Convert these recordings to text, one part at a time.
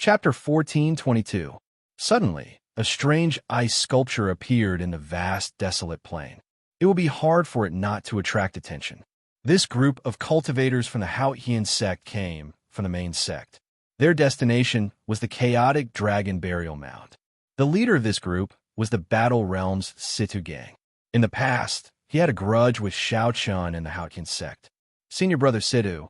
Chapter 14:22. Suddenly, a strange ice sculpture appeared in the vast, desolate plain. It would be hard for it not to attract attention. This group of cultivators from the Hautian sect came from the main sect. Their destination was the chaotic dragon burial mound. The leader of this group was the Battle Realm's Situ gang. In the past, he had a grudge with Shao Chun and the Hautian sect. Senior Brother Situ,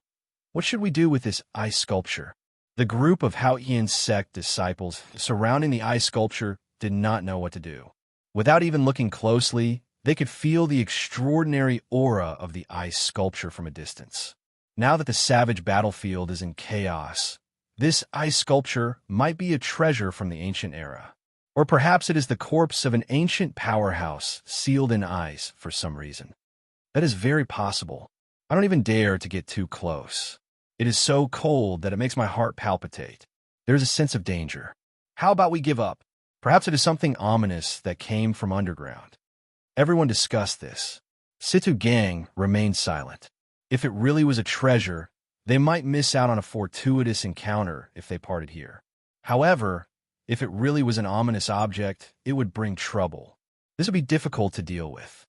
what should we do with this ice sculpture? The group of Hautian sect disciples surrounding the ice sculpture did not know what to do. Without even looking closely, they could feel the extraordinary aura of the ice sculpture from a distance. Now that the savage battlefield is in chaos, this ice sculpture might be a treasure from the ancient era. Or perhaps it is the corpse of an ancient powerhouse sealed in ice for some reason. That is very possible. I don't even dare to get too close. It is so cold that it makes my heart palpitate. There is a sense of danger. How about we give up? Perhaps it is something ominous that came from underground. Everyone discussed this. Situ gang remained silent. If it really was a treasure, they might miss out on a fortuitous encounter if they parted here. However, if it really was an ominous object, it would bring trouble. This would be difficult to deal with.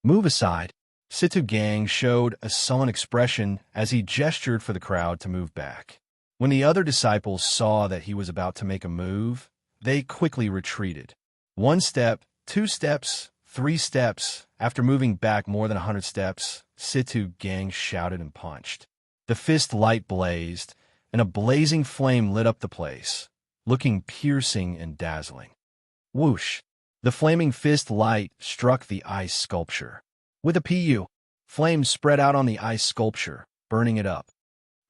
Move aside. Situ gang showed a sullen expression as he gestured for the crowd to move back. When the other disciples saw that he was about to make a move, they quickly retreated. 1 step, 2 steps, 3 steps. After moving back more than 100 steps, Situ gang shouted and punched. The fist light blazed, and a blazing flame lit up the place, looking piercing and dazzling. Whoosh! The flaming fist light struck the ice sculpture. With a PU, flames spread out on the ice sculpture, burning it up.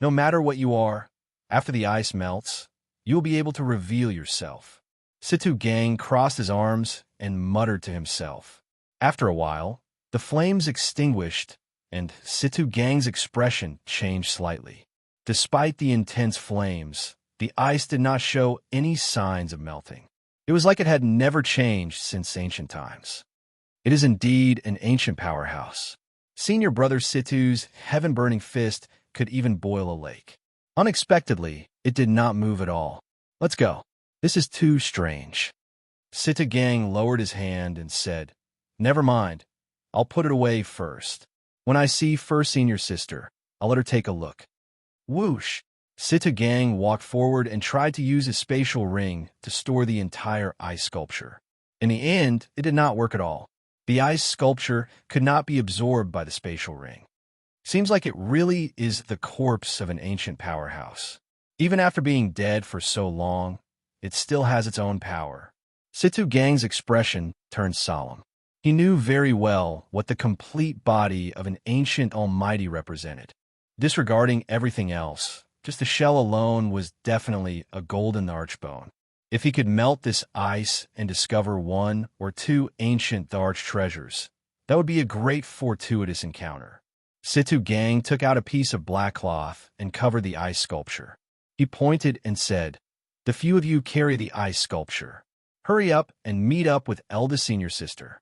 No matter what you are, after the ice melts, you will be able to reveal yourself. Situ gang crossed his arms and muttered to himself. After a while, the flames extinguished, and Situ gang's expression changed slightly. Despite the intense flames, the ice did not show any signs of melting. It was like it had never changed since ancient times. It is indeed an ancient powerhouse. Senior Brother Situ's heaven-burning fist could even boil a lake. Unexpectedly, it did not move at all. Let's go. This is too strange. Situ gang lowered his hand and said, Never mind. I'll put it away first. When I see First Senior Sister, I'll let her take a look. Whoosh! Situ gang walked forward and tried to use his spatial ring to store the entire ice sculpture. In the end, it did not work at all. The ice sculpture could not be absorbed by the spatial ring. Seems like it really is the corpse of an ancient powerhouse. Even after being dead for so long, it still has its own power. Situ gang's expression turned solemn. He knew very well what the complete body of an ancient almighty represented. Disregarding everything else, just the shell alone was definitely a golden archbone. If he could melt this ice and discover 1 or 2 ancient Tharch treasures, that would be a great fortuitous encounter. Situ gang took out a piece of black cloth and covered the ice sculpture. He pointed and said, The few of you carry the ice sculpture. Hurry up and meet up with eldest senior sister.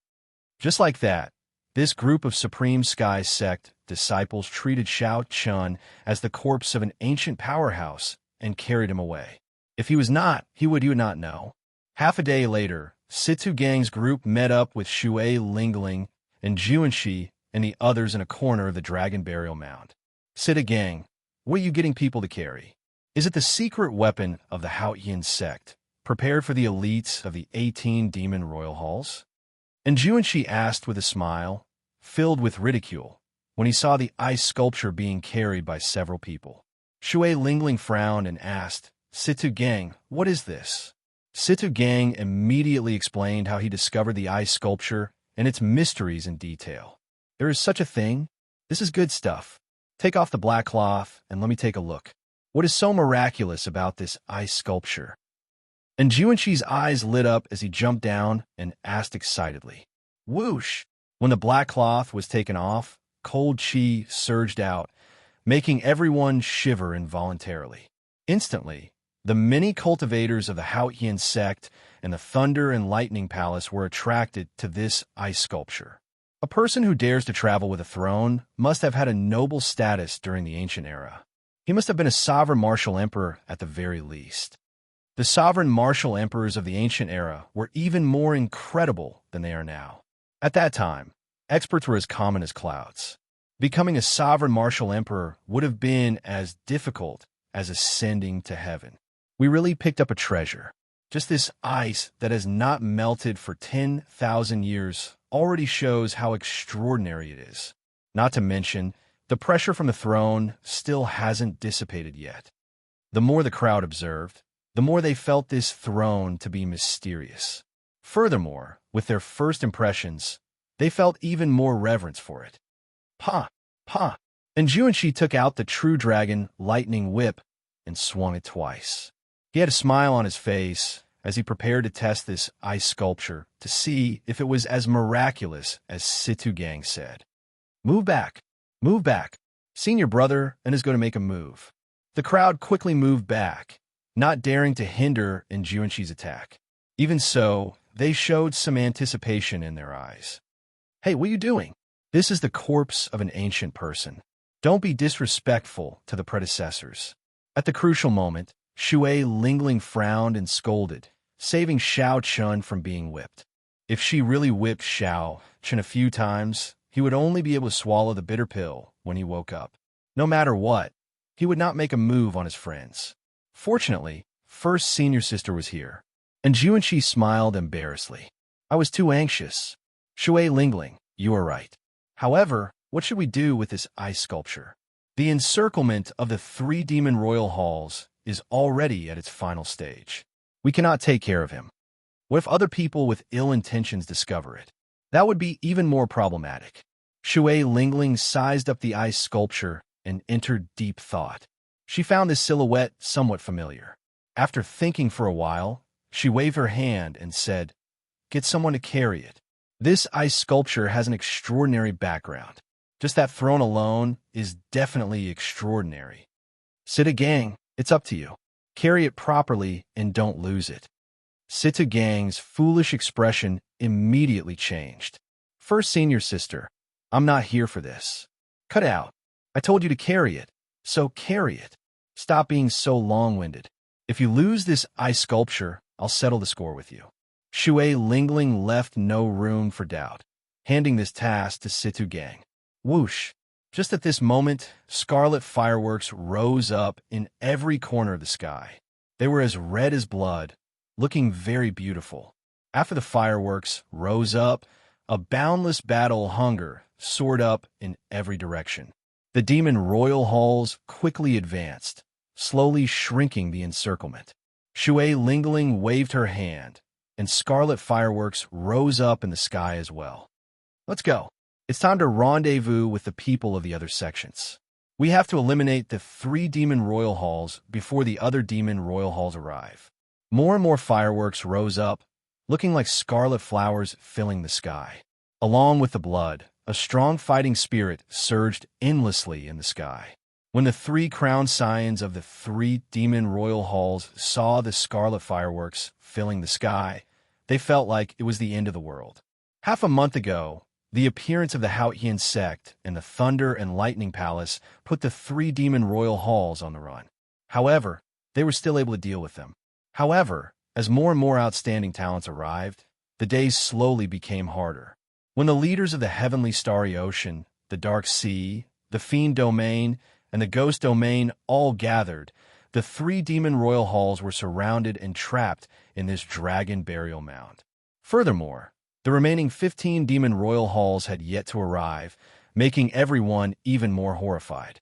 Just like that, this group of Supreme Sky sect disciples treated Shao Chun as the corpse of an ancient powerhouse and carried him away. If he was not, you would not know. Half a day later, Situ gang's group met up with Shui Lingling and Juanshi and the others in a corner of the dragon burial mound. Situ gang, what are you getting people to carry? Is it the secret weapon of the Hautian sect, prepared for the elites of the 18 demon royal halls? And Juanshi asked with a smile, filled with ridicule, when he saw the ice sculpture being carried by several people. Shui Lingling frowned and asked, Situ gang, what is this? Situ gang immediately explained how he discovered the ice sculpture and its mysteries in detail. There is such a thing? This is good stuff. Take off the black cloth and let me take a look. What is so miraculous about this ice sculpture? And Juanshi's eyes lit up as he jumped down and asked excitedly. Whoosh! When the black cloth was taken off, cold chi surged out, making everyone shiver involuntarily. Instantly, the many cultivators of the Hautian sect and the Thunder and Lightning Palace were attracted to this ice sculpture. A person who dares to travel with a throne must have had a noble status during the ancient era. He must have been a sovereign martial emperor at the very least. The sovereign martial emperors of the ancient era were even more incredible than they are now. At that time, experts were as common as clouds. Becoming a sovereign martial emperor would have been as difficult as ascending to heaven. We really picked up a treasure. Just this ice that has not melted for 10,000 years already shows how extraordinary it is. Not to mention, the pressure from the throne still hasn't dissipated yet. The more the crowd observed, the more they felt this throne to be mysterious. Furthermore, with their first impressions, they felt even more reverence for it. Pa! Pa! And Juanshi took out the true dragon lightning whip and swung it twice. He had a smile on his face as he prepared to test this ice sculpture to see if it was as miraculous as Situ Gang said. Move back! Move back! Senior brother and is going to make a move. The crowd quickly moved back, not daring to hinder in Juanshi's attack. Even so, they showed some anticipation in their eyes. Hey, what are you doing? This is the corpse of an ancient person. Don't be disrespectful to the predecessors. At the crucial moment, Shui Lingling frowned and scolded, saving Xiao Chun from being whipped. If she really whipped Xiao Chun a few times, he would only be able to swallow the bitter pill when he woke up. No matter what, he would not make a move on his friends. Fortunately, first senior sister was here, and Juanshi smiled embarrassedly. I was too anxious. Shui Lingling, you are right. However, what should we do with this ice sculpture? The encirclement of the 3 demon royal halls is already at its final stage. We cannot take care of him. What if other people with ill intentions discover it? That would be even more problematic. Shui Lingling sized up the ice sculpture and entered deep thought. She found this silhouette somewhat familiar. After thinking for a while, she waved her hand and said, "Get someone to carry it." This ice sculpture has an extraordinary background. Just that throne alone is definitely extraordinary. Situ Gang, it's up to you. Carry it properly and don't lose it. Situ Gang's foolish expression immediately changed. First senior sister, I'm not here for this. Cut out. I told you to carry it, so carry it. Stop being so long-winded. If you lose this ice sculpture, I'll settle the score with you. Shui Lingling left no room for doubt, handing this task to Situ Gang. Whoosh! Just at this moment, scarlet fireworks rose up in every corner of the sky. They were as red as blood, looking very beautiful. After the fireworks rose up, a boundless battle hunger soared up in every direction. The demon royal halls quickly advanced, slowly shrinking the encirclement. Shui Lingling waved her hand, and scarlet fireworks rose up in the sky as well. Let's go. It's time to rendezvous with the people of the other sections. We have to eliminate the 3 demon royal halls before the other demon royal halls arrive. More and more fireworks rose up, looking like scarlet flowers filling the sky. Along with the blood, a strong fighting spirit surged endlessly in the sky. When the 3 crowned scions of the 3 demon royal halls saw the scarlet fireworks filling the sky, they felt like it was the end of the world. Half a month ago, the appearance of the Hautian sect and the Thunder and Lightning Palace put the 3 demon royal halls on the run. However, they were still able to deal with them. However, as more and more outstanding talents arrived, the days slowly became harder. When the leaders of the Heavenly Starry Ocean, the Dark Sea, the Fiend Domain, and the Ghost Domain all gathered, the 3 demon royal halls were surrounded and trapped in this dragon burial mound. Furthermore, the remaining 15 demon royal halls had yet to arrive, making everyone even more horrified.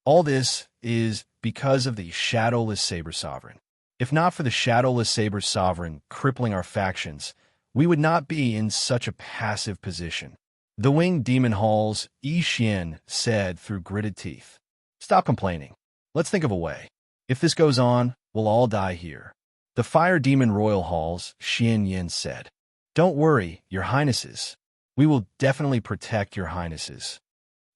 All this is because of the Shadowless Saber Sovereign. If not for the Shadowless Saber Sovereign crippling our factions, we would not be in such a passive position. The Winged Demon Halls, Yi Xian said through gritted teeth. Stop complaining. Let's think of a way. If this goes on, we'll all die here. The Fire Demon Royal Halls, Xian Yin said. Don't worry, your highnesses. We will definitely protect your highnesses.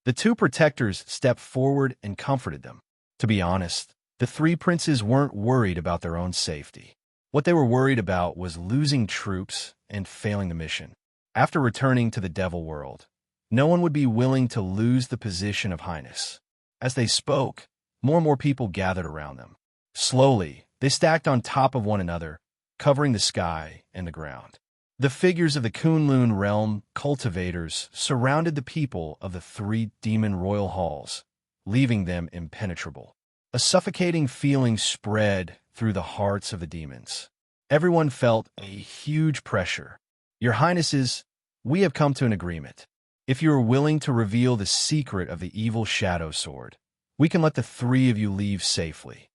The 2 protectors stepped forward and comforted them. To be honest, the 3 princes weren't worried about their own safety. What they were worried about was losing troops and failing the mission. After returning to the Devil World, no one would be willing to lose the position of highness. As they spoke, more and more people gathered around them. Slowly, They stacked on top of one another, covering the sky and the ground. The figures of the Kunlun realm cultivators surrounded the people of the three demon royal halls, leaving them impenetrable. A suffocating feeling spread through the hearts of the demons. Everyone felt a huge pressure. Your Highnesses, we have come to an agreement. If you are willing to reveal the secret of the evil shadow sword, we can let the three of you leave safely.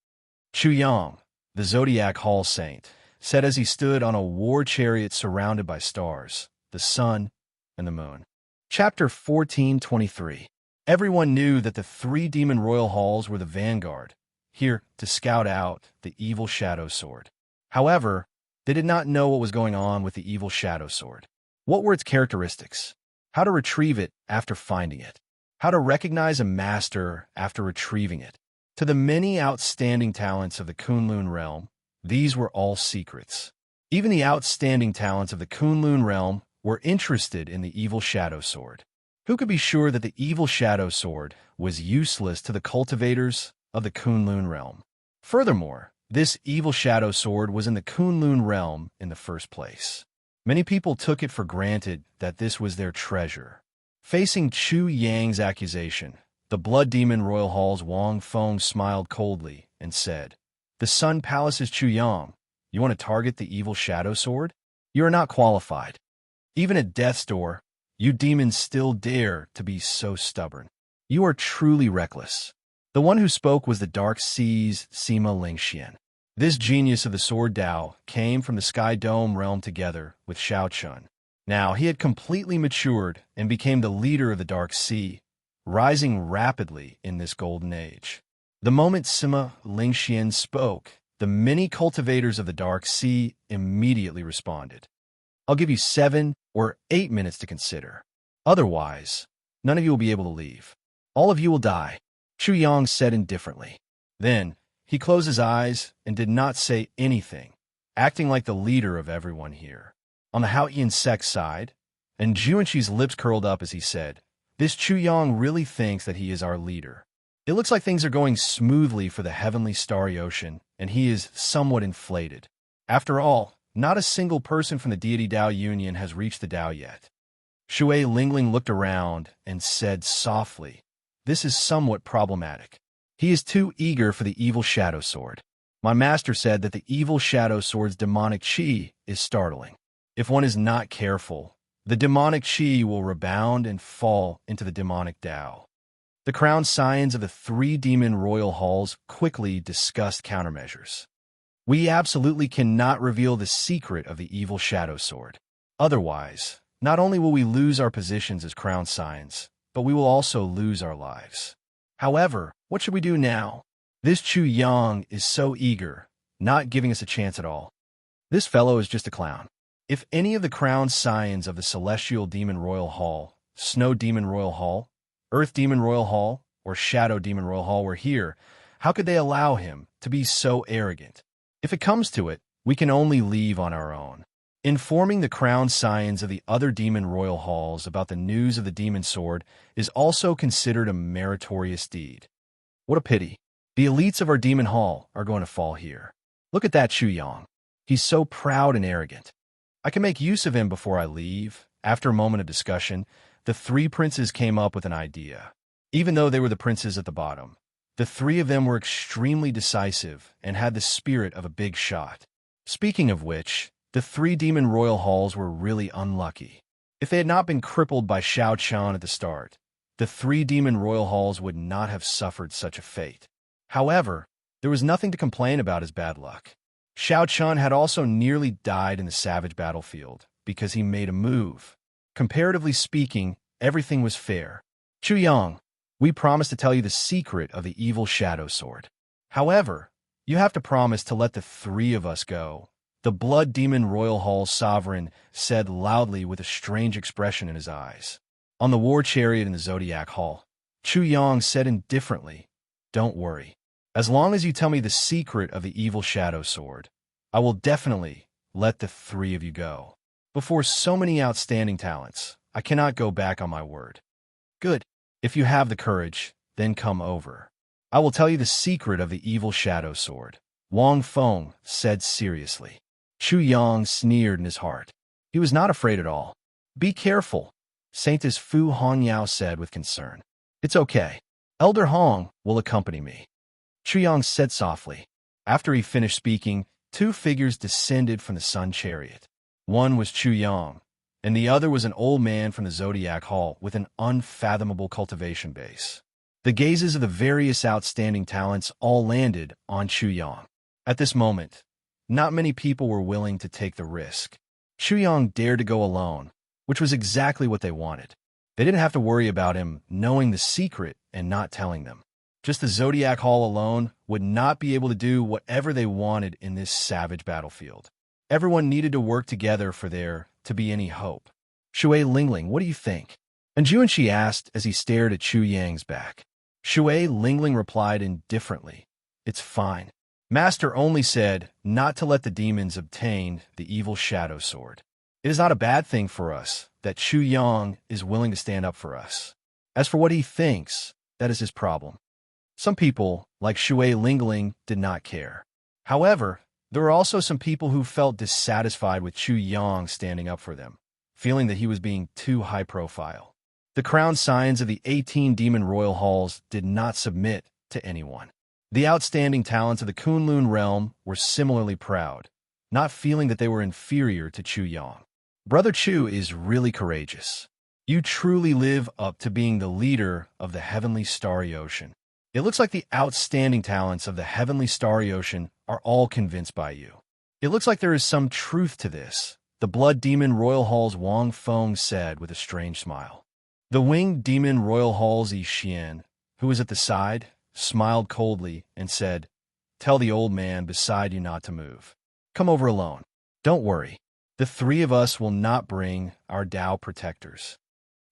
Chu Yang, the Zodiac Hall Saint, said as he stood on a war chariot surrounded by stars, the sun, and the moon. Chapter 1423. Everyone knew that the three demon royal halls were the vanguard, here to scout out the evil shadow sword. However, they did not know what was going on with the evil shadow sword. What were its characteristics? How to retrieve it after finding it? How to recognize a master after retrieving it? To the many outstanding talents of the Kunlun realm, these were all secrets. Even the outstanding talents of the Kunlun realm were interested in the evil shadow sword. Who could be sure that the evil shadow sword was useless to the cultivators of the Kunlun realm? Furthermore, this evil shadow sword was in the Kunlun realm in the first place. Many people took it for granted that this was their treasure. Facing Chu Yang's accusation, the blood demon royal hall's Wang Feng smiled coldly and said, "The Sun Palace's Chu Yang, you want to target the evil shadow sword? You are not qualified. Even at death's door, you demons still dare to be so stubborn. You are truly reckless." The one who spoke was the Dark Sea's Sima Lingxian. This genius of the Sword Dao came from the Sky Dome realm together with Shao Chun. Now he had completely matured and became the leader of the Dark Sea, rising rapidly in this golden age. The moment Sima Lingxian spoke, the many cultivators of the Dark Sea immediately responded. "I'll give you 7 or 8 minutes to consider. Otherwise, none of you will be able to leave. All of you will die," Chu Yang said indifferently. Then, he closed his eyes and did not say anything, acting like the leader of everyone here. On the Haoyan sect side, and Juanqi's lips curled up as he said, "This Chu Yang really thinks that he is our leader. It looks like things are going smoothly for the heavenly starry ocean, and he is somewhat inflated. After all, not a single person from the Deity Dao Union has reached the Dao yet." Shui Lingling looked around and said softly, "This is somewhat problematic. He is too eager for the evil shadow sword. My master said that the evil shadow sword's demonic chi is startling. If one is not careful, the demonic chi will rebound and fall into the demonic Dao." The crown scions of the three demon royal halls quickly discussed countermeasures. "We absolutely cannot reveal the secret of the evil shadow sword. Otherwise, not only will we lose our positions as crown scions, but we will also lose our lives. However, what should we do now? This Chu Yang is so eager, not giving us a chance at all. This fellow is just a clown. If any of the crown scions of the Celestial Demon Royal Hall, Snow Demon Royal Hall, Earth Demon Royal Hall, or Shadow Demon Royal Hall were here, how could they allow him to be so arrogant? If it comes to it, we can only leave on our own." Informing the crown scions of the other demon royal halls about the news of the demon sword is also considered a meritorious deed. What a pity. The elites of our demon hall are going to fall here. Look at that Chu Yang. He's so proud and arrogant. I can make use of him before I leave. After a moment of discussion, the three princes came up with an idea. Even though they were the princes at the bottom, the three of them were extremely decisive and had the spirit of a big shot. Speaking of which, the three demon royal halls were really unlucky. If they had not been crippled by Shao Chun at the start, the three demon royal halls would not have suffered such a fate. However, there was nothing to complain about as bad luck. Shao Chun had also nearly died in the savage battlefield because he made a move. Comparatively speaking, everything was fair. "Chu Yang, we promise to tell you the secret of the evil shadow sword. However, you have to promise to let the three of us go," the Blood Demon Royal Hall Sovereign said loudly with a strange expression in his eyes. On the war chariot in the Zodiac Hall, Chu Yang said indifferently, "Don't worry. As long as you tell me the secret of the evil shadow sword, I will definitely let the three of you go. Before so many outstanding talents, I cannot go back on my word." "Good. If you have the courage, then come over. I will tell you the secret of the evil shadow sword," Wang Feng said seriously. Chu Yang sneered in his heart. He was not afraid at all. Be careful, Saintess Fu Hongyao said with concern. It's okay. Elder Hong will accompany me, Chu Yang said softly. After he finished speaking, two figures descended from the sun chariot. One was Chu Yang, and the other was an old man from the Zodiac Hall with an unfathomable cultivation base. The gazes of the various outstanding talents all landed on Chu Yang. At this moment, not many people were willing to take the risk. Chu Yang dared to go alone, which was exactly what they wanted. They didn't have to worry about him knowing the secret and not telling them. Just the Zodiac Hall alone would not be able to do whatever they wanted in this savage battlefield. Everyone needed to work together for there to be any hope. Shui Lingling, what do you think? And Juanshi asked as he stared at Chu Yang's back. Shui Lingling replied indifferently. It's fine. Master only said not to let the demons obtain the evil shadow sword. It is not a bad thing for us that Chu Yang is willing to stand up for us. As for what he thinks, that is his problem. Some people, like Shui Lingling, did not care. However, there were also some people who felt dissatisfied with Chu Yang standing up for them, feeling that he was being too high profile. The crown scions of the 18 demon royal halls did not submit to anyone. The outstanding talents of the Kunlun realm were similarly proud, not feeling that they were inferior to Chu Yang. Brother Chu is really courageous. You truly live up to being the leader of the heavenly starry ocean. It looks like the outstanding talents of the heavenly starry ocean are all convinced by you. It looks like there is some truth to this, the blood demon royal hall's Wang Feng said with a strange smile. The winged demon royal hall's Yi Xian, who was at the side, smiled coldly and said, Tell the old man beside you not to move. Come over alone. Don't worry. The three of us will not bring our Tao protectors.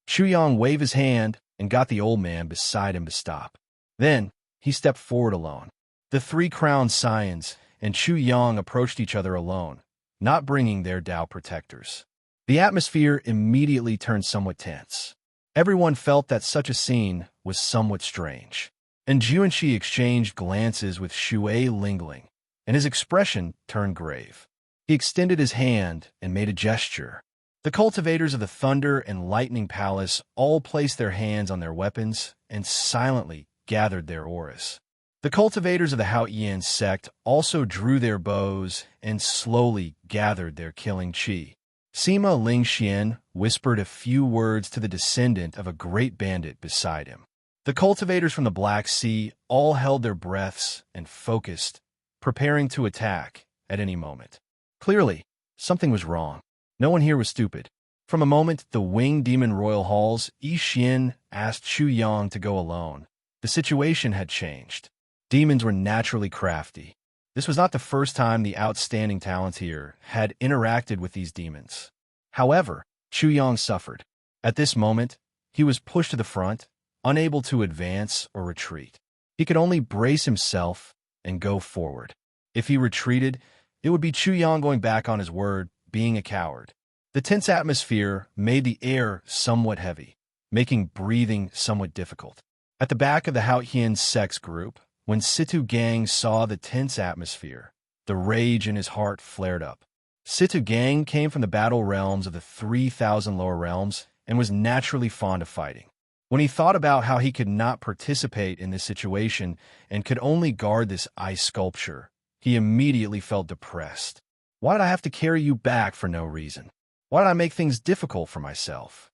Chu Yang waved his hand and got the old man beside him to stop. Then, he stepped forward alone. The three crowned scions and Chu Yang approached each other alone, not bringing their Tao protectors. The atmosphere immediately turned somewhat tense. Everyone felt that such a scene was somewhat strange. And Juanshi exchanged glances with Shui Lingling, and his expression turned grave. He extended his hand and made a gesture. The cultivators of the Thunder and Lightning Palace all placed their hands on their weapons and silently gathered their auras. The cultivators of the Haoyan sect also drew their bows and slowly gathered their killing chi. Sima Lingxian whispered a few words to the descendant of a great bandit beside him. The cultivators from the Black Sea all held their breaths and focused, preparing to attack at any moment. Clearly, something was wrong. No one here was stupid. From a moment the winged demon royal halls, Yi Xian asked Chu Yang to go alone. The situation had changed. Demons were naturally crafty. This was not the first time the outstanding talents here had interacted with these demons. However, Chu Yang suffered. At this moment, he was pushed to the front, unable to advance or retreat. He could only brace himself and go forward. If he retreated, it would be Chu Yang going back on his word, being a coward. The tense atmosphere made the air somewhat heavy, making breathing somewhat difficult. At the back of the Haoyan sex group, when Situ Gang saw the tense atmosphere, the rage in his heart flared up. Situ Gang came from the battle realms of the 3,000 lower realms and was naturally fond of fighting. When he thought about how he could not participate in this situation and could only guard this ice sculpture, he immediately felt depressed. Why did I have to carry you back for no reason? Why did I make things difficult for myself?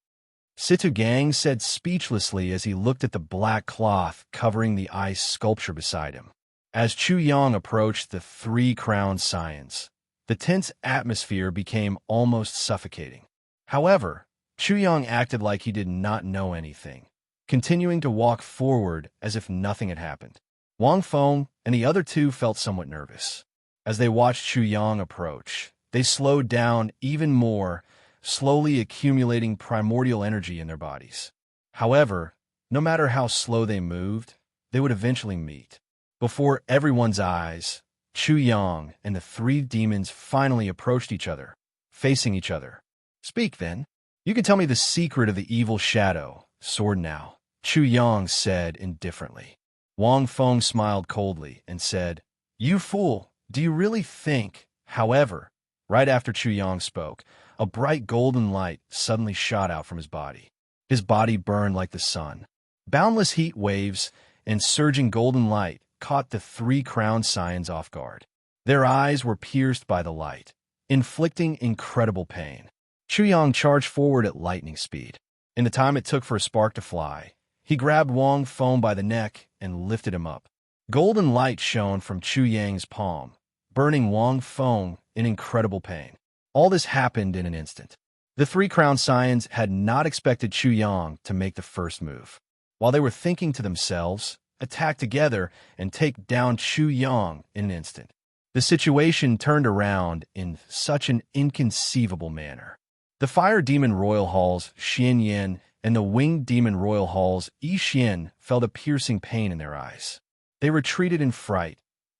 Situ Gang said speechlessly as he looked at the black cloth covering the ice sculpture beside him. As Chu Yang approached the three crowned scions, the tense atmosphere became almost suffocating. However, Chu Yang acted like he did not know anything, continuing to walk forward as if nothing had happened. Wang Feng and the other two felt somewhat nervous. As they watched Chu Yang approach, they slowed down even more, slowly accumulating primordial energy in their bodies. However, no matter how slow they moved, they would eventually meet. Before everyone's eyes, Chu Yang and the three demons finally approached each other, facing each other. Speak, then. You can tell me the secret of the evil shadow, sword now, Chu Yang said indifferently. Wang Feng smiled coldly and said, You fool, Do you really think, however, right after Chu Yang spoke, a bright golden light suddenly shot out from his body. His body burned like the sun. Boundless heat waves and surging golden light caught the three crowned scions off guard. Their eyes were pierced by the light, inflicting incredible pain. Chu Yang charged forward at lightning speed. In the time it took for a spark to fly, he grabbed Wang Feng by the neck and lifted him up. Golden light shone from Chu Yang's palm, burning Wang Feng in incredible pain. All this happened in an instant. The three crowned scions had not expected Chu Yang to make the first move. While they were thinking to themselves, attack together and take down Chu Yang in an instant. The situation turned around in such an inconceivable manner. The Fire Demon Royal Halls, Xian Yan, and the Winged Demon Royal Halls, Yi Xian, felt a piercing pain in their eyes. They retreated in fright,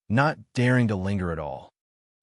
not daring to linger at all.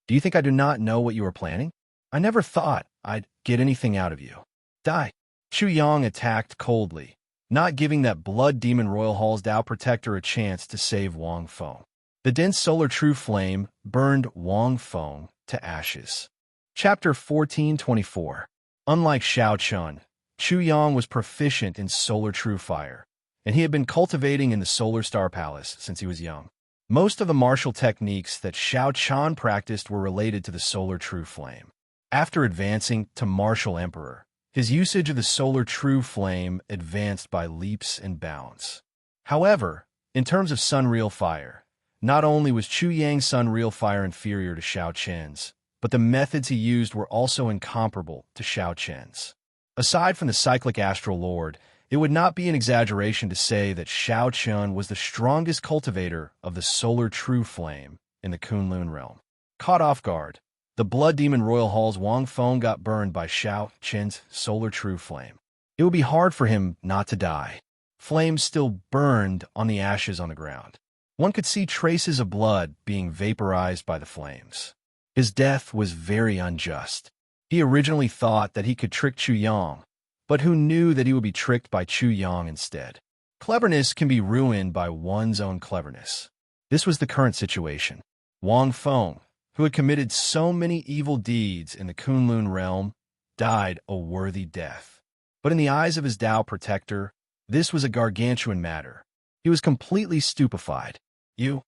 Do you think I do not know what you are planning? I never thought I'd get anything out of you. Die. Chu Yang attacked coldly, not giving that Blood Demon Royal Hall's Tao Protector a chance to save Wang Feng. The dense solar true flame burned Wang Feng to ashes. Chapter 1424. Unlike Xiao Chun, Chu Yang was proficient in solar true fire, and he had been cultivating in the Solar Star Palace since he was young. Most of the martial techniques that Xiao Chun practiced were related to the solar true flame. After advancing to Martial Emperor, his usage of the solar true flame advanced by leaps and bounds. However, in terms of Sun Real Fire, not only was Chu Yang's Sun Real Fire inferior to Xiao Chen's, but the methods he used were also incomparable to Xiao Chen's. Aside from the cyclic astral lord, it would not be an exaggeration to say that Xiao Chun was the strongest cultivator of the solar true flame in the Kunlun realm. Caught off guard, the Blood Demon Royal Hall's Wang Feng got burned by Xiao Chen's solar true flame. It would be hard for him not to die. Flames still burned on the ashes on the ground. One could see traces of blood being vaporized by the flames. His death was very unjust. He originally thought that he could trick Chu Yang, but who knew that he would be tricked by Chu Yang instead? Cleverness can be ruined by one's own cleverness. This was the current situation. Wang Feng, who had committed so many evil deeds in the Kunlun realm, died a worthy death. But in the eyes of his Tao protector, this was a gargantuan matter. He was completely stupefied. You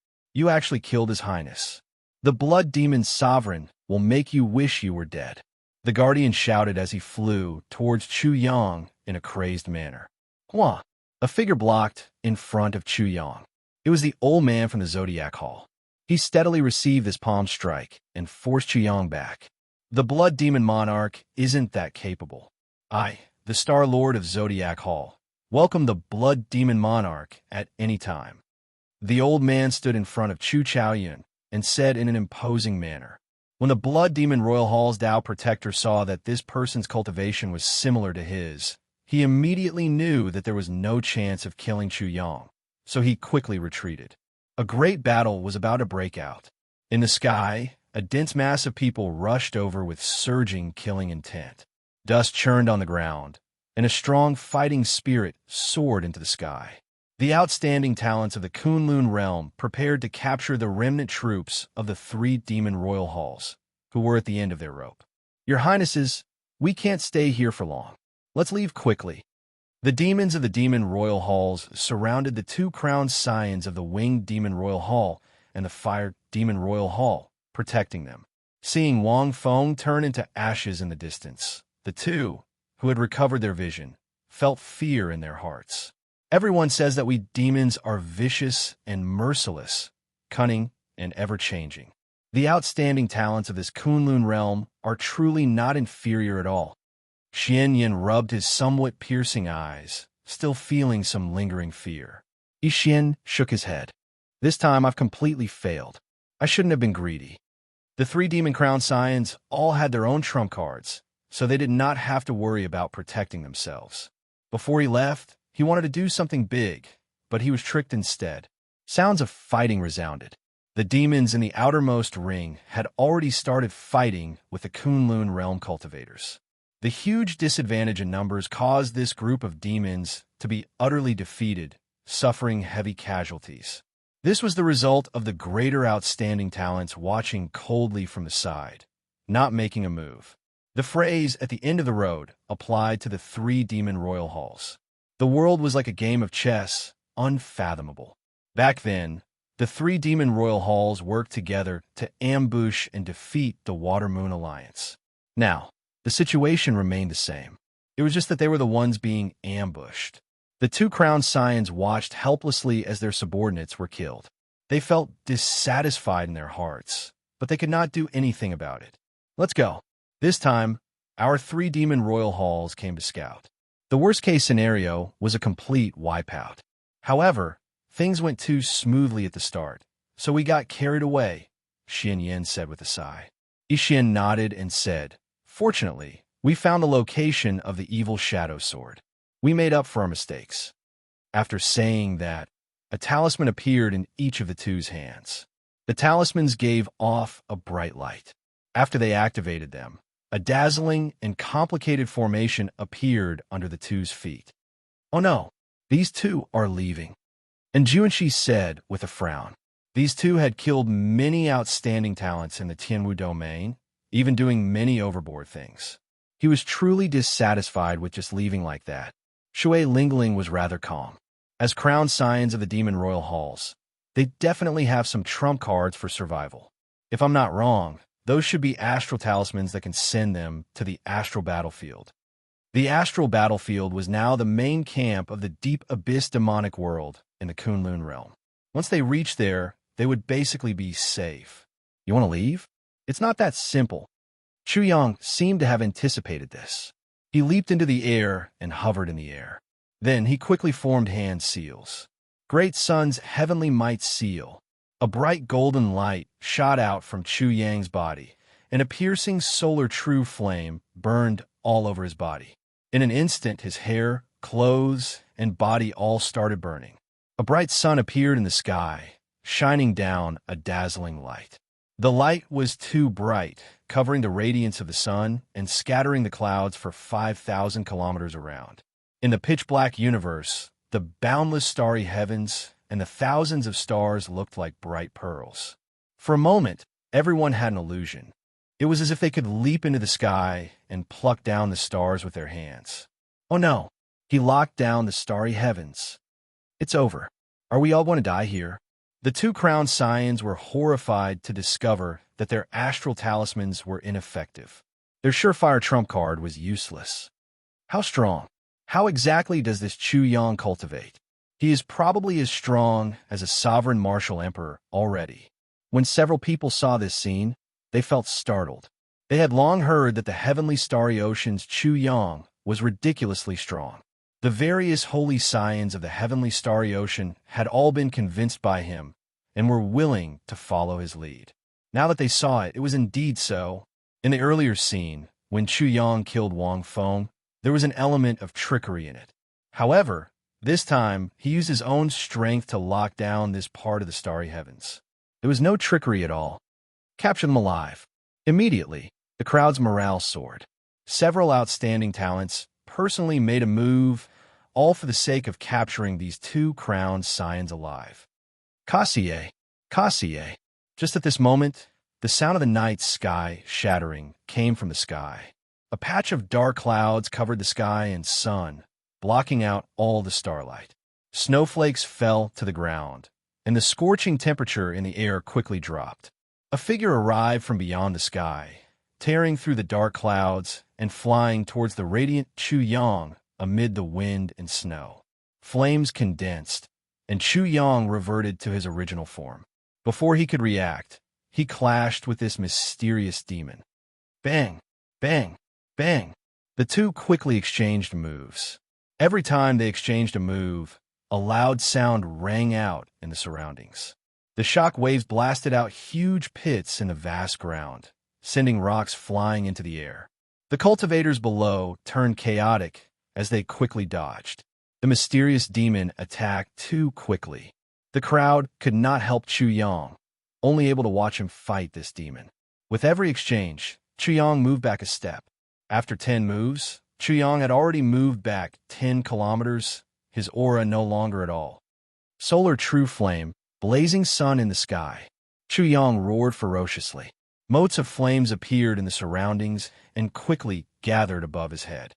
actually killed His Highness. The Blood Demon Sovereign will make you wish you were dead. The guardian shouted as he flew towards Chu Yang in a crazed manner. Hua! A figure blocked in front of Chu Yang. It was the old man from the Zodiac Hall. He steadily received this palm strike and forced Chu Yang back. The Blood Demon Monarch isn't that capable. I, the Star Lord of Zodiac Hall, welcome the Blood Demon Monarch at any time. The old man stood in front of Chu Chaoyun and said in an imposing manner. When the Blood Demon Royal Hall's Tao Protector saw that this person's cultivation was similar to his, he immediately knew that there was no chance of killing Chu Yang, so he quickly retreated. A great battle was about to break out. In the sky, a dense mass of people rushed over with surging killing intent. Dust churned on the ground, and a strong fighting spirit soared into the sky. The outstanding talents of the Kunlun realm prepared to capture the remnant troops of the three demon royal halls, who were at the end of their rope. Your Highnesses, we can't stay here for long. Let's leave quickly. The demons of the demon royal halls surrounded the two crowned scions of the Winged Demon Royal Hall and the Fire Demon Royal Hall, protecting them. Seeing Wang Feng turn into ashes in the distance, the two, who had recovered their vision, felt fear in their hearts. Everyone says that we demons are vicious and merciless, cunning and ever-changing. The outstanding talents of this Kunlun realm are truly not inferior at all. Xian Yin rubbed his somewhat piercing eyes, still feeling some lingering fear. Yi Xian shook his head. This time I've completely failed. I shouldn't have been greedy. The three demon crown scions all had their own trump cards, so they did not have to worry about protecting themselves. Before he left, he wanted to do something big, but he was tricked instead. Sounds of fighting resounded. The demons in the outermost ring had already started fighting with the Kunlun realm cultivators. The huge disadvantage in numbers caused this group of demons to be utterly defeated, suffering heavy casualties. This was the result of the greater outstanding talents watching coldly from the side, not making a move. The phrase at the end of the road applied to the three demon royal halls. The world was like a game of chess, unfathomable. Back then, the three demon royal halls worked together to ambush and defeat the Water-Moon Alliance. Now, the situation remained the same. It was just that they were the ones being ambushed. The two crowned scions watched helplessly as their subordinates were killed. They felt dissatisfied in their hearts, but they could not do anything about it. Let's go. This time, our three demon royal halls came to scout. The worst-case scenario was a complete wipeout. However, things went too smoothly at the start, so we got carried away, Xian Yin said with a sigh. Yixian nodded and said, "Fortunately, we found the location of the evil shadow sword. We made up for our mistakes." After saying that, a talisman appeared in each of the two's hands. The talismans gave off a bright light. After they activated them, a dazzling and complicated formation appeared under the two's feet. "Oh no, these two are leaving," and Juanxi said with a frown. These two had killed many outstanding talents in the Tianwu domain, even doing many overboard things. He was truly dissatisfied with just leaving like that. Shui Lingling was rather calm. As crowned scions of the Demon Royal Halls, they definitely have some trump cards for survival. If I'm not wrong, those should be astral talismans that can send them to the astral battlefield. The astral battlefield was now the main camp of the Deep Abyss demonic world in the Kunlun realm. Once they reached there, they would basically be safe. You want to leave? It's not that simple. Chu Yang seemed to have anticipated this. He leaped into the air and hovered in the air. Then he quickly formed hand seals. Great Sun's heavenly might seal. A bright golden light shot out from Chu Yang's body, and a piercing solar true flame burned all over his body. In an instant, his hair, clothes, and body all started burning. A bright sun appeared in the sky, shining down a dazzling light. The light was too bright, covering the radiance of the sun and scattering the clouds for 5,000 kilometers around. In the pitch-black universe, the boundless starry heavens and the thousands of stars looked like bright pearls. For a moment, everyone had an illusion. It was as if they could leap into the sky and pluck down the stars with their hands. Oh no, he locked down the starry heavens. It's over. Are we all going to die here? The two crowned scions were horrified to discover that their astral talismans were ineffective. Their surefire trump card was useless. How strong? How exactly does this Chu Yang cultivate? He is probably as strong as a sovereign martial emperor already. When several people saw this scene, they felt startled. They had long heard that the heavenly starry ocean's Chu Yang was ridiculously strong. The various holy scions of the heavenly starry ocean had all been convinced by him and were willing to follow his lead. Now that they saw it, it was indeed so. In the earlier scene, when Chu Yang killed Wang Feng, there was an element of trickery in it. However, this time, he used his own strength to lock down this part of the starry heavens. There was no trickery at all. Capture them alive. Immediately, the crowd's morale soared. Several outstanding talents personally made a move, all for the sake of capturing these two crowned scions alive. Kassier, Kassier. Just at this moment, the sound of the night sky shattering came from the sky. A patch of dark clouds covered the sky and sun, blocking out all the starlight. Snowflakes fell to the ground, and the scorching temperature in the air quickly dropped. A figure arrived from beyond the sky, tearing through the dark clouds and flying towards the radiant Chu Yang amid the wind and snow. Flames condensed, and Chu Yang reverted to his original form. Before he could react, he clashed with this mysterious demon. Bang! Bang! Bang! The two quickly exchanged moves. Every time they exchanged a move, a loud sound rang out in the surroundings. The shock waves blasted out huge pits in the vast ground, sending rocks flying into the air. The cultivators below turned chaotic as they quickly dodged. The mysterious demon attacked too quickly. The crowd could not help Chu Yang, only able to watch him fight this demon. With every exchange, Chu Yang moved back a step. After 10 moves, Chu Yang had already moved back 10 kilometers, his aura no longer at all. Solar True Flame Blazing sun in the sky. Chu Yang roared ferociously. Motes of flames appeared in the surroundings and quickly gathered above his head.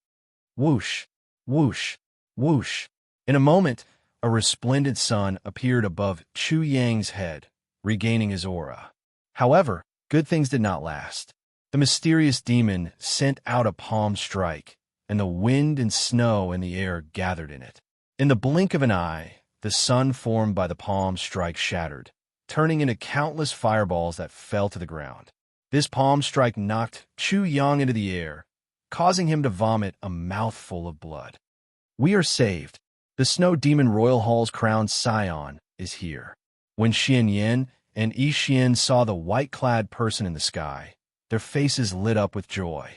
Whoosh, whoosh, whoosh. In a moment, a resplendent sun appeared above Chu Yang's head, regaining his aura. However, good things did not last. The mysterious demon sent out a palm strike, and the wind and snow in the air gathered in it. In the blink of an eye, the sun formed by the palm strike shattered, turning into countless fireballs that fell to the ground. This palm strike knocked Chu Yang into the air, causing him to vomit a mouthful of blood. We are saved. The Snow Demon Royal Hall's crowned scion is here. When Xian Yin and Yi Xian saw the white-clad person in the sky, their faces lit up with joy.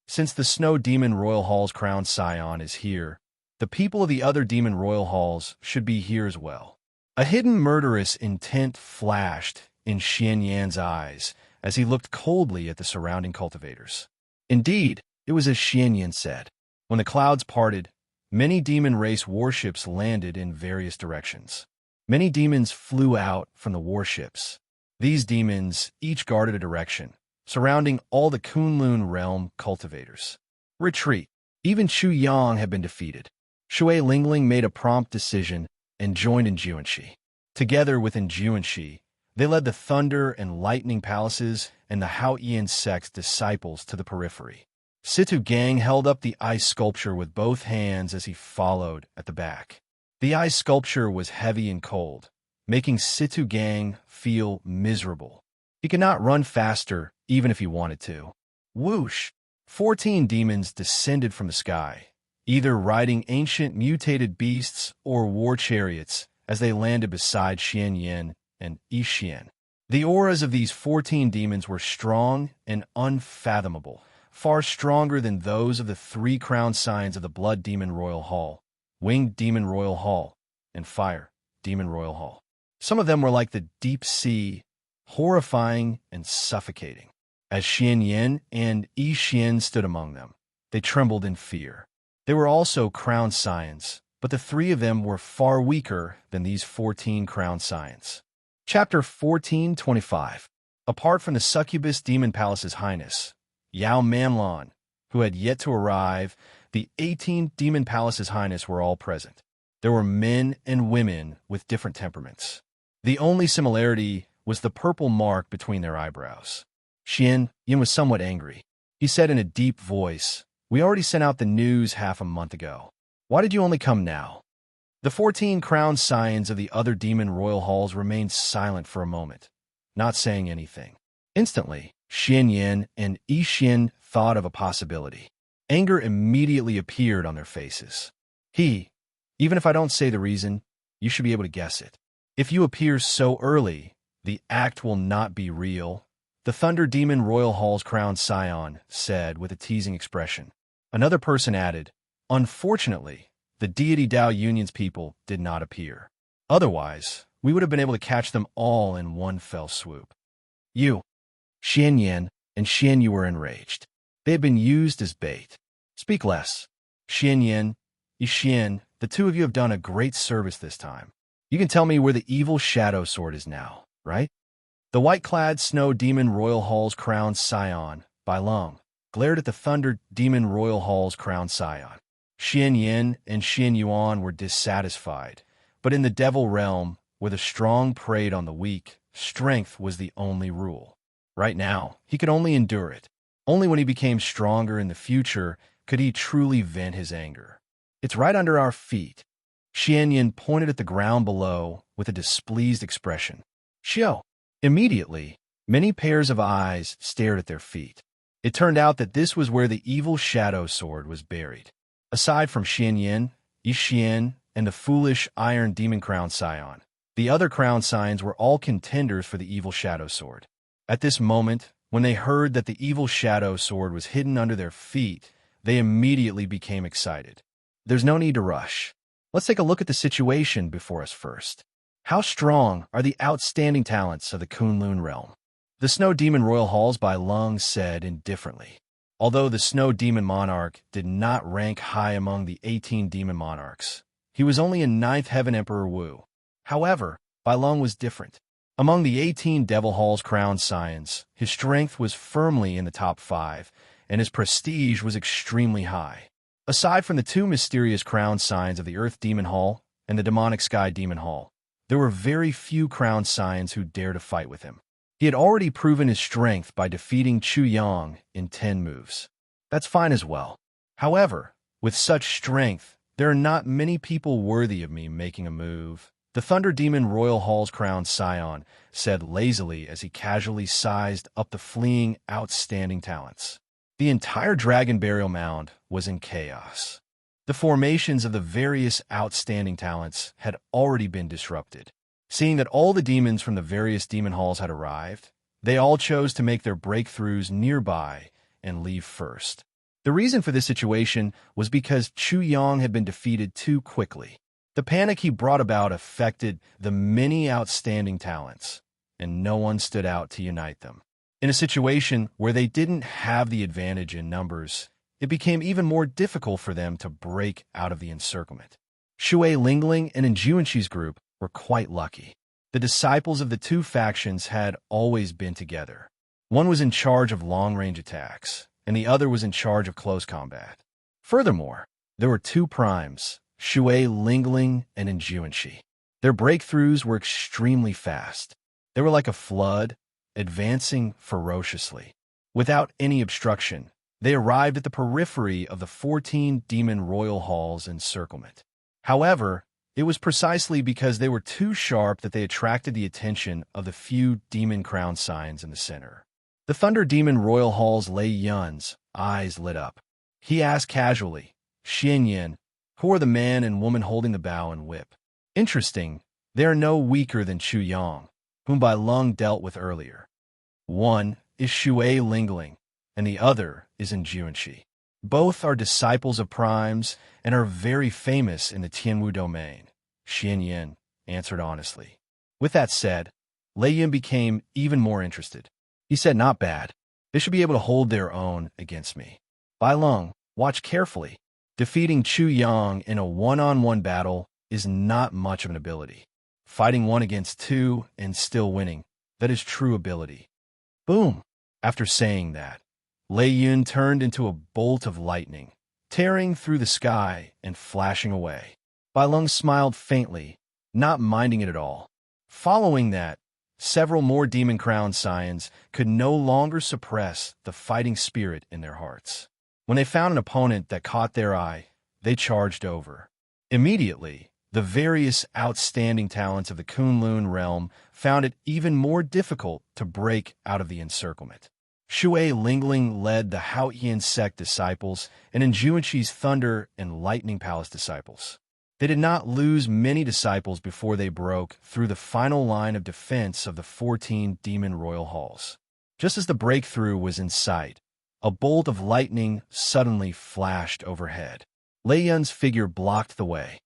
Since the Snow Demon Royal Hall's crowned scion is here, the people of the other Demon Royal Halls should be here as well. A hidden murderous intent flashed in Xian Yan's eyes as he looked coldly at the surrounding cultivators. Indeed, it was as Xian Yan said. When the clouds parted, many demon race warships landed in various directions. Many demons flew out from the warships. These demons each guarded a direction, surrounding all the Kunlun realm cultivators. Retreat. Even Chu Yang had been defeated. Shui Lingling made a prompt decision and joined in Juanxi. Together with Juanxi, they led the Thunder and Lightning Palaces and the Hao Ian sect's disciples to the periphery. Situ Gang held up the ice sculpture with both hands as he followed at the back. The ice sculpture was heavy and cold, making Situ Gang feel miserable. He could not run faster even if he wanted to. Whoosh! 14 demons descended from the sky, either riding ancient mutated beasts or war chariots as they landed beside Xian Yin and Yi Xian. The auras of these 14 demons were strong and unfathomable, far stronger than those of the 3 crown signs of the Blood Demon Royal Hall, Winged Demon Royal Hall, and Fire Demon Royal Hall. Some of them were like the deep sea, horrifying and suffocating. As Xian Yin and Yi Xian stood among them, they trembled in fear. They were also crown scions, but the 3 of them were far weaker than these 14 crown scions. Chapter 1425. Apart from the Succubus Demon Palace's Highness, Yao Manlon, who had yet to arrive, the 18 Demon Palace's Highness were all present. There were men and women with different temperaments. The only similarity was the purple mark between their eyebrows. Xian Yin was somewhat angry. He said in a deep voice, "We already sent out the news half a month ago. Why did you only come now?" The 14 crown scions of the other demon royal halls remained silent for a moment, not saying anything. Instantly, Xian Yin and Yi Xian thought of a possibility. Anger immediately appeared on their faces. Even if I don't say the reason, you should be able to guess it. If you appear so early, the act will not be real, the Thunder Demon Royal Hall's crown scion said with a teasing expression. Another person added, "Unfortunately, the Deity Dao Union's people did not appear. Otherwise, we would have been able to catch them all in one fell swoop." You, Xian Yin, and Xian Yu were enraged. They had been used as bait. Speak less. Xian Yin, Yi Xian, the 2 of you have done a great service this time. You can tell me where the evil shadow sword is now, right? The white-clad Snow Demon Royal Hall's crowned scion, Bai Lung, glared at the Thunder Demon Royal Hall's crowned scion. Xian Yin and Xian Yuan were dissatisfied, but in the devil realm, where the strong preyed on the weak, strength was the only rule. Right now, he could only endure it. Only when he became stronger in the future could he truly vent his anger. "It's right under our feet." Xian Yin pointed at the ground below with a displeased expression. "Xiao." Immediately, many pairs of eyes stared at their feet. It turned out that this was where the evil shadow sword was buried. Aside from Xian Yin, Yi Xian, and the foolish Iron Demon Crown Scion, the other crown signs were all contenders for the evil shadow sword. At this moment, when they heard that the evil shadow sword was hidden under their feet, they immediately became excited. There's no need to rush. Let's take a look at the situation before us first. How strong are the outstanding talents of the Kunlun realm? The Snow Demon Royal Halls by Lung said indifferently. Although the Snow Demon Monarch did not rank high among the 18 Demon Monarchs, he was only in 9th Heaven Emperor Wu. However, Bai Lung was different. Among the 18 Devil Hall's crowned scions, his strength was firmly in the top 5, and his prestige was extremely high. Aside from the 2 mysterious crowned scions of the Earth Demon Hall and the Demonic Sky Demon Hall, there were very few crowned scions who dared to fight with him. He had already proven his strength by defeating Chu Yang in 10 moves. That's fine as well. However, with such strength, there are not many people worthy of me making a move. The Thunder Demon Royal Hall's crowned scion said lazily as he casually sized up the fleeing, outstanding talents. The entire Dragon Burial Mound was in chaos. The formations of the various outstanding talents had already been disrupted. Seeing that all the demons from the various demon halls had arrived, they all chose to make their breakthroughs nearby and leave first. The reason for this situation was because Chu Yang had been defeated too quickly. The panic he brought about affected the many outstanding talents, and no one stood out to unite them. In a situation where they didn't have the advantage in numbers, it became even more difficult for them to break out of the encirclement. Shui Lingling and Enjuanxi's group were quite lucky. The disciples of the 2 factions had always been together. One was in charge of long-range attacks, and the other was in charge of close combat. Furthermore, there were 2 primes, Shui Lingling and Enjuanxi. Their breakthroughs were extremely fast. They were like a flood, advancing ferociously. Without any obstruction, they arrived at the periphery of the 14 Demon Royal Hall's encirclement. However, it was precisely because they were too sharp that they attracted the attention of the few demon crown signs in the center. The Thunder Demon Royal Hall's Lei Yun's eyes lit up. He asked casually, Xianyan, who are the man and woman holding the bow and whip? Interesting, they are no weaker than Chu Yang, whom Bai Lung dealt with earlier. One is Shui Lingling, and the other is Enjuanxi. Both are disciples of primes and are very famous in the Tianwu domain, Xianyan answered honestly. With that said, Lei Yin became even more interested. He said, not bad. They should be able to hold their own against me. Bai Lung, watch carefully. Defeating Chu Yang in a one-on-one battle is not much of an ability. Fighting 1 against 2 and still winning, that is true ability. Boom! After saying that, Lei Yun turned into a bolt of lightning, tearing through the sky and flashing away. Bai Lung smiled faintly, not minding it at all. Following that, several more demon crowned scions could no longer suppress the fighting spirit in their hearts. When they found an opponent that caught their eye, they charged over. Immediately, the various outstanding talents of the Kunlun realm found it even more difficult to break out of the encirclement. Shui Lingling led the Haotian sect disciples and Enjuanxi's Thunder and Lightning Palace disciples. They did not lose many disciples before they broke through the final line of defense of the 14 Demon Royal Halls. Just as the breakthrough was in sight, a bolt of lightning suddenly flashed overhead. Lei Yun's figure blocked the way.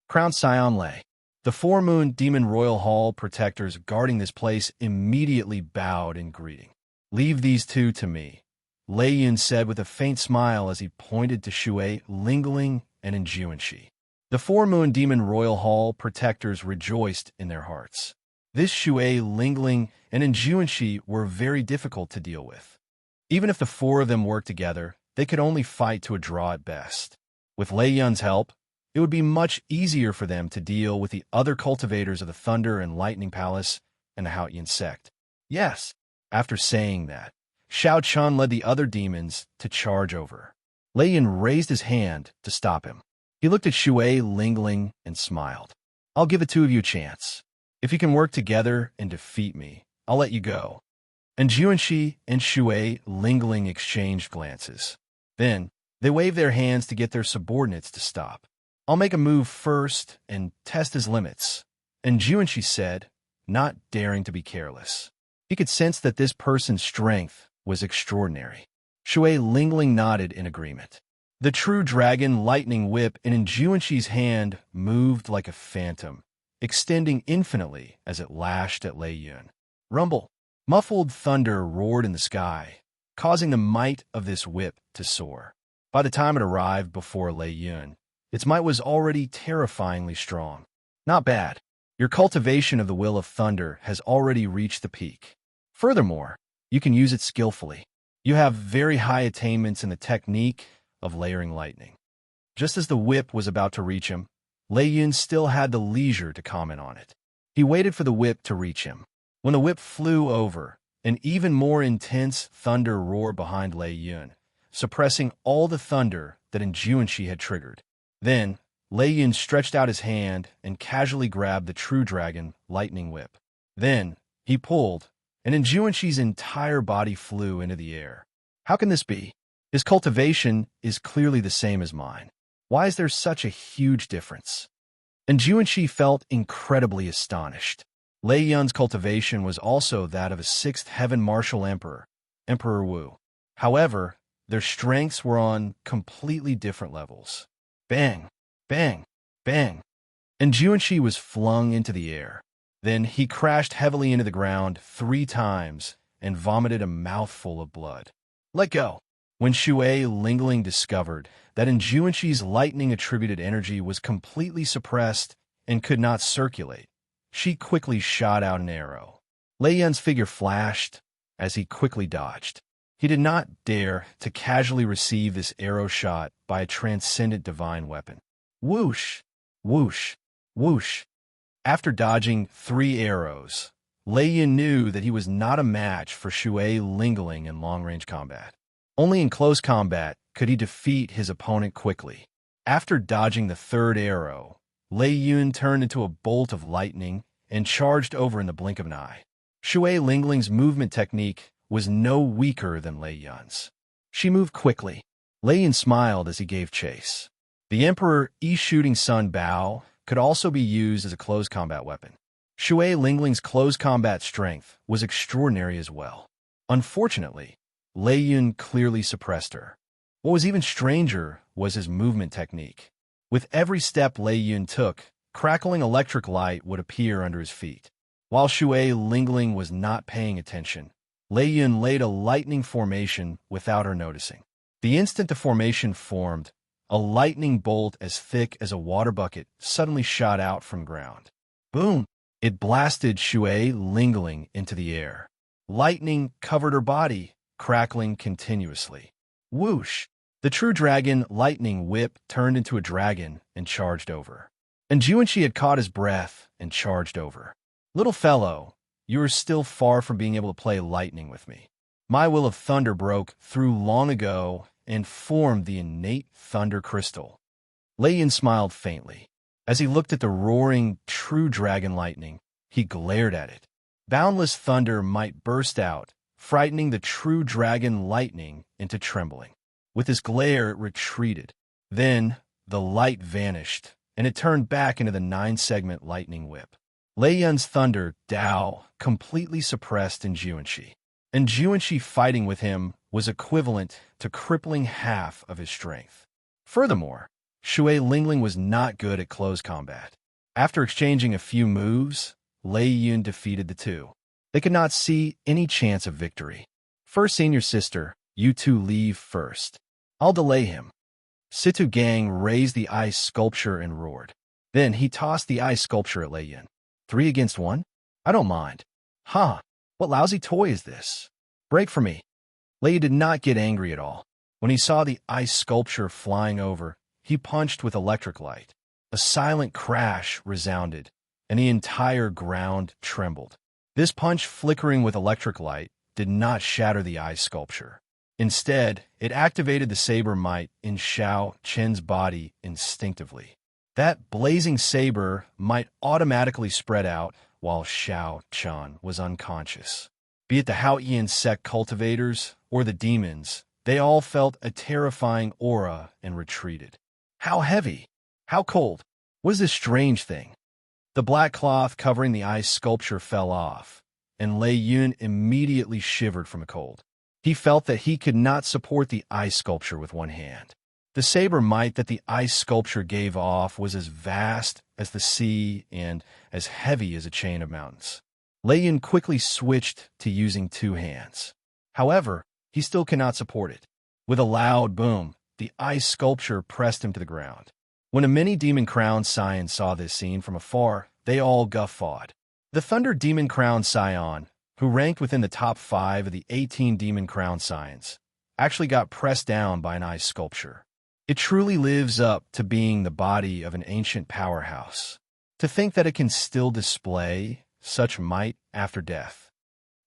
Crown Scion Lei. The 4-Moon Demon Royal Hall protectors guarding this place immediately bowed in greeting. Leave these 2 to me, Lei Yun said with a faint smile as he pointed to Shui Lingling and Enjuanxi. The 4-Moon Demon Royal Hall protectors rejoiced in their hearts. This Shui Lingling and Enjuanxi were very difficult to deal with. Even if the 4 of them worked together, they could only fight to a draw at best. With Lei Yun's help, it would be much easier for them to deal with the other cultivators of the Thunder and Lightning Palace and the Haotian sect. Yes, after saying that, Xiao Chun led the other demons to charge over. Lei Yun raised his hand to stop him. He looked at Shui Lingling and smiled. I'll give the 2 of you a chance. If you can work together and defeat me, I'll let you go. And Enjuanxi and Shui Lingling exchanged glances. Then, they waved their hands to get their subordinates to stop. I'll make a move first and test his limits, Enjuanxi said, not daring to be careless. He could sense that this person's strength was extraordinary. Shui Lingling nodded in agreement. The true dragon lightning whip in Enjuanxi's hand moved like a phantom, extending infinitely as it lashed at Lei Yun. Rumble! Muffled thunder roared in the sky, causing the might of this whip to soar. By the time it arrived before Lei Yun, its might was already terrifyingly strong. Not bad. Your cultivation of the will of thunder has already reached the peak. Furthermore, you can use it skillfully. You have very high attainments in the technique of layering lightning. Just as the whip was about to reach him, Lei Yun still had the leisure to comment on it. He waited for the whip to reach him. When the whip flew over, an even more intense thunder roared behind Lei Yun, suppressing all the thunder that Enjuanshi had triggered. Then, Lei Yun stretched out his hand and casually grabbed the True Dragon lightning whip. Then, he pulled, and Enjuanshi's entire body flew into the air. How can this be? His cultivation is clearly the same as mine. Why is there such a huge difference? Enjuanshi felt incredibly astonished. Lei Yun's cultivation was also that of a sixth heaven martial emperor, Emperor Wu. However, their strengths were on completely different levels. Bang! Bang! Bang! Enjuanshi was flung into the air. Then he crashed heavily into the ground 3 times and vomited a mouthful of blood. Let go! When Shui Lingling discovered that Enjuanshi's lightning-attributed energy was completely suppressed and could not circulate, she quickly shot out an arrow. Lei Yun's figure flashed as he quickly dodged. He did not dare to casually receive this arrow shot by a transcendent divine weapon. Whoosh! Whoosh! Whoosh! After dodging 3 arrows, Lei Yun knew that he was not a match for Shui Lingling in long-range combat. Only in close combat could he defeat his opponent quickly. After dodging the 3rd arrow, Lei Yun turned into a bolt of lightning and charged over in the blink of an eye. Shui Lingling's movement technique was no weaker than Lei Yun's. She moved quickly. Lei Yun smiled as he gave chase. The Emperor Yi Shooting Sun Bao could also be used as a close combat weapon. Shui Lingling's close combat strength was extraordinary as well. Unfortunately, Lei Yun clearly suppressed her. What was even stranger was his movement technique. With every step Lei Yun took, crackling electric light would appear under his feet. While Shui Lingling was not paying attention, Lei Yun laid a lightning formation without her noticing. The instant the formation formed, a lightning bolt as thick as a water bucket suddenly shot out from ground. Boom! It blasted Shui Lingling into the air. Lightning covered her body, crackling continuously. Whoosh! The True Dragon lightning whip turned into a dragon and charged over. Enjuanshi had caught his breath and charged over. Little fellow, you are still far from being able to play lightning with me. My will of thunder broke through long ago and formed the innate thunder crystal. Lei Yun smiled faintly. As he looked at the roaring True Dragon lightning, he glared at it. Boundless thunder might burst out, frightening the True Dragon lightning into trembling. With his glare, it retreated. Then, the light vanished, and it turned back into the 9-segment lightning whip. Lei Yun's thunder, Dao, completely suppressed Enjuanshi. Enjuanshi fighting with him was equivalent to crippling half of his strength. Furthermore, Shui Lingling was not good at close combat. After exchanging a few moves, Lei Yun defeated the two. They could not see any chance of victory. First, senior sister, you two leave first. I'll delay him. Situ Gang raised the ice sculpture and roared. Then he tossed the ice sculpture at Lei Yun. 3 against 1? I don't mind. Huh, what lousy toy is this? Break for me. Lei Yun did not get angry at all. When he saw the ice sculpture flying over, he punched with electric light. A silent crash resounded, and the entire ground trembled. This punch flickering with electric light did not shatter the ice sculpture. Instead, it activated the saber might in Xiao Chen's body instinctively. That blazing saber might automatically spread out while Xiao Chen was unconscious. Be it the Haoyan sect cultivators or the demons, they all felt a terrifying aura and retreated. How heavy? How cold? What is this strange thing? The black cloth covering the ice sculpture fell off, and Lei Yun immediately shivered from a cold. He felt that he could not support the ice sculpture with one hand. The saber might that the ice sculpture gave off was as vast as the sea and as heavy as a chain of mountains. Lei Yun quickly switched to using 2 hands. However, he still cannot support it. With a loud boom, the ice sculpture pressed him to the ground. When a mini demon crowned scion saw this scene from afar, they all guffawed. The Thunder Demon Crown Scion, who ranked within the top 5 of the 18 Demon Crown Scions, actually got pressed down by an ice sculpture. It truly lives up to being the body of an ancient powerhouse. To think that it can still display such might after death.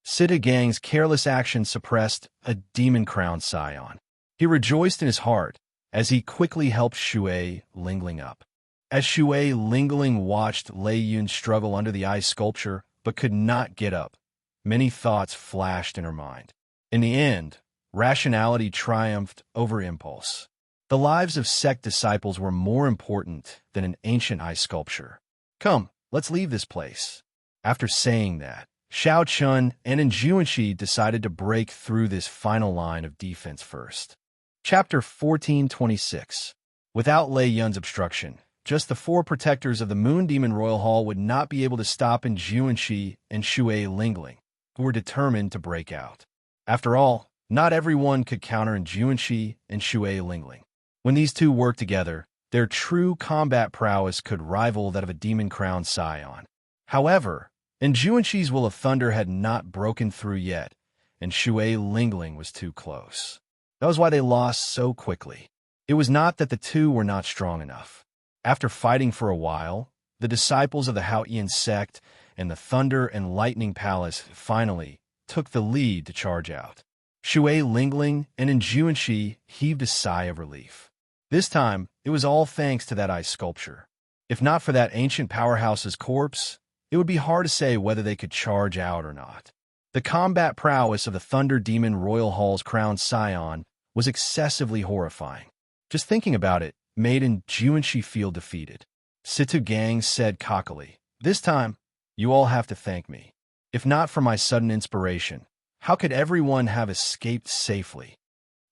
Situ Gang's careless action suppressed a Demon Crown Scion. He rejoiced in his heart as he quickly helped Shui Lingling up. As Shui Lingling watched Lei Yun struggle under the ice sculpture but could not get up, many thoughts flashed in her mind. In the end, rationality triumphed over impulse. The lives of sect disciples were more important than an ancient ice sculpture. Come, let's leave this place. After saying that, Xiao Chun and Enjuanshi decided to break through this final line of defense first. Chapter 1426. Without Lei Yun's obstruction, just the 4 protectors of the Moon Demon Royal Hall would not be able to stop Enjuanshi and Shui Lingling, who were determined to break out. After all, not everyone could counter Enjuanshi and Shui Lingling. When these two worked together, their true combat prowess could rival that of a Demon Crown Scion. However, Enjuanshi's Will of Thunder had not broken through yet, and Shui Lingling was too close. That was why they lost so quickly. It was not that the two were not strong enough. After fighting for a while, the disciples of the Haotian sect and the Thunder and Lightning Palace finally took the lead to charge out. Shui Lingling and Enjuanshi heaved a sigh of relief. This time, it was all thanks to that ice sculpture. If not for that ancient powerhouse's corpse, it would be hard to say whether they could charge out or not. The combat prowess of the Thunder Demon Royal Hall's crowned scion was excessively horrifying. Just thinking about it made Enjuanshi feel defeated. Situ Gang said cockily, "This time, you all have to thank me. If not for my sudden inspiration, how could everyone have escaped safely?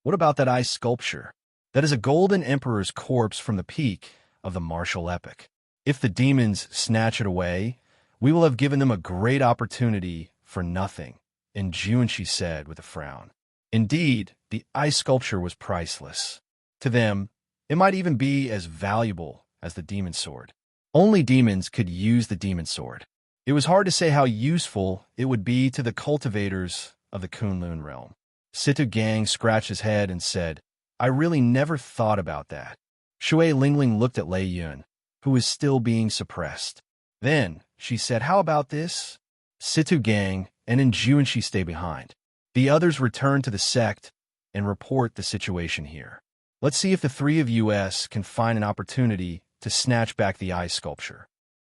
What about that ice sculpture? That is a golden emperor's corpse from the peak of the martial epic. If the demons snatch it away, we will have given them a great opportunity for nothing," Enjuanshi said with a frown. Indeed, the ice sculpture was priceless. To them, it might even be as valuable as the demon sword. Only demons could use the demon sword. It was hard to say how useful it would be to the cultivators of the Kunlun realm. Situ Gang scratched his head and said, "I really never thought about that." Shui Lingling looked at Lei Yun, who was still being suppressed. Then, she said, "How about this? Situ Gang and Enjuanshi stay behind. The others return to the sect and report the situation here. Let's see if the 3 of us can find an opportunity to snatch back the ice sculpture."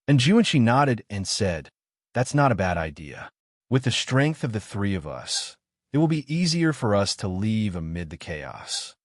Enjuanshi nodded and said, "That's not a bad idea. With the strength of the 3 of us, it will be easier for us to leave amid the chaos."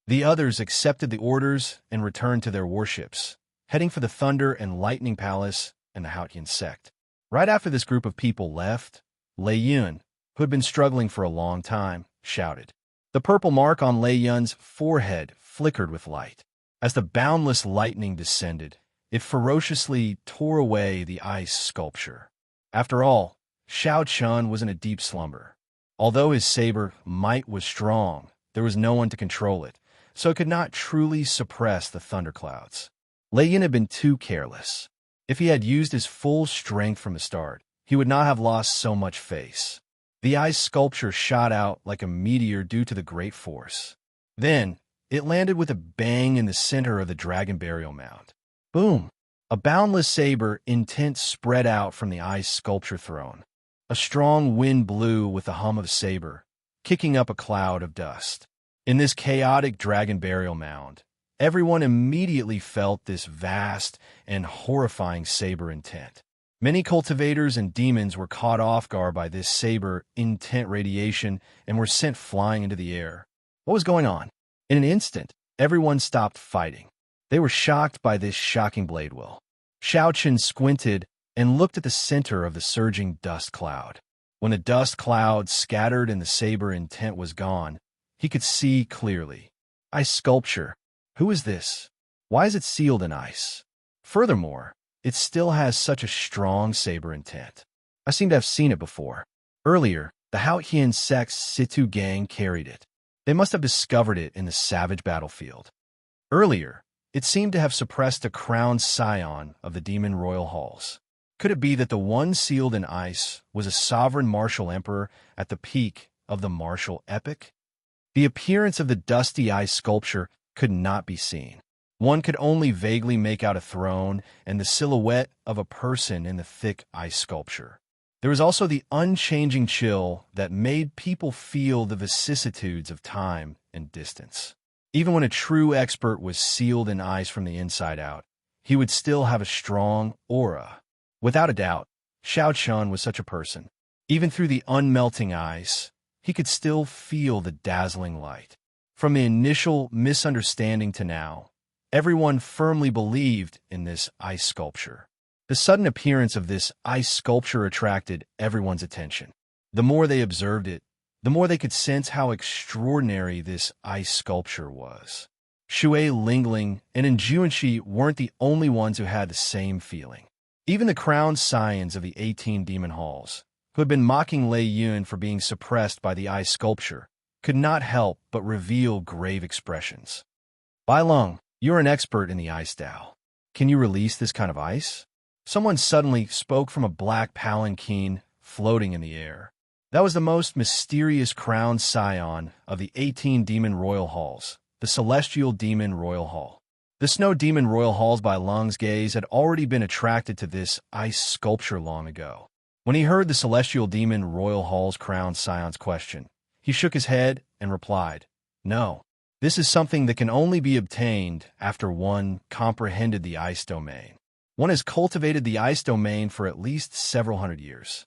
The others accepted the orders and returned to their warships, heading for the Thunder and Lightning Palace and the Haotian sect. Right after this group of people left, Lei Yun, who had been struggling for a long time, shouted. The purple mark on Lei Yun's forehead flickered with light. As the boundless lightning descended, it ferociously tore away the ice sculpture. After all, Xiao Chun was in a deep slumber. Although his saber might was strong, there was no one to control it, so it could not truly suppress the thunderclouds. Lei Yun had been too careless. If he had used his full strength from the start, he would not have lost so much face. The ice sculpture shot out like a meteor due to the great force. Then, it landed with a bang in the center of the dragon burial mound. Boom! A boundless saber intent spread out from the ice sculpture throne. A strong wind blew with the hum of the saber, kicking up a cloud of dust. In this chaotic dragon burial mound, everyone immediately felt this vast and horrifying saber intent. Many cultivators and demons were caught off guard by this saber intent radiation and were sent flying into the air. What was going on? In an instant, everyone stopped fighting. They were shocked by this shocking blade will. Xiao Chen squinted and looked at the center of the surging dust cloud. When the dust cloud scattered and the saber intent was gone, he could see clearly. Ice sculpture. Who is this? Why is it sealed in ice? Furthermore, it still has such a strong saber intent. I seem to have seen it before. Earlier, the Haotian sect's Situ Gang carried it. They must have discovered it in the savage battlefield. Earlier, it seemed to have suppressed a crowned scion of the Demon Royal Halls. Could it be that the one sealed in ice was a sovereign martial emperor at the peak of the martial epic? The appearance of the dusty ice sculpture could not be seen. One could only vaguely make out a throne and the silhouette of a person in the thick ice sculpture. There was also the unchanging chill that made people feel the vicissitudes of time and distance. Even when a true expert was sealed in ice from the inside out, he would still have a strong aura. Without a doubt, Xiao Chun was such a person. Even through the unmelting ice, he could still feel the dazzling light. From the initial misunderstanding to now, everyone firmly believed in this ice sculpture. The sudden appearance of this ice sculpture attracted everyone's attention. The more they observed it, the more they could sense how extraordinary this ice sculpture was. Shui Lingling and Juanxi weren't the only ones who had the same feeling. Even the crowned scions of the 18 demon halls, who had been mocking Lei Yun for being suppressed by the ice sculpture, could not help but reveal grave expressions. Bai Lung, you're an expert in the ice Tao. Can you release this kind of ice? Someone suddenly spoke from a black palanquin floating in the air. That was the most mysterious crowned scion of the 18 demon royal halls, the celestial demon royal hall. The snow demon royal halls by Lung's gaze had already been attracted to this ice sculpture long ago. When he heard the celestial demon royal hall's crowned scion's question, he shook his head and replied, "No, this is something that can only be obtained after one comprehended the ice domain. One has cultivated the ice domain for at least several hundred years.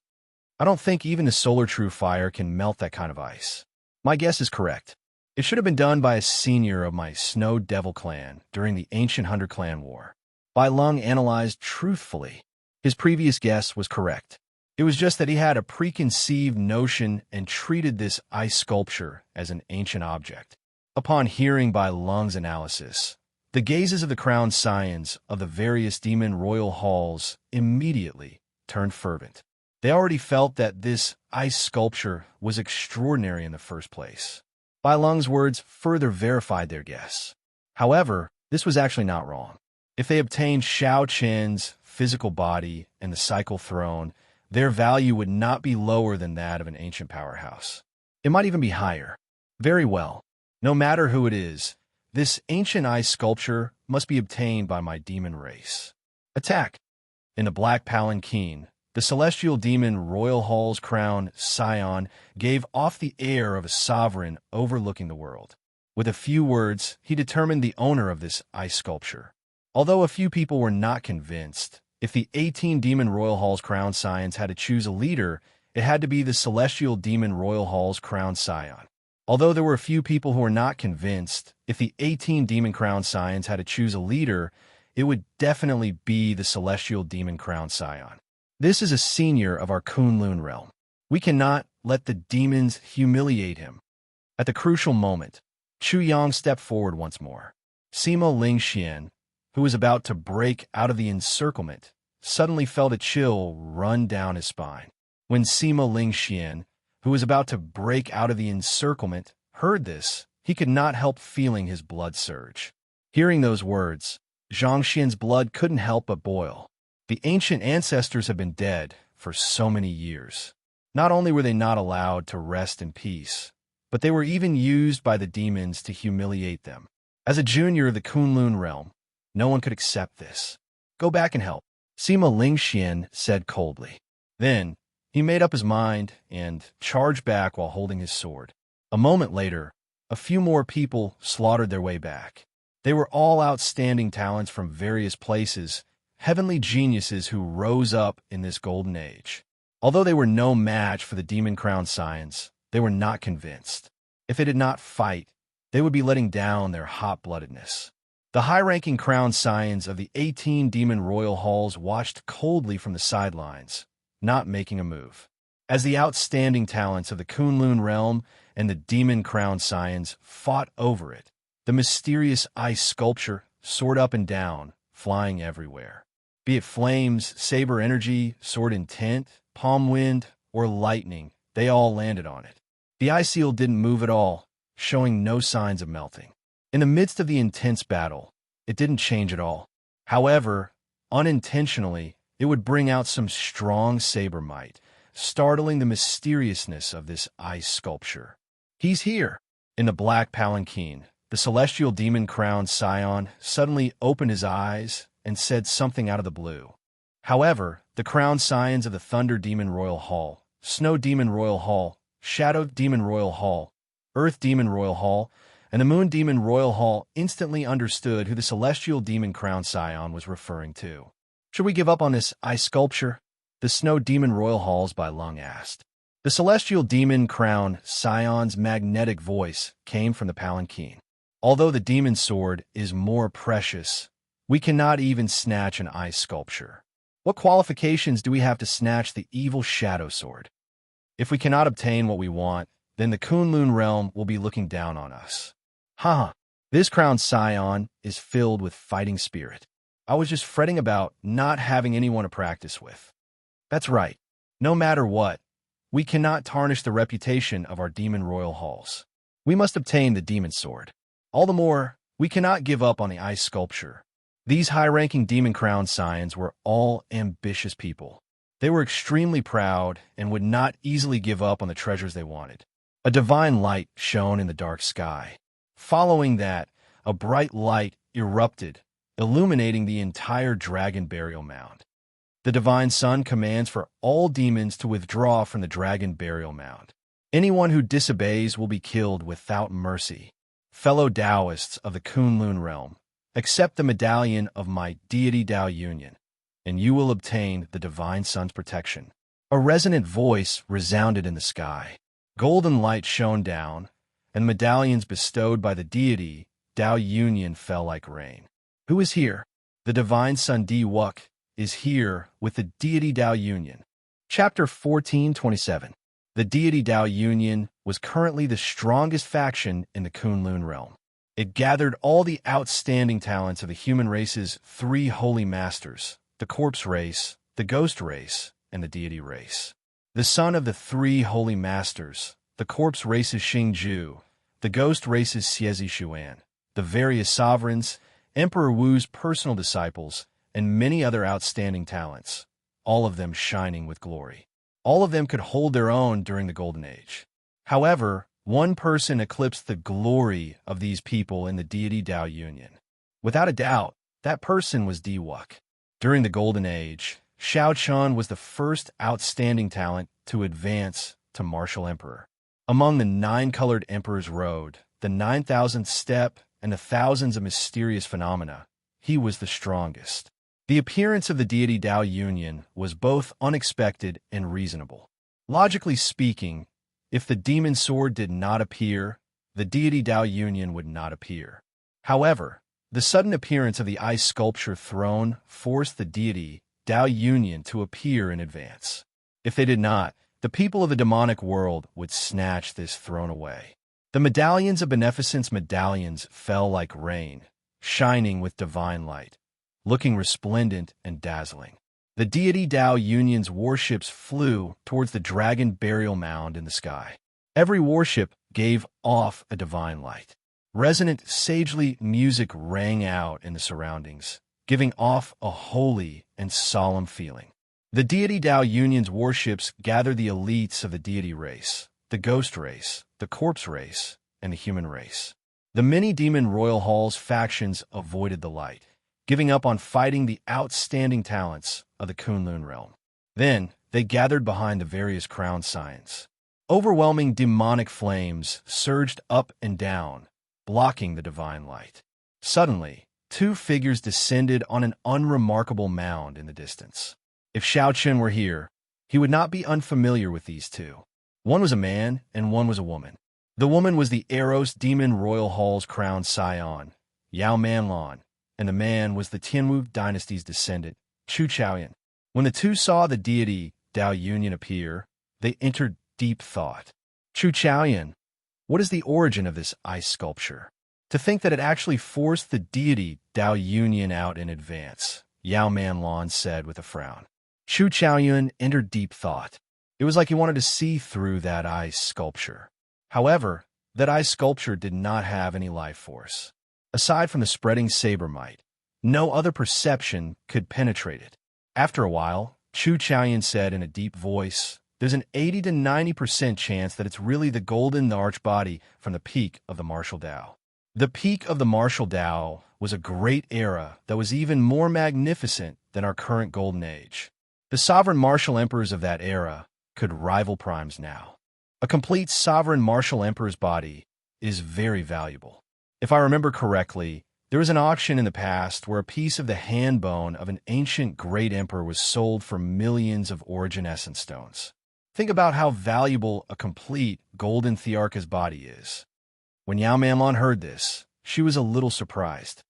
I don't think even the solar true fire can melt that kind of ice. My guess is correct. It should have been done by a senior of my Snow Devil clan during the ancient Hunter clan war." Bai Lung analyzed truthfully. His previous guess was correct. It was just that he had a preconceived notion and treated this ice sculpture as an ancient object. Upon hearing Bai Lung's analysis, the gazes of the crowned scions of the various demon royal halls immediately turned fervent. They already felt that this ice sculpture was extraordinary in the first place. Bai Lung's words further verified their guess. However, this was actually not wrong. If they obtained Xiao Chen's physical body and the cycle throne, their value would not be lower than that of an ancient powerhouse. It might even be higher. Very well. No matter who it is, this ancient ice sculpture must be obtained by my demon race. Attack! In the black palanquin, the celestial demon royal hall's crown scion gave off the air of a sovereign overlooking the world. With a few words, he determined the owner of this ice sculpture. Although a few people were not convinced, if the 18 demon royal hall's crown scions had to choose a leader, it had to be the celestial demon royal hall's crown scion. Although there were a few people who were not convinced, if the 18 demon crown scions had to choose a leader, it would definitely be the celestial demon crown scion. This is a senior of our Kunlun realm. We cannot let the demons humiliate him. At the crucial moment, Chu Yang stepped forward once more. Sima Lingxian, who was about to break out of the encirclement, suddenly felt a chill run down his spine. When Sima Lingxian, who was about to break out of the encirclement, heard this, he could not help feeling his blood surge. Hearing those words, Zhang Xian's blood couldn't help but boil. The ancient ancestors had been dead for so many years. Not only were they not allowed to rest in peace, but they were even used by the demons to humiliate them. As a junior of the Kunlun realm, no one could accept this. Go back and help, Sima Lingxian said coldly. Then, he made up his mind and charged back while holding his sword. A moment later, a few more people slaughtered their way back. They were all outstanding talents from various places, heavenly geniuses who rose up in this golden age. Although they were no match for the demon crown scions, they were not convinced. If they did not fight, they would be letting down their hot-bloodedness. The high-ranking crown scions of the 18 demon royal halls watched coldly from the sidelines, not making a move. As the outstanding talents of the Kunlun realm and the demon crown scions fought over it, the mysterious ice sculpture soared up and down, flying everywhere. Be it flames, saber energy, sword intent, palm wind, or lightning, they all landed on it. The ice seal didn't move at all, showing no signs of melting. In the midst of the intense battle, it didn't change at all. However, unintentionally, It would bring out some strong saber might, startling the mysteriousness of this ice sculpture. He's here! In the black palanquin, the celestial demon-crowned scion suddenly opened his eyes and said something out of the blue. However, the crowned scions of the Thunder Demon Royal Hall, Snow Demon Royal Hall, Shadow Demon Royal Hall, Earth Demon Royal Hall, and the Moon Demon Royal Hall instantly understood who the celestial demon-crowned scion was referring to. Should we give up on this ice sculpture? The Snow Demon Royal Halls by Lung asked. The celestial demon-crowned scion's magnetic voice came from the palanquin. Although the demon sword is more precious, we cannot even snatch an ice sculpture. What qualifications do we have to snatch the evil shadow sword? If we cannot obtain what we want, then the Kunlun realm will be looking down on us. Haha, this crowned scion is filled with fighting spirit. I was just fretting about not having anyone to practice with. That's right. No matter what, we cannot tarnish the reputation of our demon royal halls. We must obtain the demon sword. All the more, we cannot give up on the ice sculpture. These high-ranking demon-crowned scions were all ambitious people. They were extremely proud and would not easily give up on the treasures they wanted. A divine light shone in the dark sky. Following that, a bright light erupted, illuminating the entire dragon burial mound. The divine sun commands for all demons to withdraw from the dragon burial mound. Anyone who disobeys will be killed without mercy. Fellow Taoists of the Kunlun realm, accept the medallion of my deity Tao Union, and you will obtain the divine sun's protection. A resonant voice resounded in the sky. Golden light shone down, and medallions bestowed by the deity Tao Union fell like rain. Who is here? The divine sun Di Wuk is here with the deity Tao Union. Chapter 1427. The deity Tao Union was currently the strongest faction in the Kunlun realm. It gathered all the outstanding talents of the human race's three holy masters, the corpse race, the ghost race, and the deity race. The son of the three holy masters, the corpse race's Xingju, the ghost race's Xiezi Xuan, the various sovereigns, Emperor Wu's personal disciples, and many other outstanding talents, all of them shining with glory. All of them could hold their own during the Golden Age. However, one person eclipsed the glory of these people in the deity Tao Union. Without a doubt, that person was Di Wuk. During the Golden Age, Xiao Chun was the first outstanding talent to advance to martial emperor. Among the 9-colored emperor's road, the 9,000th step, and the thousands of mysterious phenomena, he was the strongest. The appearance of the deity Tao Union was both unexpected and reasonable. Logically speaking, if the demon sword did not appear, the deity Tao Union would not appear. However, the sudden appearance of the ice sculpture throne forced the deity Tao Union to appear in advance. If they did not, the people of the demonic world would snatch this throne away. The medallions of beneficence medallions fell like rain, shining with divine light, looking resplendent and dazzling. The deity Tao Union's warships flew towards the dragon burial mound in the sky. Every warship gave off a divine light. Resonant, sagely music rang out in the surroundings, giving off a holy and solemn feeling. The deity Tao Union's warships gathered the elites of the deity race, the ghost race, the corpse race, and the human race. The many demon royal halls factions avoided the light, giving up on fighting the outstanding talents of the Kunlun realm. Then, they gathered behind the various crowned scions. Overwhelming demonic flames surged up and down, blocking the divine light. Suddenly, two figures descended on an unremarkable mound in the distance. If Xiao Chun were here, he would not be unfamiliar with these two. One was a man, and one was a woman. The woman was the Eros Demon Royal Hall's crowned scion, Yao Manlon, and the man was the Tianwu dynasty's descendant, Chu Chaoyan. When the two saw the deity Tao Union appear, they entered deep thought. Chu Chaoyan, what is the origin of this ice sculpture? To think that it actually forced the deity Tao Union out in advance, Yao Manlon said with a frown. Chu Chaoyan entered deep thought. It was like he wanted to see through that ice sculpture. However, that ice sculpture did not have any life force. Aside from the spreading saber might, no other perception could penetrate it. After a while, Chu Chaoyan said in a deep voice, "There's an 80 to 90% chance that it's really the golden arch body from the peak of the martial Tao." The peak of the martial Tao was a great era that was even more magnificent than our current golden age. The sovereign martial emperors of that era could rival primes now. A complete sovereign martial emperor's body is very valuable. If I remember correctly, there was an auction in the past where a piece of the hand bone of an ancient great emperor was sold for millions of origin essence stones. Think about how valuable a complete golden Thearcha's body is. When Yao Manlon heard this, she was a little surprised.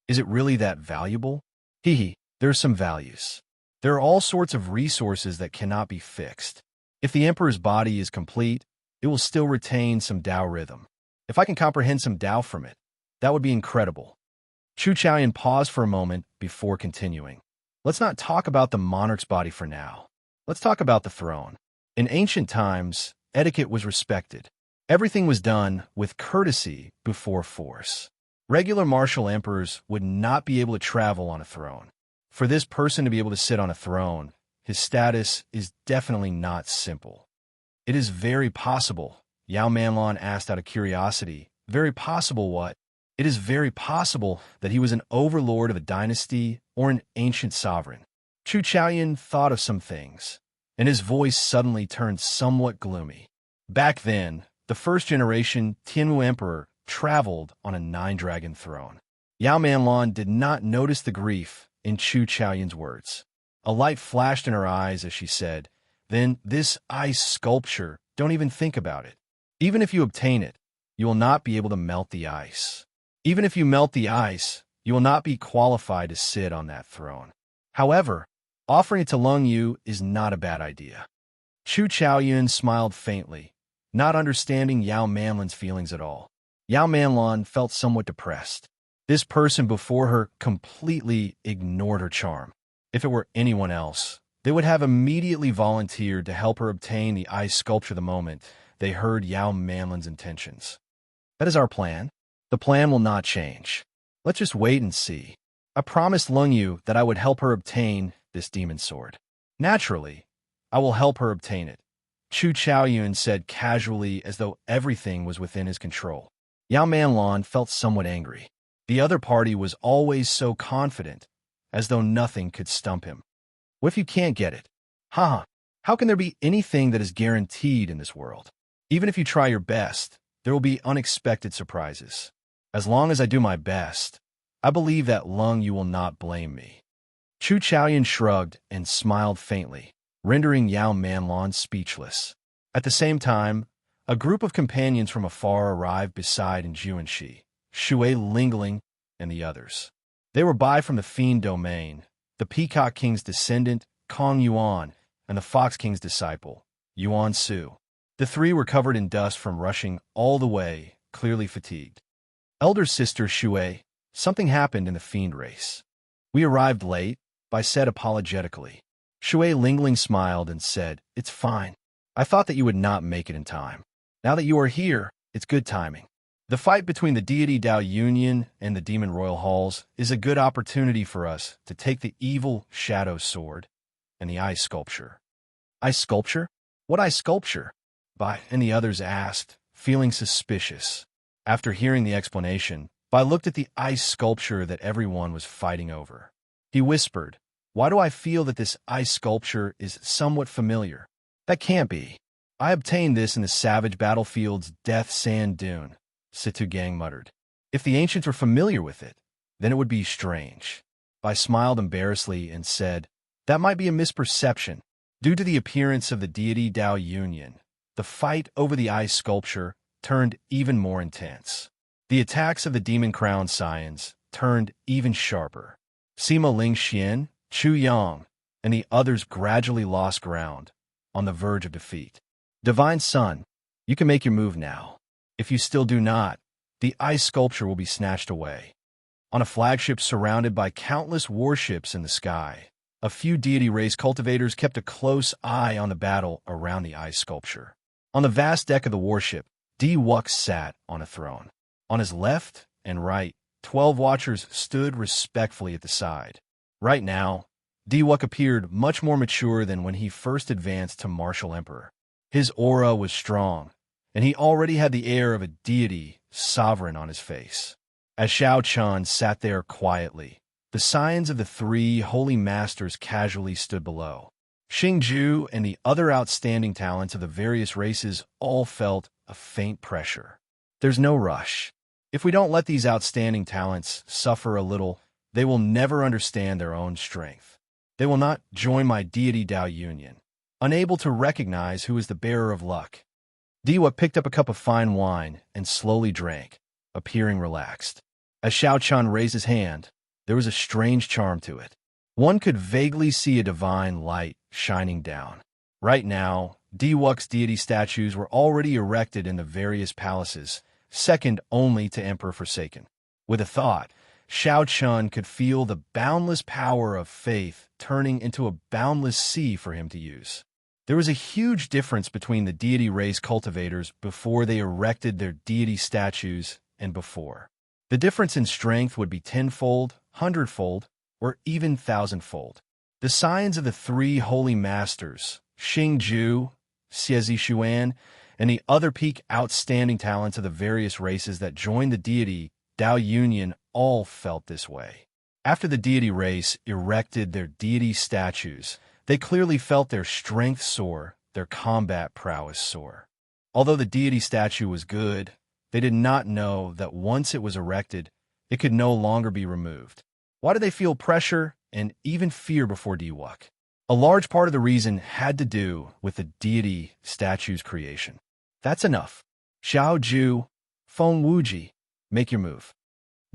Is it really that valuable? There's some values. There are all sorts of resources that cannot be fixed. If the emperor's body is complete, it will still retain some Tao rhythm. If I can comprehend some Tao from it, that would be incredible. Chu Chaoyan paused for a moment before continuing. Let's not talk about the monarch's body for now. Let's talk about the throne. In ancient times, etiquette was respected. Everything was done with courtesy before force. Regular martial emperors would not be able to travel on a throne. For this person to be able to sit on a throne, his status is definitely not simple. It is very possible, Yao Manlon asked out of curiosity. Very possible what? It is very possible that he was an overlord of a dynasty or an ancient sovereign. Chu Chaoyan thought of some things, and his voice suddenly turned somewhat gloomy. Back then, the first-generation Tianwu emperor traveled on a nine-dragon throne. Yao Manlon did not notice the grief in Chu Chaoyan's words. A light flashed in her eyes as she said, "Then this ice sculpture, don't even think about it. Even if you obtain it, you will not be able to melt the ice. Even if you melt the ice, you will not be qualified to sit on that throne. However, offering it to Lung Yu is not a bad idea." Chu Chaoyan smiled faintly, not understanding Yao Manlon's feelings at all. Yao Manlon felt somewhat depressed. This person before her completely ignored her charm. If it were anyone else, they would have immediately volunteered to help her obtain the ice sculpture the moment they heard Yao Manlon's intentions. That is our plan. The plan will not change. Let's just wait and see. I promised Lung Yu that I would help her obtain this demon sword. Naturally, I will help her obtain it, Chu Chaoyan said casually as though everything was within his control. Yao Manlon felt somewhat angry. The other party was always so confident, as though nothing could stump him. What if you can't get it? How can there be anything that is guaranteed in this world? Even if you try your best, there will be unexpected surprises. As long as I do my best, I believe that Lung Yu will not blame me. Chu Chaoyan shrugged and smiled faintly, rendering Yao Manlon speechless. At the same time, a group of companions from afar arrived beside Juanxi, Shui Lingling, and the others. They were by from the Fiend domain, the Peacock King's descendant, Kong Yuan, and the Fox King's disciple, Yuan Su. The three were covered in dust from rushing all the way, clearly fatigued. Elder sister Shui, something happened in the Fiend race. We arrived late, Bai said apologetically. Shui Lingling smiled and said, "It's fine. I thought that you would not make it in time. Now that you are here, it's good timing. The fight between the Deity Dao Union and the Demon Royal Halls is a good opportunity for us to take the evil Shadow Sword and the ice sculpture." Ice sculpture? What ice sculpture? Bai and the others asked, feeling suspicious. After hearing the explanation, Bai looked at the ice sculpture that everyone was fighting over. He whispered, "Why do I feel that this ice sculpture is somewhat familiar? That can't be. I obtained this in the savage battlefield's Death Sand Dune," Situ Gang muttered. "If the ancients were familiar with it, then it would be strange." Bai smiled embarrassedly and said, "That might be a misperception. Due to the appearance of the Deity Dao Union, the fight over the ice sculpture turned even more intense. The attacks of the Demon Crown Scions turned even sharper. Sima Ling Xian, Chu Yang, and the others gradually lost ground, on the verge of defeat. Divine Son, you can make your move now. If you still do not, the ice sculpture will be snatched away." On a flagship surrounded by countless warships in the sky, a few deity race cultivators kept a close eye on the battle around the ice sculpture. On the vast deck of the warship, Di Wux sat on a throne. On his left and right, 12 watchers stood respectfully at the side. Right now, Diwuk appeared much more mature than when he first advanced to martial emperor. His aura was strong, and he already had the air of a deity sovereign on his face. As Xiao Chun sat there quietly, the scions of the three holy masters casually stood below. Xingju and the other outstanding talents of the various races all felt a faint pressure. There's no rush. If we don't let these outstanding talents suffer a little, they will never understand their own strength. They will not join my deity Dao Union, unable to recognize who is the bearer of luck. Diwa picked up a cup of fine wine and slowly drank, appearing relaxed. As Xiao Chun raised his hand, there was a strange charm to it. One could vaguely see a divine light shining down. Right now, Diwuk's deity statues were already erected in the various palaces, second only to Emperor Forsaken. With a thought, Xiao Chun could feel the boundless power of faith turning into a boundless sea for him to use. There was a huge difference between the deity race cultivators before they erected their deity statues and before. The difference in strength would be tenfold, hundredfold, or even thousandfold. The scions of the three holy masters, Xingju, Xuan, and the other peak outstanding talents of the various races that joined the deity Dao Union all felt this way. After the deity race erected their deity statues, they clearly felt their strength soar, their combat prowess soar. Although the deity statue was good, they did not know that once it was erected, it could no longer be removed. Why did they feel pressure and even fear before Diwuk? A large part of the reason had to do with the deity statue's creation. That's enough. Xiao Ju, Feng Wuji, make your move.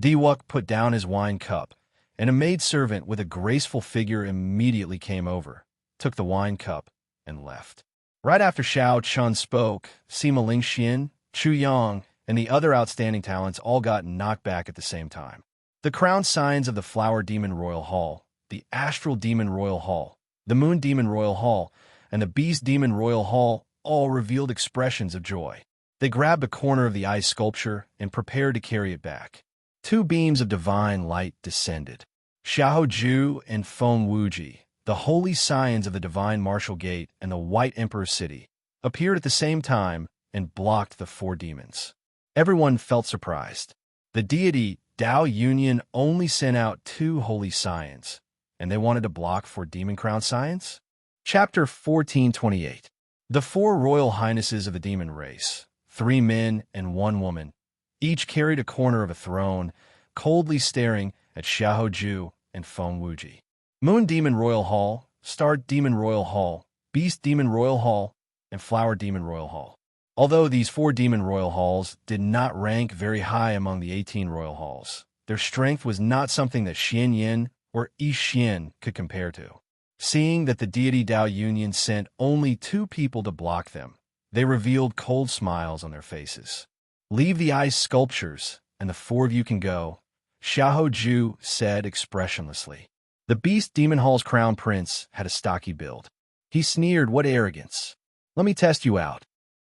Diwuk put down his wine cup, and a maidservant with a graceful figure immediately came over, took the wine cup, and left. Right after Xiao Chun spoke, Sima Lingxian, Chu Yang, and the other outstanding talents all got knocked back at the same time. The crown signs of the Flower Demon Royal Hall, the Astral Demon Royal Hall, the Moon Demon Royal Hall, and the Beast Demon Royal Hall all revealed expressions of joy. They grabbed a corner of the ice sculpture and prepared to carry it back. Two beams of divine light descended. Xiao Ju and Feng Wuji, the holy scions of the Divine Martial Gate and the White Emperor City, appeared at the same time and blocked the four demons. Everyone felt surprised. The deity Dao Union only sent out two holy scions, and they wanted to block four demon-crowned scions? Chapter 1428. The four royal highnesses of the demon race, 3 men and 1 woman, each carried a corner of a throne, coldly staring at Xiahou Ju and Feng Wuji. Moon Demon Royal Hall, Star Demon Royal Hall, Beast Demon Royal Hall, and Flower Demon Royal Hall. Although these 4 Demon Royal Halls did not rank very high among the 18 Royal Halls, their strength was not something that Xian Yin or Yi Xian could compare to. Seeing that the deity Dao Union sent only 2 people to block them, they revealed cold smiles on their faces. "Leave the ice sculptures, and the 4 of you can go," Xiahou Ju said expressionlessly. The Beast Demon Hall's crown prince had a stocky build. He sneered, "What arrogance! Let me test you out."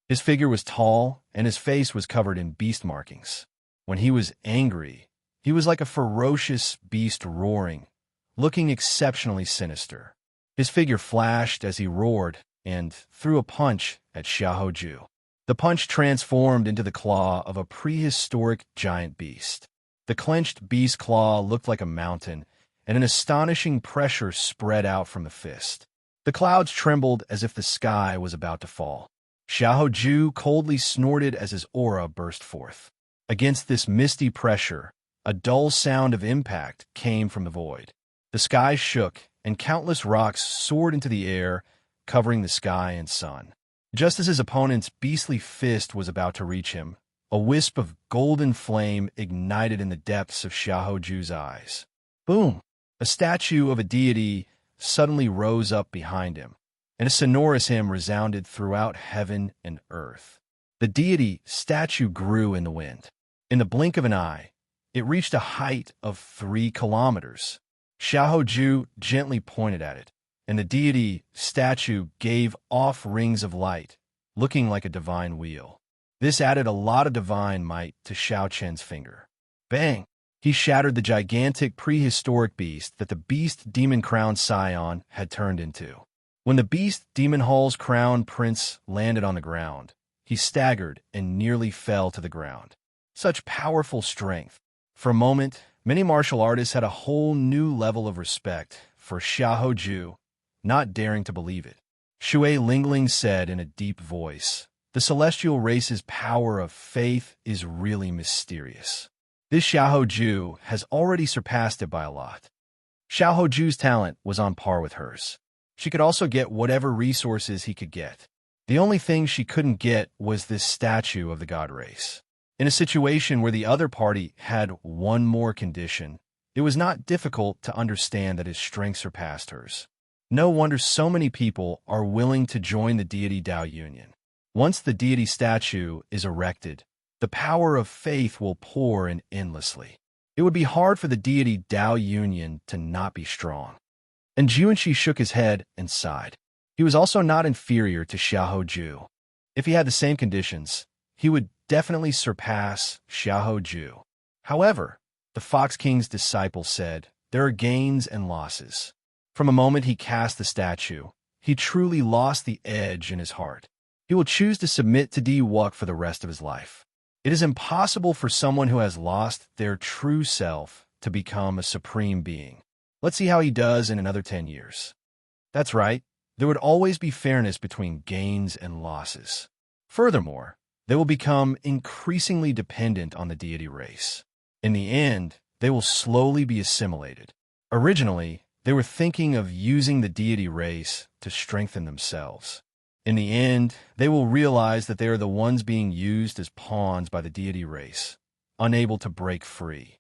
His figure was tall, and his face was covered in beast markings. When he was angry, he was like a ferocious beast roaring, looking exceptionally sinister. His figure flashed as he roared and threw a punch at Xiahou Ju. The punch transformed into the claw of a prehistoric giant beast. The clenched beast claw looked like a mountain, and an astonishing pressure spread out from the fist. The clouds trembled as if the sky was about to fall. Xiahou Ju coldly snorted as his aura burst forth. Against this misty pressure, a dull sound of impact came from the void. The sky shook, and countless rocks soared into the air, covering the sky and sun. Just as his opponent's beastly fist was about to reach him, a wisp of golden flame ignited in the depths of Xiahou Ju's eyes. Boom! A statue of a deity suddenly rose up behind him, and a sonorous hymn resounded throughout heaven and earth. The deity statue grew in the wind. In the blink of an eye, it reached a height of 3 kilometers. Xiahou Ju gently pointed at it, and the deity statue gave off rings of light, looking like a divine wheel. This added a lot of divine might to Xiao Chen's finger. Bang! He shattered the gigantic prehistoric beast that the beast demon crowned scion had turned into. When the beast demon hall's crown prince landed on the ground, he staggered and nearly fell to the ground. Such powerful strength. For a moment, many martial artists had a whole new level of respect for Xiahou Ju, not daring to believe it. Shui Lingling said in a deep voice, "The celestial race's power of faith is really mysterious. This Xiahou Ju has already surpassed it by a lot." Xiahou Ju's talent was on par with hers. She could also get whatever resources he could get. The only thing she couldn't get was this statue of the god race. In a situation where the other party had one more condition, it was not difficult to understand that his strength surpassed hers. No wonder so many people are willing to join the deity Dao Union. Once the deity statue is erected, the power of faith will pour in endlessly. It would be hard for the deity Dao Union to not be strong. And Juanshi shook his head and sighed. He was also not inferior to Xiahou Ju. If he had the same conditions, he would definitely surpass Xiahou Ju. However, the Fox King's disciple said, there are gains and losses. From the moment he cast the statue, he truly lost the edge in his heart. He will choose to submit to Di Wuk for the rest of his life. It is impossible for someone who has lost their true self to become a supreme being. Let's see how he does in another 10 years. That's right, there would always be fairness between gains and losses. Furthermore, they will become increasingly dependent on the deity race. In the end, they will slowly be assimilated. Originally, they were thinking of using the deity race to strengthen themselves. In the end, they will realize that they are the ones being used as pawns by the deity race, unable to break free.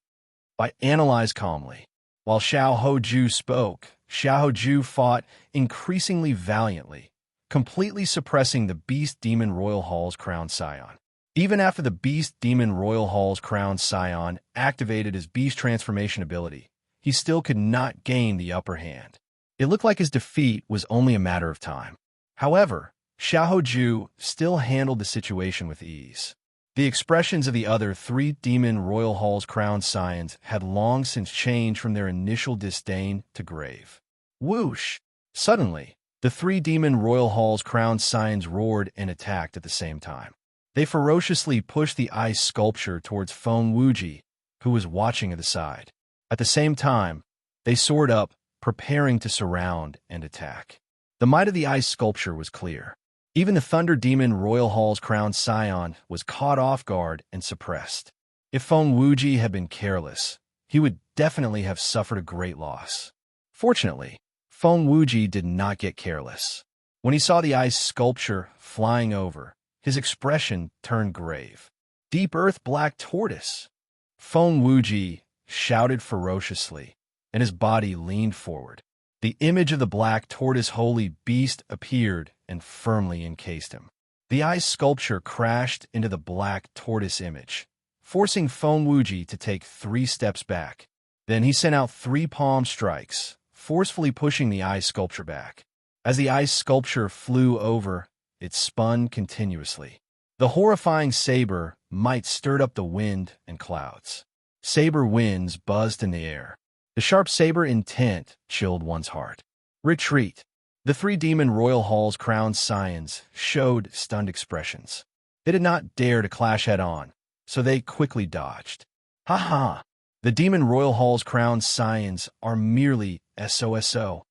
Analyze calmly. While Xiahou Ju spoke, Xiahou Ju fought increasingly valiantly, completely suppressing the Beast Demon Royal Hall's crown scion. Even after the Beast Demon Royal Hall's crown scion activated his beast transformation ability, he still could not gain the upper hand. It looked like his defeat was only a matter of time. However, Xiahou Ju still handled the situation with ease. The expressions of the other 3 Demon Royal Hall's crown scions had long since changed from their initial disdain to grave. Whoosh! Suddenly, the 3 Demon Royal Hall's crown scions roared and attacked at the same time. They ferociously pushed the ice sculpture towards Feng Wuji, who was watching at the side. At the same time, they soared up, preparing to surround and attack. The might of the ice sculpture was clear. Even the Thunder Demon Royal Hall's crown scion was caught off guard and suppressed. If Feng Wuji had been careless, he would definitely have suffered a great loss. Fortunately, Feng Wuji did not get careless. When he saw the ice sculpture flying over, his expression turned grave. Deep Earth Black Tortoise! Feng Wuji shouted ferociously, and his body leaned forward. The image of the black tortoise holy beast appeared and firmly encased him. The ice sculpture crashed into the black tortoise image, forcing Feng Wuji to take 3 steps back. Then he sent out 3 palm strikes, forcefully pushing the ice sculpture back. As the ice sculpture flew over, it spun continuously. The horrifying saber might stirred up the wind and clouds. Saber winds buzzed in the air. The sharp saber intent chilled one's heart. Retreat. The 3 Demon Royal Hall's crowned scions showed stunned expressions. They did not dare to clash head-on, so they quickly dodged. Ha ha! The Demon Royal Hall's crowned scions are merely SOSO.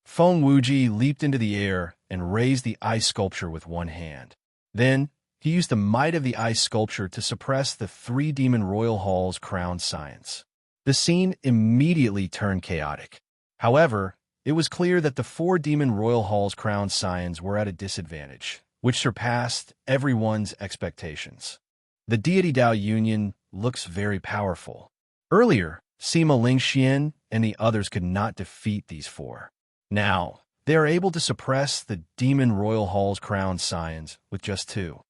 Feng Wuji leaped into the air and raised the ice sculpture with one hand. Then, he used the might of the ice sculpture to suppress the 3 Demon Royal Hall's crowned scions. The scene immediately turned chaotic. However, it was clear that the 4 Demon Royal Hall's crowned scions were at a disadvantage, which surpassed everyone's expectations. The deity Dao Union looks very powerful. Earlier, Sima Lingxian and the others could not defeat these 4. Now, they are able to suppress the Demon Royal Hall's crowned scions with just 2.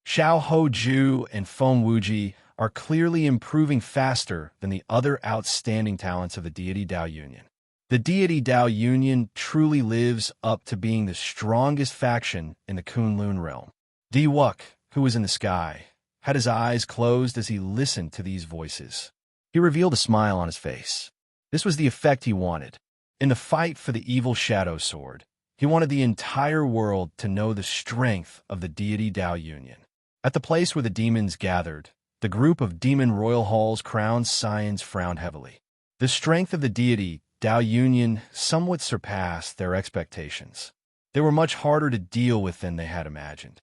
Xiahou Ju and Feng Wuji are clearly improving faster than the other outstanding talents of the deity Dao Union. The deity Dao Union truly lives up to being the strongest faction in the Kunlun realm. Di Wuk, who was in the sky, had his eyes closed as he listened to these voices. He revealed a smile on his face. This was the effect he wanted. In the fight for the evil shadow sword, he wanted the entire world to know the strength of the deity Dao Union. At the place where the demons gathered, the group of demon royal hall's crowned scions frowned heavily. The strength of the deity Dao Union somewhat surpassed their expectations. They were much harder to deal with than they had imagined.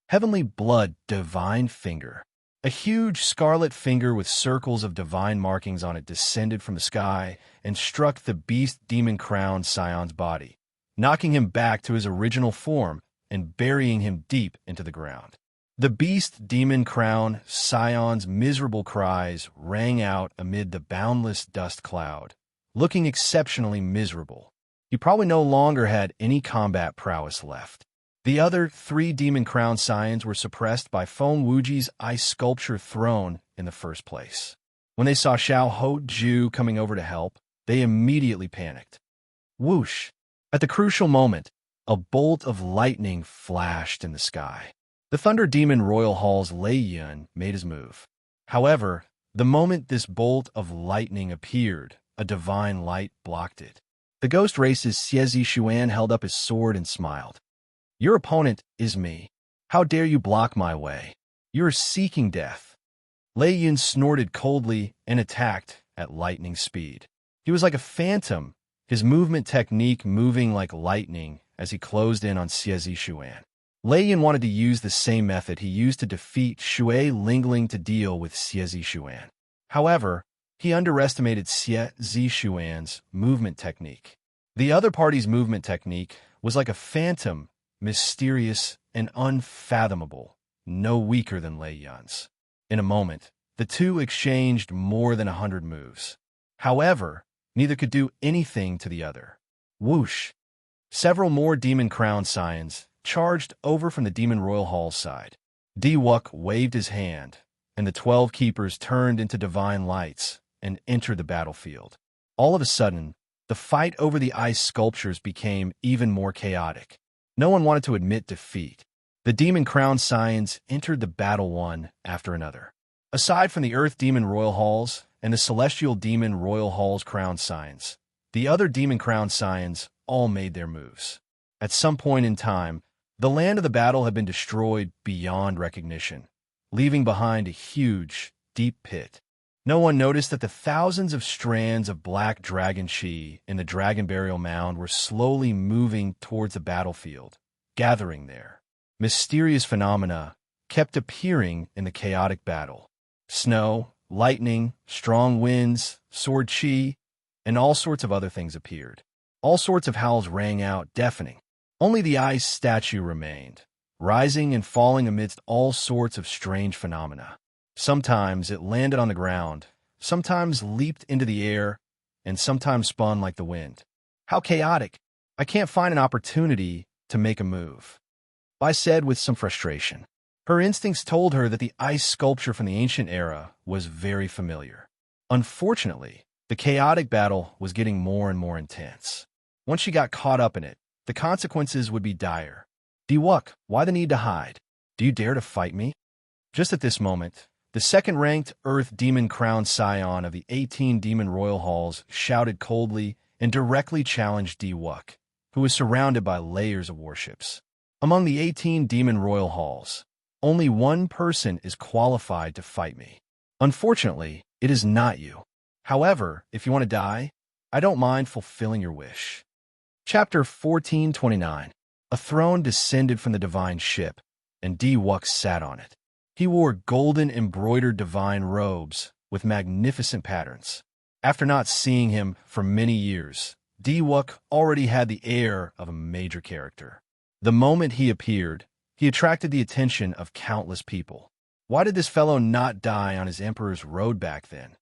Heavenly blood, divine finger. A huge scarlet finger with circles of divine markings on it descended from the sky and struck the beast demon crowned scion's body, knocking him back to his original form and burying him deep into the ground. The beast demon crown scion's miserable cries rang out amid the boundless dust cloud, looking exceptionally miserable. He probably no longer had any combat prowess left. The other 3 demon crown scions were suppressed by Feng Wuji's ice sculpture throne in the first place. When they saw Xiao Ho Ju coming over to help, they immediately panicked. Whoosh! At the crucial moment, a bolt of lightning flashed in the sky. The Thunder Demon Royal Hall's Lei Yun made his move. However, the moment this bolt of lightning appeared, a divine light blocked it. The Ghost Race's Xie Zishuan held up his sword and smiled. Your opponent is me. How dare you block my way? You are seeking death. Lei Yun snorted coldly and attacked at lightning speed. He was like a phantom, his movement technique moving like lightning as he closed in on Xie Zishuan. Lei Yun wanted to use the same method he used to defeat Shui Lingling to deal with Xie Zishuan. However, he underestimated Xie Zishuan's movement technique. The other party's movement technique was like a phantom, mysterious and unfathomable, no weaker than Lei Yun's. In a moment, the two exchanged more than 100 moves. However, neither could do anything to the other. Whoosh! Several more demon crown scions charged over from the Demon Royal Hall's side. Diwuk waved his hand, and the 12 keepers turned into divine lights and entered the battlefield. All of a sudden, the fight over the ice sculptures became even more chaotic. No one wanted to admit defeat. The Demon Crown Scions entered the battle one after another. Aside from the Earth Demon Royal Halls and the Celestial Demon Royal Halls Crown Scions, the other Demon Crown Scions all made their moves. At some point in time, the land of the battle had been destroyed beyond recognition, leaving behind a huge, deep pit. No one noticed that the thousands of strands of black dragon chi in the dragon burial mound were slowly moving towards the battlefield, gathering there. Mysterious phenomena kept appearing in the chaotic battle. Snow, lightning, strong winds, sword chi, and all sorts of other things appeared. All sorts of howls rang out, deafening. Only the ice statue remained, rising and falling amidst all sorts of strange phenomena. Sometimes it landed on the ground, sometimes leaped into the air, and sometimes spun like the wind. How chaotic! I can't find an opportunity to make a move, Bai said with some frustration. Her instincts told her that the ice sculpture from the ancient era was very familiar. Unfortunately, the chaotic battle was getting more and more intense. Once she got caught up in it, the consequences would be dire. Diwuk, why the need to hide? Do you dare to fight me? Just at this moment, the second-ranked Earth Demon Crown Scion of the 18 Demon Royal Halls shouted coldly and directly challenged Diwuk, who was surrounded by layers of warships. Among the 18 Demon Royal Halls, only one person is qualified to fight me. Unfortunately, it is not you. However, if you want to die, I don't mind fulfilling your wish. Chapter 1429. A throne descended from the divine ship, and Diwuk sat on it. He wore golden embroidered divine robes with magnificent patterns. After not seeing him for many years, Diwuk already had the air of a major character. The moment he appeared, he attracted the attention of countless people. Why did this fellow not die on his emperor's road back then?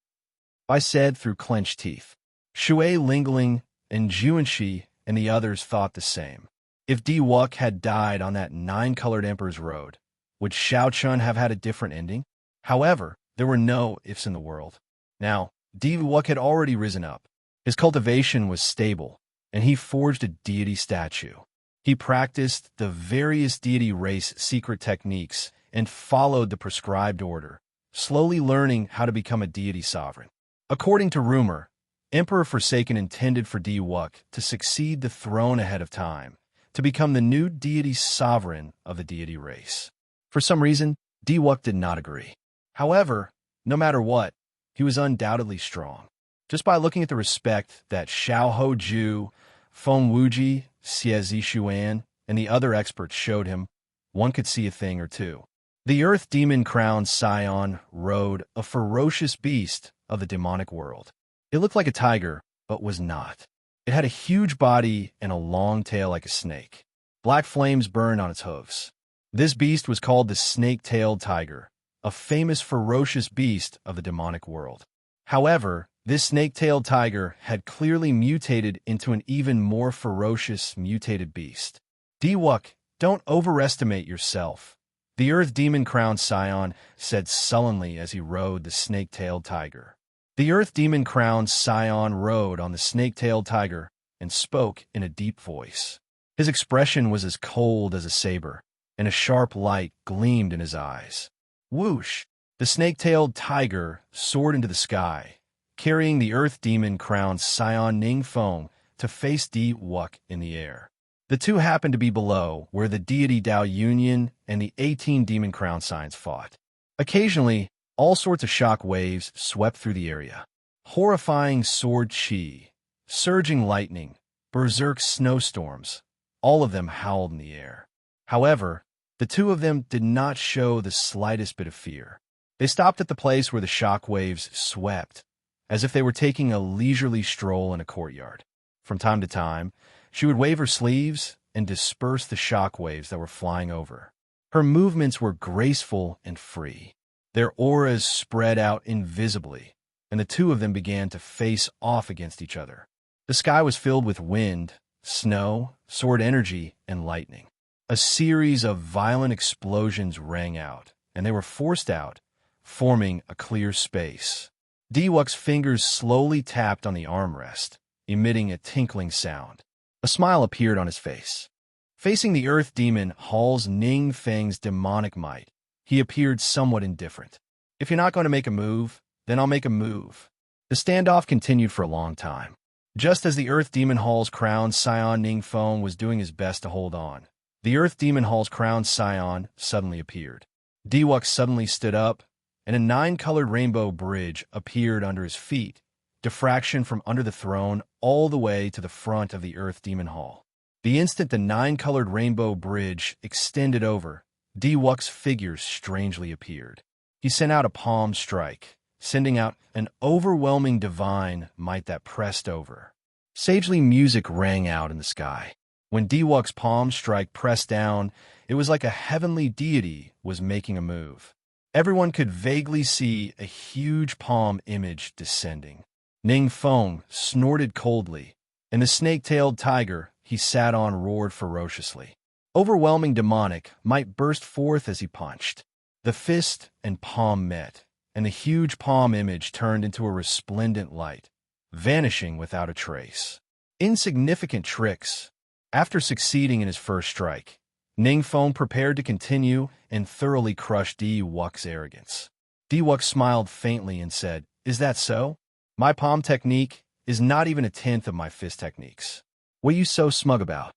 I said through clenched teeth. Shui Lingling and Juanxi and the others thought the same. If Diwuk had died on that 9-colored emperor's road, would Shao Chun have had a different ending? However, there were no ifs in the world. Now, Diwuk had already risen up. His cultivation was stable, and he forged a deity statue. He practiced the various deity race secret techniques and followed the prescribed order, slowly learning how to become a deity sovereign. According to rumor, Emperor Forsaken intended for Diwuk to succeed the throne ahead of time, to become the new deity sovereign of the deity race. For some reason, Diwuk did not agree. However, no matter what, he was undoubtedly strong. Just by looking at the respect that Xiao Hoju, Feng Wuji, Xie Zishuan, and the other experts showed him, one could see a thing or two. The Earth Demon-crowned scion rode a ferocious beast of the demonic world. It looked like a tiger, but was not. It had a huge body and a long tail like a snake. Black flames burned on its hooves. This beast was called the snake-tailed tiger, a famous ferocious beast of the demonic world. However, this snake-tailed tiger had clearly mutated into an even more ferocious mutated beast. Diwuk, don't overestimate yourself, the Earth Demon-crowned scion said sullenly as he rode the snake-tailed tiger. The Earth Demon-crowned scion rode on the snake-tailed tiger and spoke in a deep voice. His expression was as cold as a saber, and a sharp light gleamed in his eyes. Whoosh! The snake-tailed tiger soared into the sky, carrying the Earth Demon-crowned scion Ningfeng to face Diwuk in the air. The two happened to be below, where the deity Dao Union and the 18 demon-crowned signs fought. Occasionally, all sorts of shock waves swept through the area. Horrifying sword chi, surging lightning, berserk snowstorms, all of them howled in the air. However, the two of them did not show the slightest bit of fear. They stopped at the place where the shock waves swept, as if they were taking a leisurely stroll in a courtyard. From time to time, she would wave her sleeves and disperse the shock waves that were flying over. Her movements were graceful and free. Their auras spread out invisibly, and the two of them began to face off against each other. The sky was filled with wind, snow, sword energy, and lightning. A series of violent explosions rang out, and they were forced out, forming a clear space. Diwuk's fingers slowly tapped on the armrest, emitting a tinkling sound. A smile appeared on his face. Facing the Earth Demon Hall's Ning Feng's demonic might, he appeared somewhat indifferent. If you're not going to make a move, then I'll make a move. The standoff continued for a long time. Just as the Earth Demon Hall's crowned scion Ningfeng was doing his best to hold on, the Earth Demon Hall's crowned scion suddenly appeared. Diwuk suddenly stood up, and a 9-colored rainbow bridge appeared under his feet, diffraction from under the throne all the way to the front of the Earth Demon Hall. The instant the 9-colored rainbow bridge extended over, Diwuk's figure strangely appeared. He sent out a palm strike, sending out an overwhelming divine might that pressed over. Sagely music rang out in the sky. When Diwuk's palm strike pressed down, it was like a heavenly deity was making a move. Everyone could vaguely see a huge palm image descending. Ningfeng snorted coldly, and the snake-tailed tiger he sat on roared ferociously. Overwhelming demonic might burst forth as he punched. The fist and palm met, and the huge palm image turned into a resplendent light, vanishing without a trace. Insignificant tricks. After succeeding in his first strike, Ningfeng prepared to continue and thoroughly crush Diwuk's arrogance. Diwuk smiled faintly and said, "Is that so? My palm technique is not even a tenth of my fist techniques. What are you so smug about?"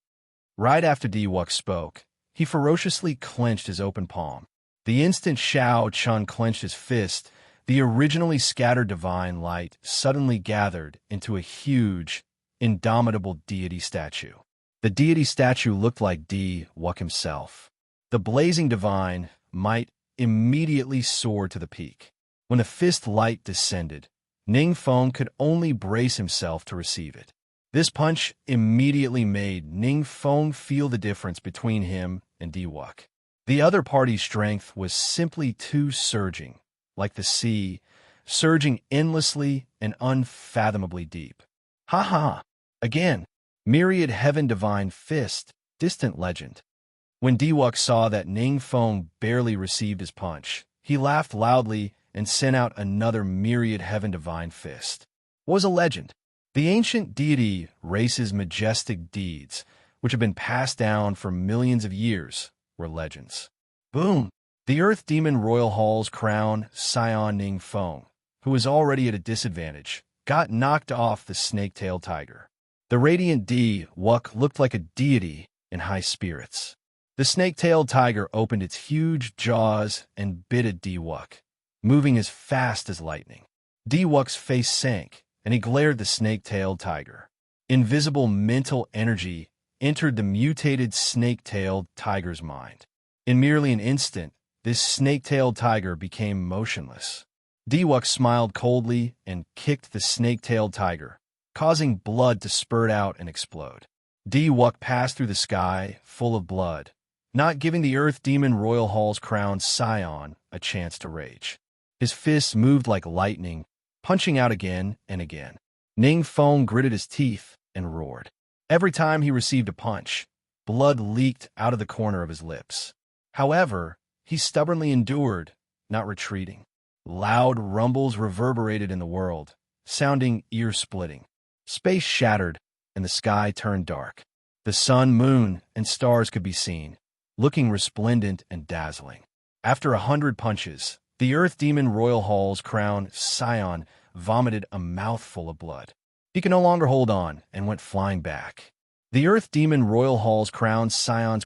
Right after Diwuk spoke, he ferociously clenched his open palm. The instant Xiao Chun clenched his fist, the originally scattered divine light suddenly gathered into a huge, indomitable deity statue. The deity statue looked like Diwuk himself. The blazing divine might immediately soared to the peak. When the fist light descended, Ningfeng could only brace himself to receive it. This punch immediately made Ningfeng feel the difference between him and Diwuk. The other party's strength was simply too surging, like the sea, surging endlessly and unfathomably deep. Ha ha! Again, myriad heaven divine fist, distant legend. When Diwuk saw that Ningfeng barely received his punch, he laughed loudly and sent out another myriad heaven divine fist. What was a legend? The ancient deity race's majestic deeds, which have been passed down for millions of years, were legends. Boom! The Earth Demon Royal Hall's crown, Scion Ningfeng, who was already at a disadvantage, got knocked off the snake-tailed tiger. The radiant Di-Wuk looked like a deity in high spirits. The snake-tailed tiger opened its huge jaws and bit at Di-Wuk, moving as fast as lightning. Di-Wuk's face sank, and he glared at the snake-tailed tiger. Invisible mental energy entered the mutated snake-tailed tiger's mind. In merely an instant, this snake-tailed tiger became motionless. Di-Wuk smiled coldly and kicked the snake-tailed tiger, causing blood to spurt out and explode. Di-Wuk passed through the sky, full of blood, not giving the Earth Demon Royal Hall's crowned scion a chance to rage. His fists moved like lightning, punching out again and again. Ning Feng gritted his teeth and roared. Every time he received a punch, blood leaked out of the corner of his lips. However, he stubbornly endured, not retreating. Loud rumbles reverberated in the world, sounding ear-splitting. Space shattered, and the sky turned dark. The sun, moon, and stars could be seen, looking resplendent and dazzling. After 100 punches, the Earth Demon Royal Hall's crowned scion vomited a mouthful of blood. He could no longer hold on and went flying back. The Earth Demon Royal Hall's crowned scion's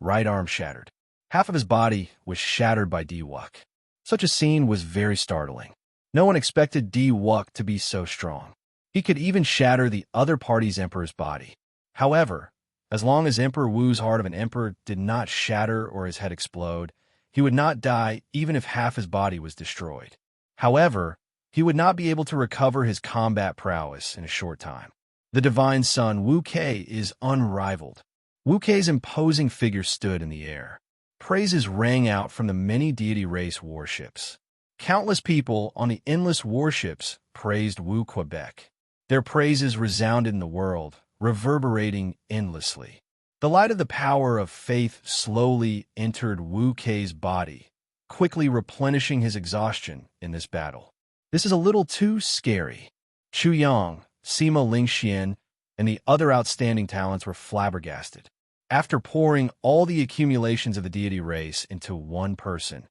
right arm shattered. Half of his body was shattered by Di-Wuk. Such a scene was very startling. No one expected Di-Wuk to be so strong. He could even shatter the other party's emperor's body. However, as long as Emperor Wu's heart of an emperor did not shatter or his head explode, he would not die even if half his body was destroyed. However, he would not be able to recover his combat prowess in a short time. The divine son Wu Kei is unrivaled. Wu Kei's imposing figure stood in the air. Praises rang out from the many deity race warships. Countless people on the endless warships praised Wu Quebec. Their praises resounded in the world, reverberating endlessly. The light of the power of faith slowly entered Wu Kei's body, quickly replenishing his exhaustion in this battle. This is a little too scary. Chu Yang, Sima Lingxian, and the other outstanding talents were flabbergasted. After pouring all the accumulations of the deity race into one person,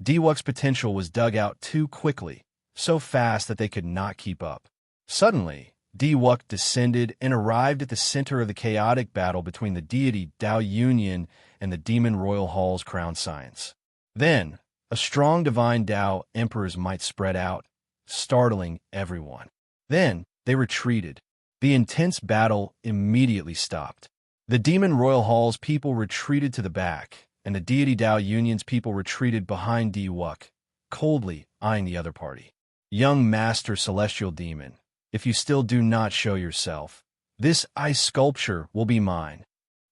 Di-Wuk's potential was dug out too quickly, so fast that they could not keep up. Suddenly, Di-Wuk descended and arrived at the center of the chaotic battle between the deity Dao Union and the Demon Royal Hall's crowned science. Then, a strong divine Dao emperor's might spread out, startling everyone. Then, they retreated. The intense battle immediately stopped. The Demon Royal Hall's people retreated to the back, and the deity Dao Union's people retreated behind Di-Wuk, coldly eyeing the other party. Young Master Celestial Demon, if you still do not show yourself, this ice sculpture will be mine.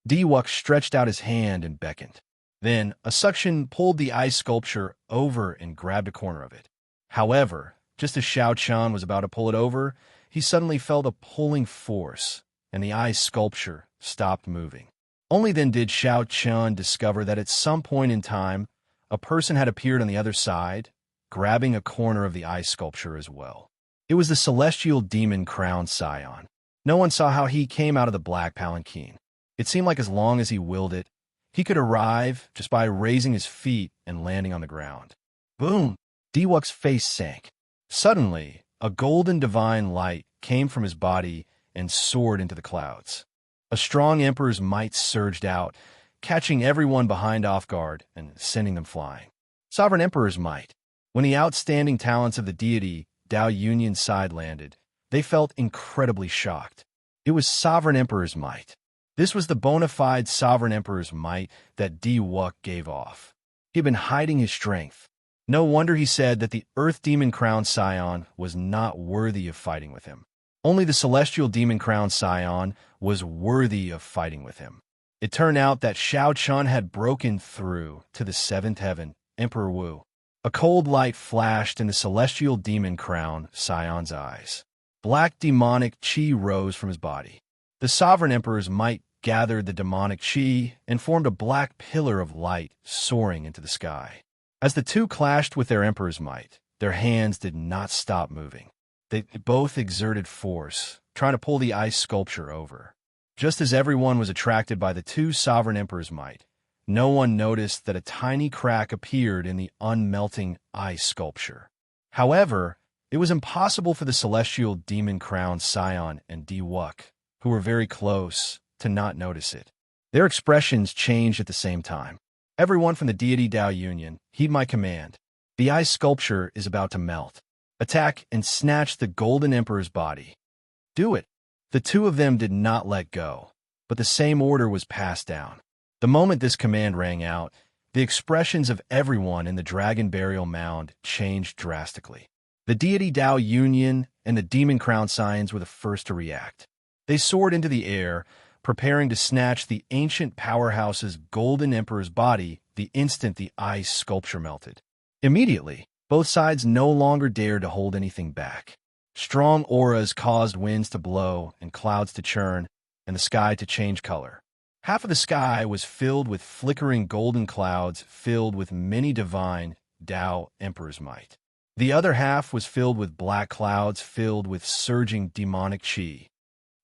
Di-Wuk stretched out his hand and beckoned. Then, a suction pulled the ice sculpture over and grabbed a corner of it. However, just as Xiao Chan was about to pull it over, he suddenly felt a pulling force, and the ice sculpture stopped moving. Only then did Xiao Chan discover that at some point in time, a person had appeared on the other side, grabbing a corner of the ice sculpture as well. It was the celestial demon crowned scion. No one saw how he came out of the black palanquin. It seemed like as long as he willed it, he could arrive just by raising his feet and landing on the ground. Boom! Di-Wuk's face sank. Suddenly, a golden divine light came from his body and soared into the clouds. A strong emperor's might surged out, catching everyone behind off guard and sending them flying. Sovereign Emperor's might. When the outstanding talents of the deity Dao Union side landed, they felt incredibly shocked. It was Sovereign Emperor's might. This was the bona fide Sovereign Emperor's might that Di-Wuk gave off. He had been hiding his strength. No wonder he said that the Earth Demon Crowned Scion was not worthy of fighting with him. Only the Celestial Demon Crowned Scion was worthy of fighting with him. It turned out that Xiao Chan had broken through to the seventh heaven, Emperor Wu. A cold light flashed in the Celestial Demon Crowned Scion's eyes. Black demonic chi rose from his body. The Sovereign Emperor's might gathered the demonic chi and formed a black pillar of light soaring into the sky. As the two clashed with their Emperor's might, their hands did not stop moving. They both exerted force, trying to pull the ice sculpture over. Just as everyone was attracted by the two Sovereign Emperor's might, no one noticed that a tiny crack appeared in the unmelting ice sculpture. However, it was impossible for the celestial demon-crowned Scion and Diwuk, who were very close, to not notice it. Their expressions changed at the same time. Everyone from the deity Dao Union, heed my command. The ice sculpture is about to melt. Attack and snatch the Golden Emperor's body. Do it. The two of them did not let go, but the same order was passed down. The moment this command rang out, the expressions of everyone in the Dragon Burial Mound changed drastically. The deity Dao Union and the demon-crowned Scions were the first to react. They soared into the air, preparing to snatch the ancient powerhouse's Golden Emperor's body the instant the ice sculpture melted. Immediately, both sides no longer dared to hold anything back. Strong auras caused winds to blow and clouds to churn, and the sky to change color. Half of the sky was filled with flickering golden clouds filled with many divine Dao Emperor's might. The other half was filled with black clouds filled with surging demonic chi.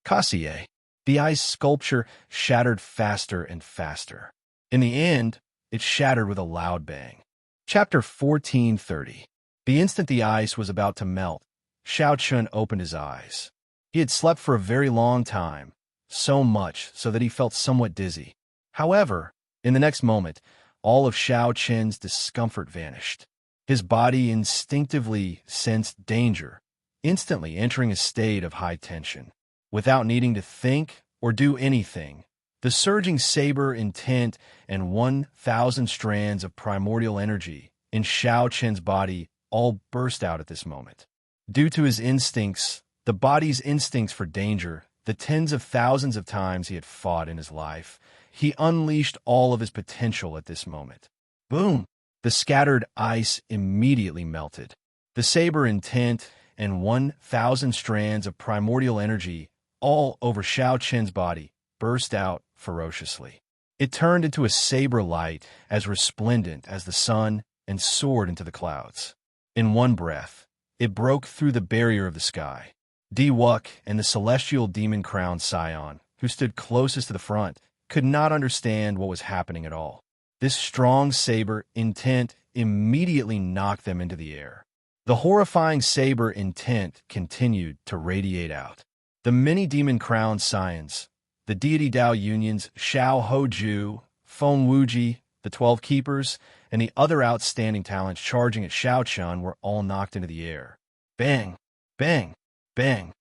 Kassier. The ice sculpture shattered faster and faster. In the end, it shattered with a loud bang. Chapter 1430. The instant the ice was about to melt, Xiao Chun opened his eyes. He had slept for a very long time, so much so that he felt somewhat dizzy. However, in the next moment, all of Xiao Chun's discomfort vanished. His body instinctively sensed danger, instantly entering a state of high tension. Without needing to think or do anything, the surging saber intent and 1,000 strands of primordial energy in Xiao Chun's body all burst out at this moment. Due to his instincts, the body's instincts for danger, the tens of thousands of times he had fought in his life, he unleashed all of his potential at this moment. Boom! The scattered ice immediately melted. The saber intent and 1,000 strands of primordial energy all over Xiao Chun's body burst out ferociously. It turned into a saber light as resplendent as the sun and soared into the clouds. In one breath, it broke through the barrier of the sky. Diwuk and the celestial demon-crowned Scion, who stood closest to the front, could not understand what was happening at all. This strong saber intent immediately knocked them into the air. The horrifying saber intent continued to radiate out. The many demon-crowned Scions, the deity Dao Union's Xiao Hoju, Feng Wuji, the 12 Keepers, and the other outstanding talents charging at Xiao Chun were all knocked into the air. Bang! Bang! Bang!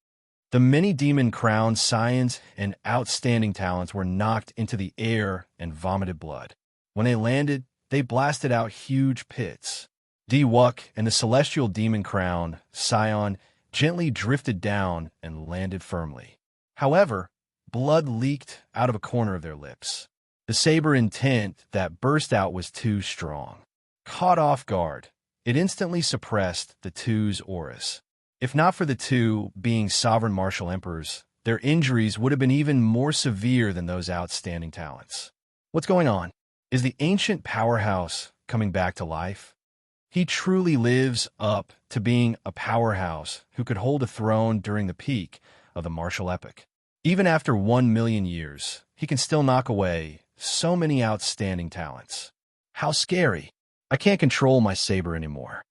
The many demon-crowned Scions and outstanding talents were knocked into the air and vomited blood. When they landed, they blasted out huge pits. Diwuk and the celestial demon-crowned Scion gently drifted down and landed firmly. However, blood leaked out of a corner of their lips. The saber intent that burst out was too strong. Caught off guard, it instantly suppressed the two's auras. If not for the two being sovereign martial emperors, their injuries would have been even more severe than those outstanding talents. What's going on? Is the ancient powerhouse coming back to life? He truly lives up to being a powerhouse who could hold a throne during the peak of the martial epoch. Even after 1,000,000 years, he can still knock away so many outstanding talents. How scary. I can't control my saber anymore.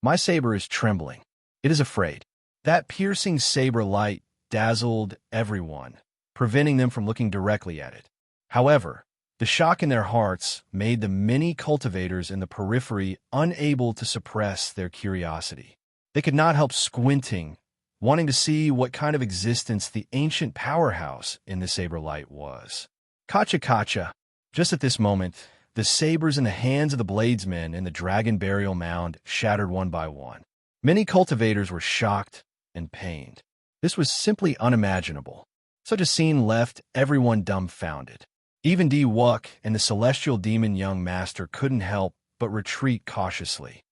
My saber is trembling. It is afraid. That piercing saber light dazzled everyone, preventing them from looking directly at it. However, the shock in their hearts made the many cultivators in the periphery unable to suppress their curiosity. They could not help squinting, wanting to see what kind of existence the ancient powerhouse in the saber light was. Kacha kacha. Just at this moment, the sabers in the hands of the bladesmen in the dragon burial mound shattered one by one. Many cultivators were shocked and pained. This was simply unimaginable. Such a scene left everyone dumbfounded. Even Diwuk and the celestial demon young master couldn't help but retreat cautiously.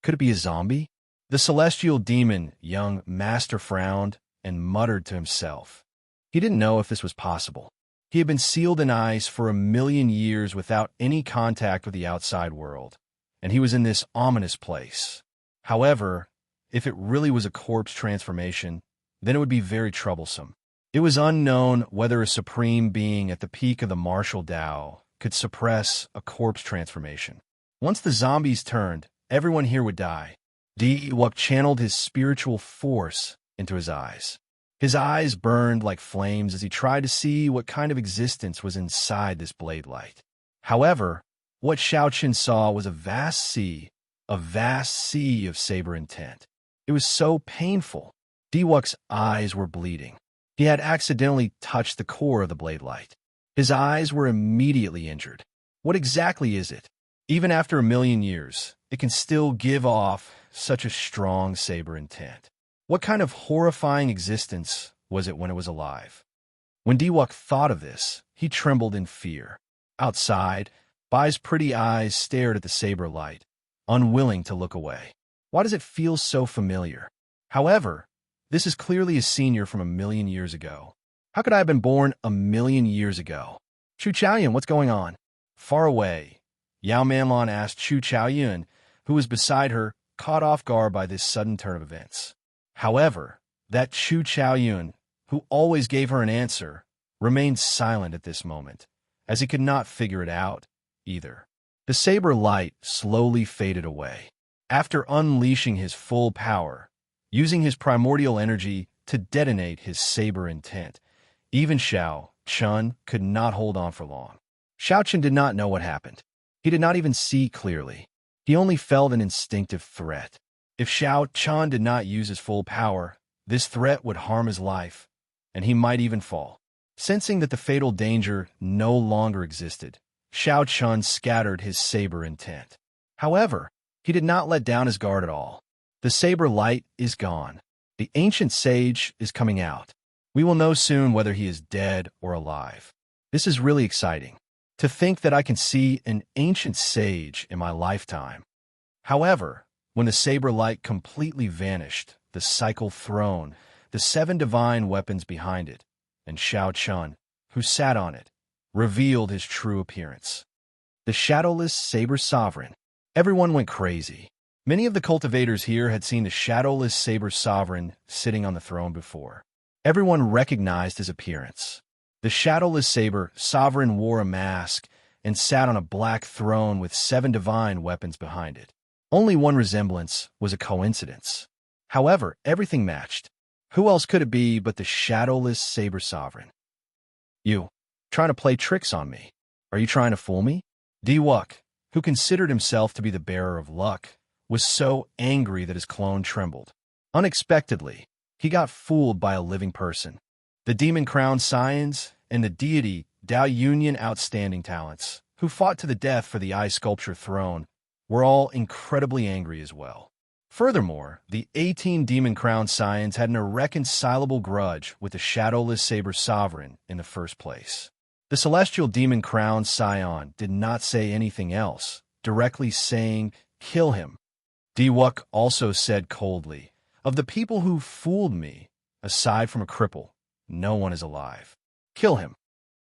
Could it be a zombie? The celestial demon young master frowned and muttered to himself. He didn't know if this was possible. He had been sealed in ice for 1,000,000 years without any contact with the outside world, and he was in this ominous place. However, if it really was a corpse transformation, then it would be very troublesome. It was unknown whether a supreme being at the peak of the martial Tao could suppress a corpse transformation. Once the zombies turned, everyone here would die. Diwok channeled his spiritual force into his eyes. His eyes burned like flames as he tried to see what kind of existence was inside this blade light. However, what Xiaoqin saw was a vast sea of saber intent. It was so painful. Diwok's eyes were bleeding. He had accidentally touched the core of the blade light. His eyes were immediately injured. What exactly is it? Even after 1,000,000 years, it can still give off such a strong saber intent. What kind of horrifying existence was it when it was alive? When Diwok thought of this, he trembled in fear. Outside, Bai's pretty eyes stared at the saber light, unwilling to look away. Why does it feel so familiar? However, this is clearly a senior from 1,000,000 years ago. How could I have been born 1,000,000 years ago? Chu Chaoyun, what's going on? Far away, Yao Manlon asked Chu Chaoyun, who was beside her, caught off guard by this sudden turn of events. However, that Chu Chaoyun, who always gave her an answer, remained silent at this moment, as he could not figure it out either. The saber light slowly faded away. After unleashing his full power, using his primordial energy to detonate his saber intent, even Xiaoqin could not hold on for long. Xiaoqin did not know what happened. He did not even see clearly. He only felt an instinctive threat. If Xiaoqin did not use his full power, this threat would harm his life, and he might even fall. Sensing that the fatal danger no longer existed, Xiaoqin scattered his saber intent. However, he did not let down his guard at all. The saber light is gone. The ancient sage is coming out. We will know soon whether he is dead or alive. This is really exciting. To think that I can see an ancient sage in my lifetime. However, when the saber light completely vanished, the cycle throne, the 7 divine weapons behind it, and Xiaoqin, who sat on it, revealed his true appearance. The shadowless saber sovereign. Everyone went crazy. Many of the cultivators here had seen the shadowless saber sovereign sitting on the throne before. Everyone recognized his appearance. The shadowless saber sovereign wore a mask and sat on a black throne with 7 divine weapons behind it. Only one resemblance was a coincidence. However, everything matched. Who else could it be but the shadowless saber sovereign? You, trying to play tricks on me. Are you trying to fool me? Diwok, who considered himself to be the bearer of luck, was so angry that his clone trembled. Unexpectedly, he got fooled by a living person. The demon crown scions and the deity Dao Union outstanding talents, who fought to the death for the eye sculpture throne, were all incredibly angry as well. Furthermore, the 18 demon crown scions had an irreconcilable grudge with the shadowless saber sovereign in the first place. The celestial demon crown scion did not say anything else, directly saying, "Kill him." Diwok also said coldly, "Of the people who fooled me, aside from a cripple, no one is alive. Kill him."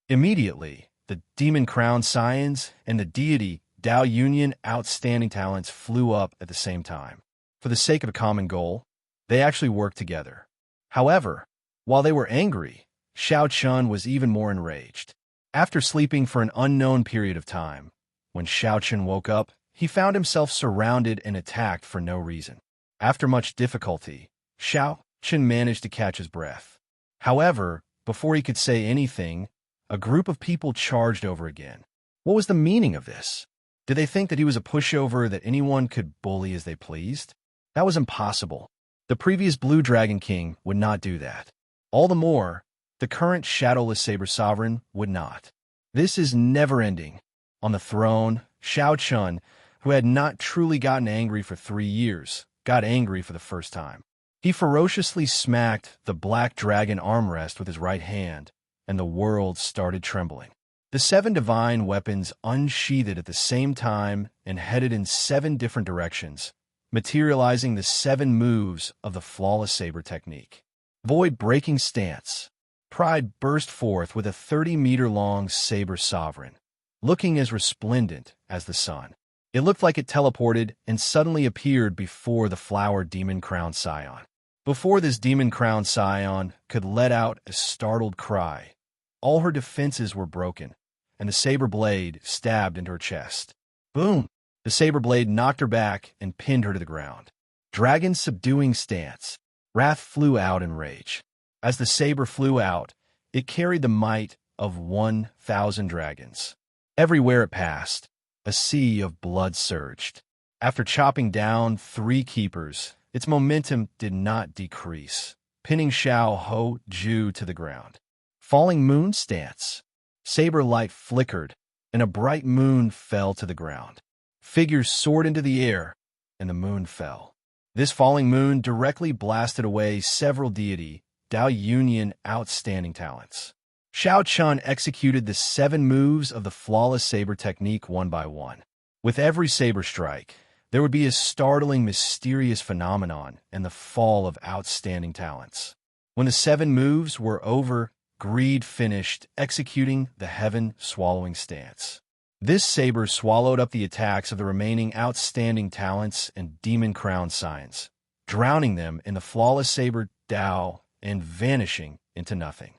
Immediately, the demon crown scions and the deity Dao Union outstanding talents flew up at the same time. For the sake of a common goal, they actually worked together. However, while they were angry, Xiaoqin was even more enraged. After sleeping for an unknown period of time, when Xiaoqin woke up, he found himself surrounded and attacked for no reason. After much difficulty, Xiaoqin managed to catch his breath. However, before he could say anything, a group of people charged over again. What was the meaning of this? Did they think that he was a pushover that anyone could bully as they pleased? That was impossible. The previous Blue Dragon King would not do that. All the more, the current shadowless saber sovereign would not. This is never-ending. On the throne, Xiaoqin, who had not truly gotten angry for 3 years, got angry for the first time. He ferociously smacked the black dragon armrest with his right hand, and the world started trembling. The 7 divine weapons unsheathed at the same time and headed in 7 different directions, materializing the 7 moves of the flawless saber technique. Void-breaking stance. Pride burst forth with a 30-meter-long saber sovereign, looking as resplendent as the sun. It looked like it teleported and suddenly appeared before the flower demon crown scion. Before this demon crown scion could let out a startled cry, all her defenses were broken, and the saber blade stabbed into her chest. Boom! The saber blade knocked her back and pinned her to the ground. Dragon's subduing stance. Wrath flew out in rage. As the saber flew out, it carried the might of 1,000 dragons. Everywhere it passed, a sea of blood surged. After chopping down 3 keepers, its momentum did not decrease, pinning Xiao Ho Ju to the ground. Falling moon stance. Saber light flickered, and a bright moon fell to the ground. Figures soared into the air, and the moon fell. This falling moon directly blasted away several deity Dao Union outstanding talents. Xiao Chun executed the 7 moves of the flawless saber technique one by one. With every saber strike, there would be a startling, mysterious phenomenon and the fall of outstanding talents. When the 7 moves were over, Greed finished executing the heaven-swallowing stance. This saber swallowed up the attacks of the remaining outstanding talents and demon crown signs, drowning them in the flawless saber Dao and vanishing into nothing.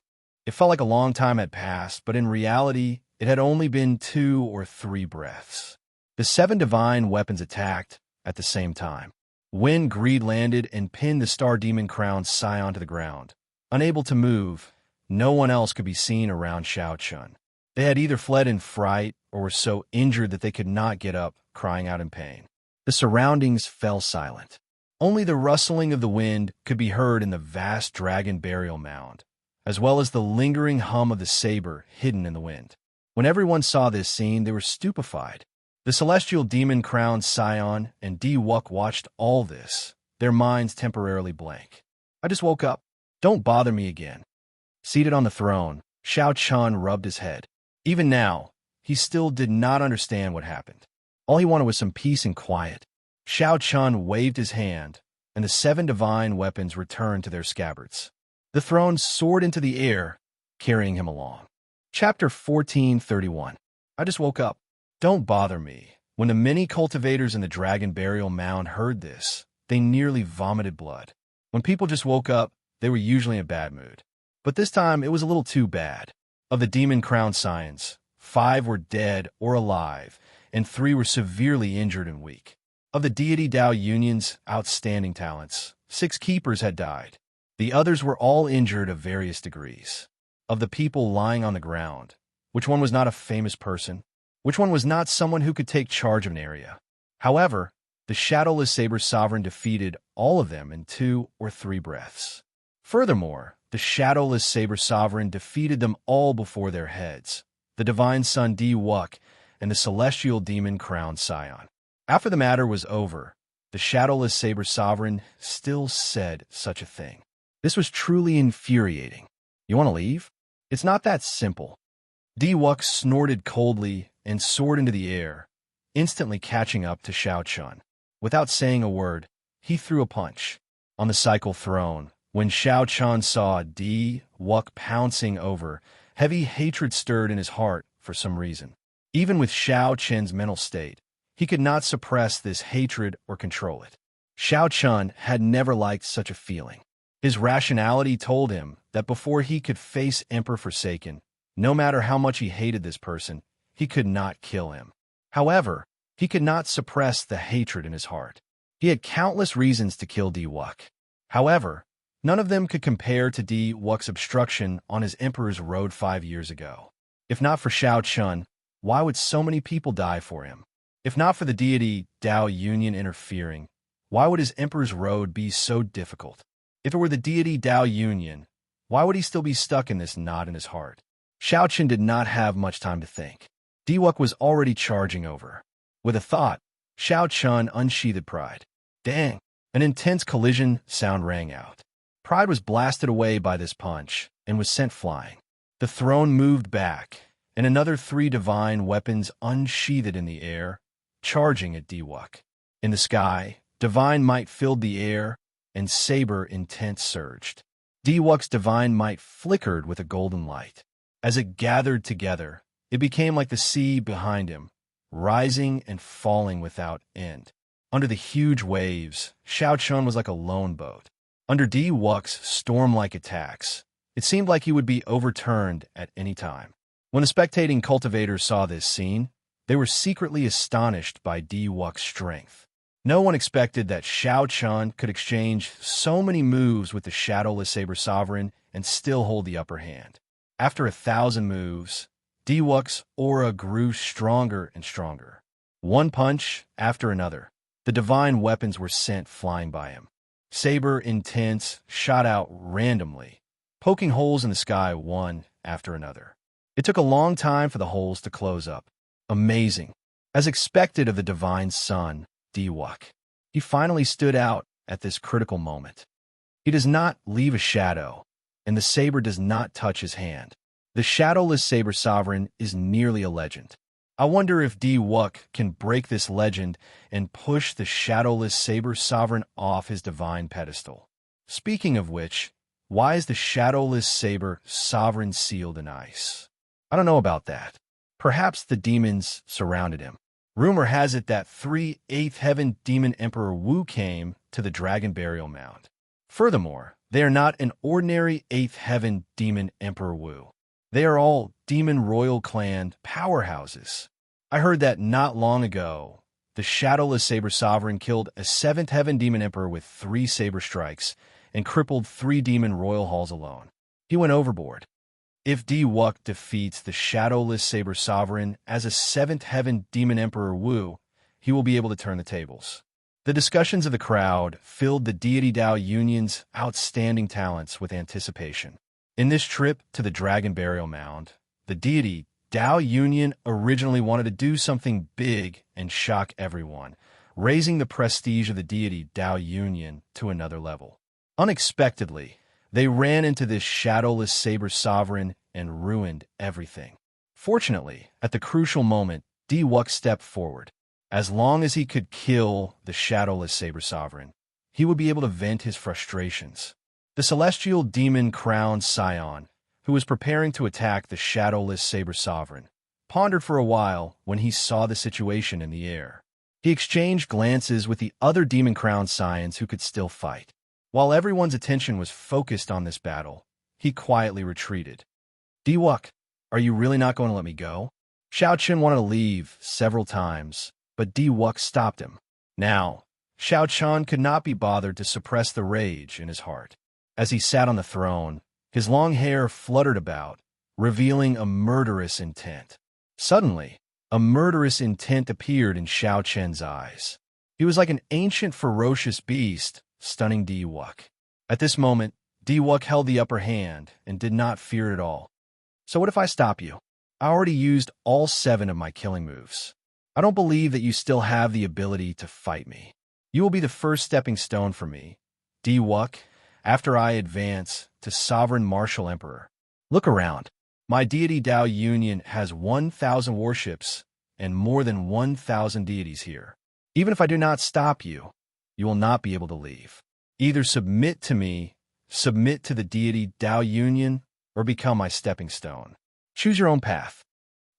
It felt like a long time had passed, but in reality, it had only been 2 or 3 breaths. The 7 divine weapons attacked at the same time. When Greed landed and pinned the Star Demon Crown Scion to the ground, unable to move, no one else could be seen around Xiao Chun. They had either fled in fright or were so injured that they could not get up, crying out in pain. The surroundings fell silent. Only the rustling of the wind could be heard in the vast dragon burial mound, as well as the lingering hum of the saber hidden in the wind. When everyone saw this scene, they were stupefied. The celestial demon crowned Scion and Di Wuk watched all this, their minds temporarily blank. I just woke up. Don't bother me again. Seated on the throne, Xiao Chun rubbed his head. Even now, he still did not understand what happened. All he wanted was some peace and quiet. Xiao Chun waved his hand, and the 7 divine weapons returned to their scabbards. The throne soared into the air, carrying him along. Chapter 1431. I just woke up. Don't bother me. When the many cultivators in the dragon burial mound heard this, they nearly vomited blood. When people just woke up, they were usually in a bad mood. But this time, it was a little too bad. Of the demon crown scions, 5 were dead or alive, and 3 were severely injured and weak. Of the deity Dao Union's outstanding talents, 6 keepers had died. The others were all injured of various degrees. Of the people lying on the ground, which one was not a famous person? Which one was not someone who could take charge of an area? However, the shadowless saber sovereign defeated all of them in 2 or 3 breaths. Furthermore, the shadowless saber sovereign defeated them all before their heads, the divine son Di Wuk and the celestial demon crowned Scion. After the matter was over, the shadowless saber sovereign still said such a thing. This was truly infuriating. You want to leave? It's not that simple. Di Wuk snorted coldly and soared into the air, instantly catching up to Xiao Chun. Without saying a word, he threw a punch. On the cycle throne, when Xiao Chun saw Di Wuk pouncing over, heavy hatred stirred in his heart for some reason. Even with Xiao Chen's mental state, he could not suppress this hatred or control it. Xiao Chun had never liked such a feeling. His rationality told him that before he could face Emperor Forsaken, no matter how much he hated this person, he could not kill him. However, he could not suppress the hatred in his heart. He had countless reasons to kill Di Wuk. However, none of them could compare to Di Wuk's obstruction on his Emperor's road 5 years ago. If not for Xiao Chun, why would so many people die for him? If not for the deity Dao Union interfering, why would his Emperor's road be so difficult? If it were the deity Dao Union, why would he still be stuck in this knot in his heart? Xiao Chun did not have much time to think. Di Wuk was already charging over. With a thought, Xiao Chun unsheathed pride. Dang! An intense collision sound rang out. Pride was blasted away by this punch and was sent flying. The throne moved back, and another 3 divine weapons unsheathed in the air, charging at Di Wuk. In the sky, divine might filled the air, and saber intent surged. Di Wuk's divine might flickered with a golden light. As it gathered together, it became like the sea behind him, rising and falling without end. Under the huge waves, Xiao Chun was like a lone boat. Under Di Wuk's storm-like attacks, it seemed like he would be overturned at any time. When the spectating cultivators saw this scene, they were secretly astonished by Di-Wuk's strength. No one expected that Shao Chun could exchange so many moves with the Shadowless Saber Sovereign and still hold the upper hand. After 1,000 moves, Di-Wuk's aura grew stronger and stronger. One punch after another, the divine weapons were sent flying by him. Saber intents shot out randomly, poking holes in the sky one after another. It took a long time for the holes to close up. Amazing. As expected of the divine son, Di-Wuk, he finally stood out at this critical moment. He does not leave a shadow, and the saber does not touch his hand. The Shadowless Saber Sovereign is nearly a legend. I wonder if Di-Wuk can break this legend and push the Shadowless Saber Sovereign off his divine pedestal. Speaking of which, why is the Shadowless Saber Sovereign sealed in ice? I don't know about that. Perhaps the demons surrounded him. Rumor has it that 3/8 Heaven Demon Emperor Wu came to the Dragon Burial Mound. Furthermore, they are not an ordinary 8th Heaven Demon Emperor Wu. They are all Demon Royal Clan powerhouses. I heard that not long ago, the Shadowless Saber Sovereign killed a 7th Heaven Demon Emperor with 3 saber strikes and crippled 3 Demon Royal Halls alone. He went overboard. If Di-Wuk defeats the Shadowless Saber Sovereign as a 7th Heaven Demon Emperor Wu, he will be able to turn the tables. The discussions of the crowd filled the deity Dao Union's outstanding talents with anticipation. In this trip to the Dragon Burial Mound, the deity Dao Union originally wanted to do something big and shock everyone, raising the prestige of the deity Dao Union to another level. Unexpectedly, they ran into this Shadowless Saber Sovereign and ruined everything. Fortunately, at the crucial moment, Di-Wuk stepped forward. As long as he could kill the Shadowless Saber Sovereign, he would be able to vent his frustrations. The celestial demon crowned scion, who was preparing to attack the Shadowless Saber Sovereign, pondered for a while when he saw the situation in the air. He exchanged glances with the other demon crowned scions who could still fight. While everyone's attention was focused on this battle, he quietly retreated. Di-Wuk, are you really not going to let me go? Shao Chun wanted to leave several times, but Di-Wuk stopped him. Now, Shao Chun could not be bothered to suppress the rage in his heart. As he sat on the throne, his long hair fluttered about, revealing a murderous intent. Suddenly, a murderous intent appeared in Shao Chun's eyes. He was like an ancient ferocious beast, stunning Di-Wuk. At this moment, Di-Wuk held the upper hand and did not fear it at all. So what if I stop you? I already used all 7 of my killing moves. I don't believe that you still have the ability to fight me. You will be the first stepping stone for me, Di-Wuk, after I advance to Sovereign Martial Emperor. Look around. My deity Dao Union has 1,000 warships and more than 1,000 deities here. Even if I do not stop you, you will not be able to leave. Either submit to me, submit to the deity Dao Union, or become my stepping stone. Choose your own path.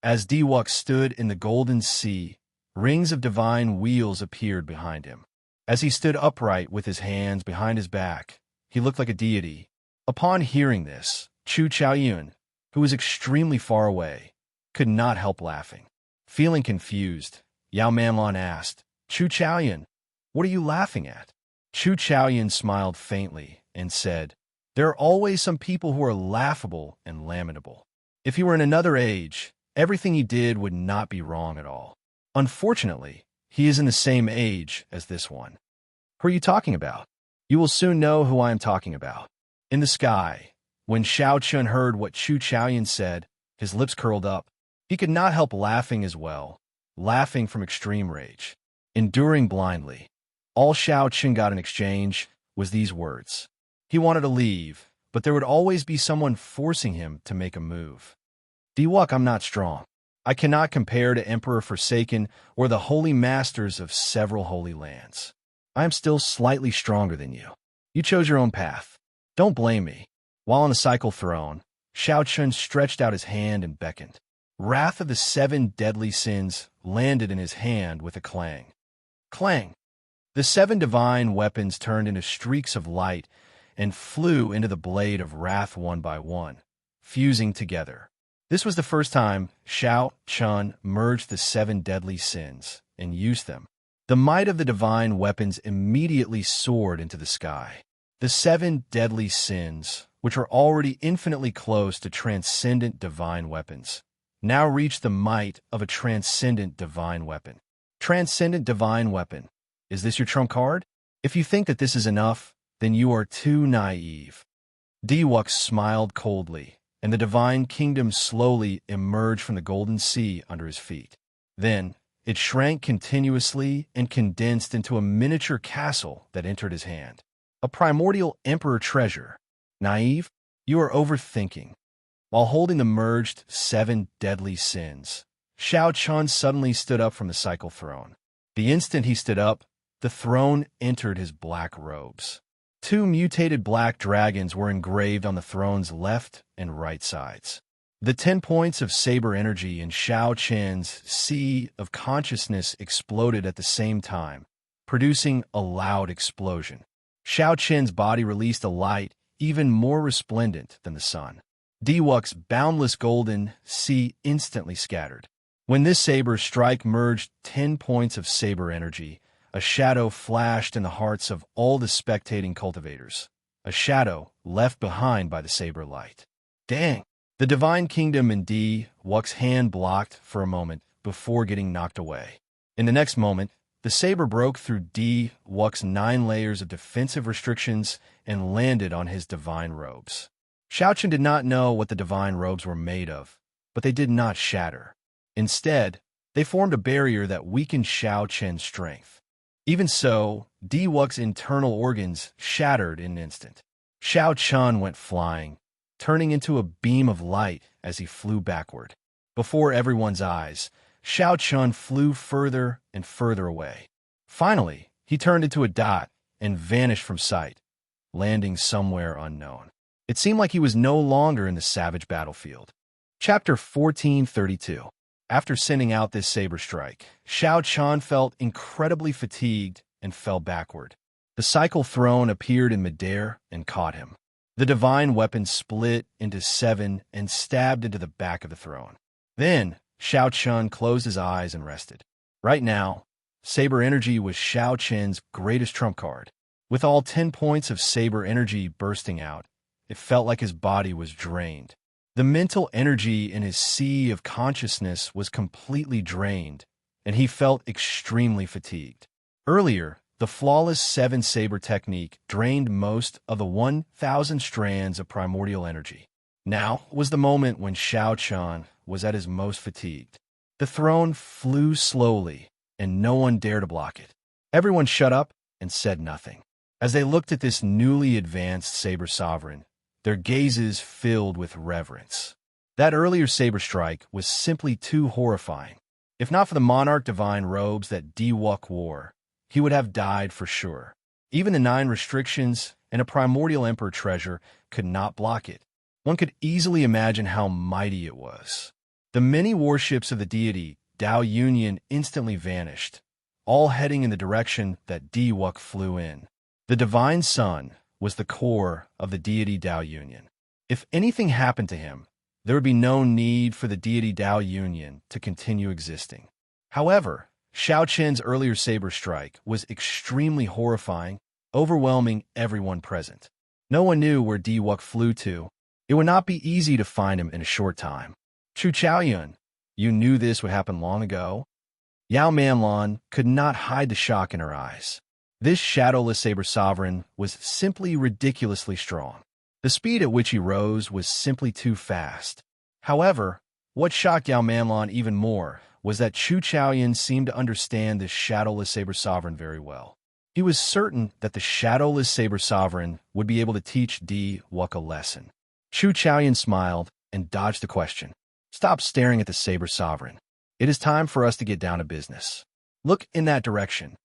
As Di-Wuk stood in the golden sea, rings of divine wheels appeared behind him. As he stood upright with his hands behind his back, he looked like a deity. Upon hearing this, Chu Chaoyun, who was extremely far away, could not help laughing. Feeling confused, Yao Manlon asked, Chu Chaoyun, what are you laughing at? Chu Chaoyun smiled faintly and said, there are always some people who are laughable and lamentable. If he were in another age, everything he did would not be wrong at all. Unfortunately, he is in the same age as this one. Who are you talking about? You will soon know who I am talking about. In the sky, when Shao Chun heard what Chu Chaoyun said, his lips curled up. He could not help laughing as well, laughing from extreme rage. Enduring blindly. All Shao Chun got in exchange was these words. He wanted to leave, but there would always be someone forcing him to make a move. Di-Wuk, I'm not strong. I cannot compare to Emperor Forsaken or the holy masters of several holy lands. I am still slightly stronger than you. You chose your own path. Don't blame me. While on the cycle throne, Shao Chun stretched out his hand and beckoned. Wrath of the 7 deadly sins landed in his hand with a clang. Clang! The 7 divine weapons turned into streaks of light and flew into the blade of wrath one by one, fusing together. This was the first time Shao Chun merged the 7 deadly sins and used them. The might of the divine weapons immediately soared into the sky. The 7 deadly sins, which are already infinitely close to transcendent divine weapons, now reached the might of a transcendent divine weapon. Transcendent divine weapon. Is this your trump card? If you think that this is enough, then you are too naive. Diwuk smiled coldly, and the divine kingdom slowly emerged from the golden sea under his feet. Then, it shrank continuously and condensed into a miniature castle that entered his hand. A primordial emperor treasure. Naive? You are overthinking. While holding the merged 7 deadly sins, Shao Chun suddenly stood up from the cycle throne. The instant he stood up, the throne entered his black robes. 2 mutated black dragons were engraved on the throne's left and right sides. The 10 points of saber energy in Shao Chen's sea of consciousness exploded at the same time, producing a loud explosion. Shao Chen's body released a light even more resplendent than the sun. Diwuk's boundless golden sea instantly scattered. When this saber strike merged 10 points of saber energy, a shadow flashed in the hearts of all the spectating cultivators, a shadow left behind by the saber light. Dang! The divine kingdom in Diwuk's hand blocked for a moment before getting knocked away. In the next moment, the saber broke through Diwuk's 9 layers of defensive restrictions and landed on his divine robes. Shao Chen did not know what the divine robes were made of, but they did not shatter. Instead, they formed a barrier that weakened Shao Chen's strength. Even so, Diwuk's internal organs shattered in an instant. Shao Chun went flying, turning into a beam of light as he flew backward. Before everyone's eyes, Shao Chun flew further and further away. Finally, he turned into a dot and vanished from sight, landing somewhere unknown. It seemed like he was no longer in the savage battlefield. Chapter 1432. After sending out this saber strike, Shao Chun felt incredibly fatigued and fell backward. The cycle throne appeared in midair and caught him. The divine weapon split into 7 and stabbed into the back of the throne. Then, Shao Chun closed his eyes and rested. Right now, saber energy was Shao Chen's greatest trump card. With all 10 points of saber energy bursting out, it felt like his body was drained. The mental energy in his sea of consciousness was completely drained, and he felt extremely fatigued. Earlier, the flawless 7 saber technique drained most of the 1,000 strands of primordial energy. Now was the moment when Shao Chun was at his most fatigued. The throne flew slowly, and no one dared to block it. Everyone shut up and said nothing. As they looked at this newly advanced saber sovereign, their gazes filled with reverence. That earlier saber strike was simply too horrifying. If not for the monarch divine robes that Diwuk wore, he would have died for sure. Even the 9 restrictions and a primordial emperor treasure could not block it. One could easily imagine how mighty it was. The many warships of the deity Dao Union instantly vanished, all heading in the direction that Diwuk flew in. The divine sun was the core of the deity Dao Union. If anything happened to him, there would be no need for the deity Dao Union to continue existing. However, Shao Chen's earlier saber strike was extremely horrifying, overwhelming everyone present. No one knew where Diwuk flew to. It would not be easy to find him in a short time. Chu Chaoyun, you knew this would happen long ago? Yao Manlan could not hide the shock in her eyes. This shadowless saber sovereign was simply ridiculously strong. The speed at which he rose was simply too fast. However, what shocked Yao Manlan even more was that Chu Chaoyun seemed to understand this shadowless saber sovereign very well. He was certain that the shadowless saber sovereign would be able to teach Diwuk a lesson. Chu Chaoyun smiled and dodged the question. Stop staring at the saber sovereign. It is time for us to get down to business. Look in that direction.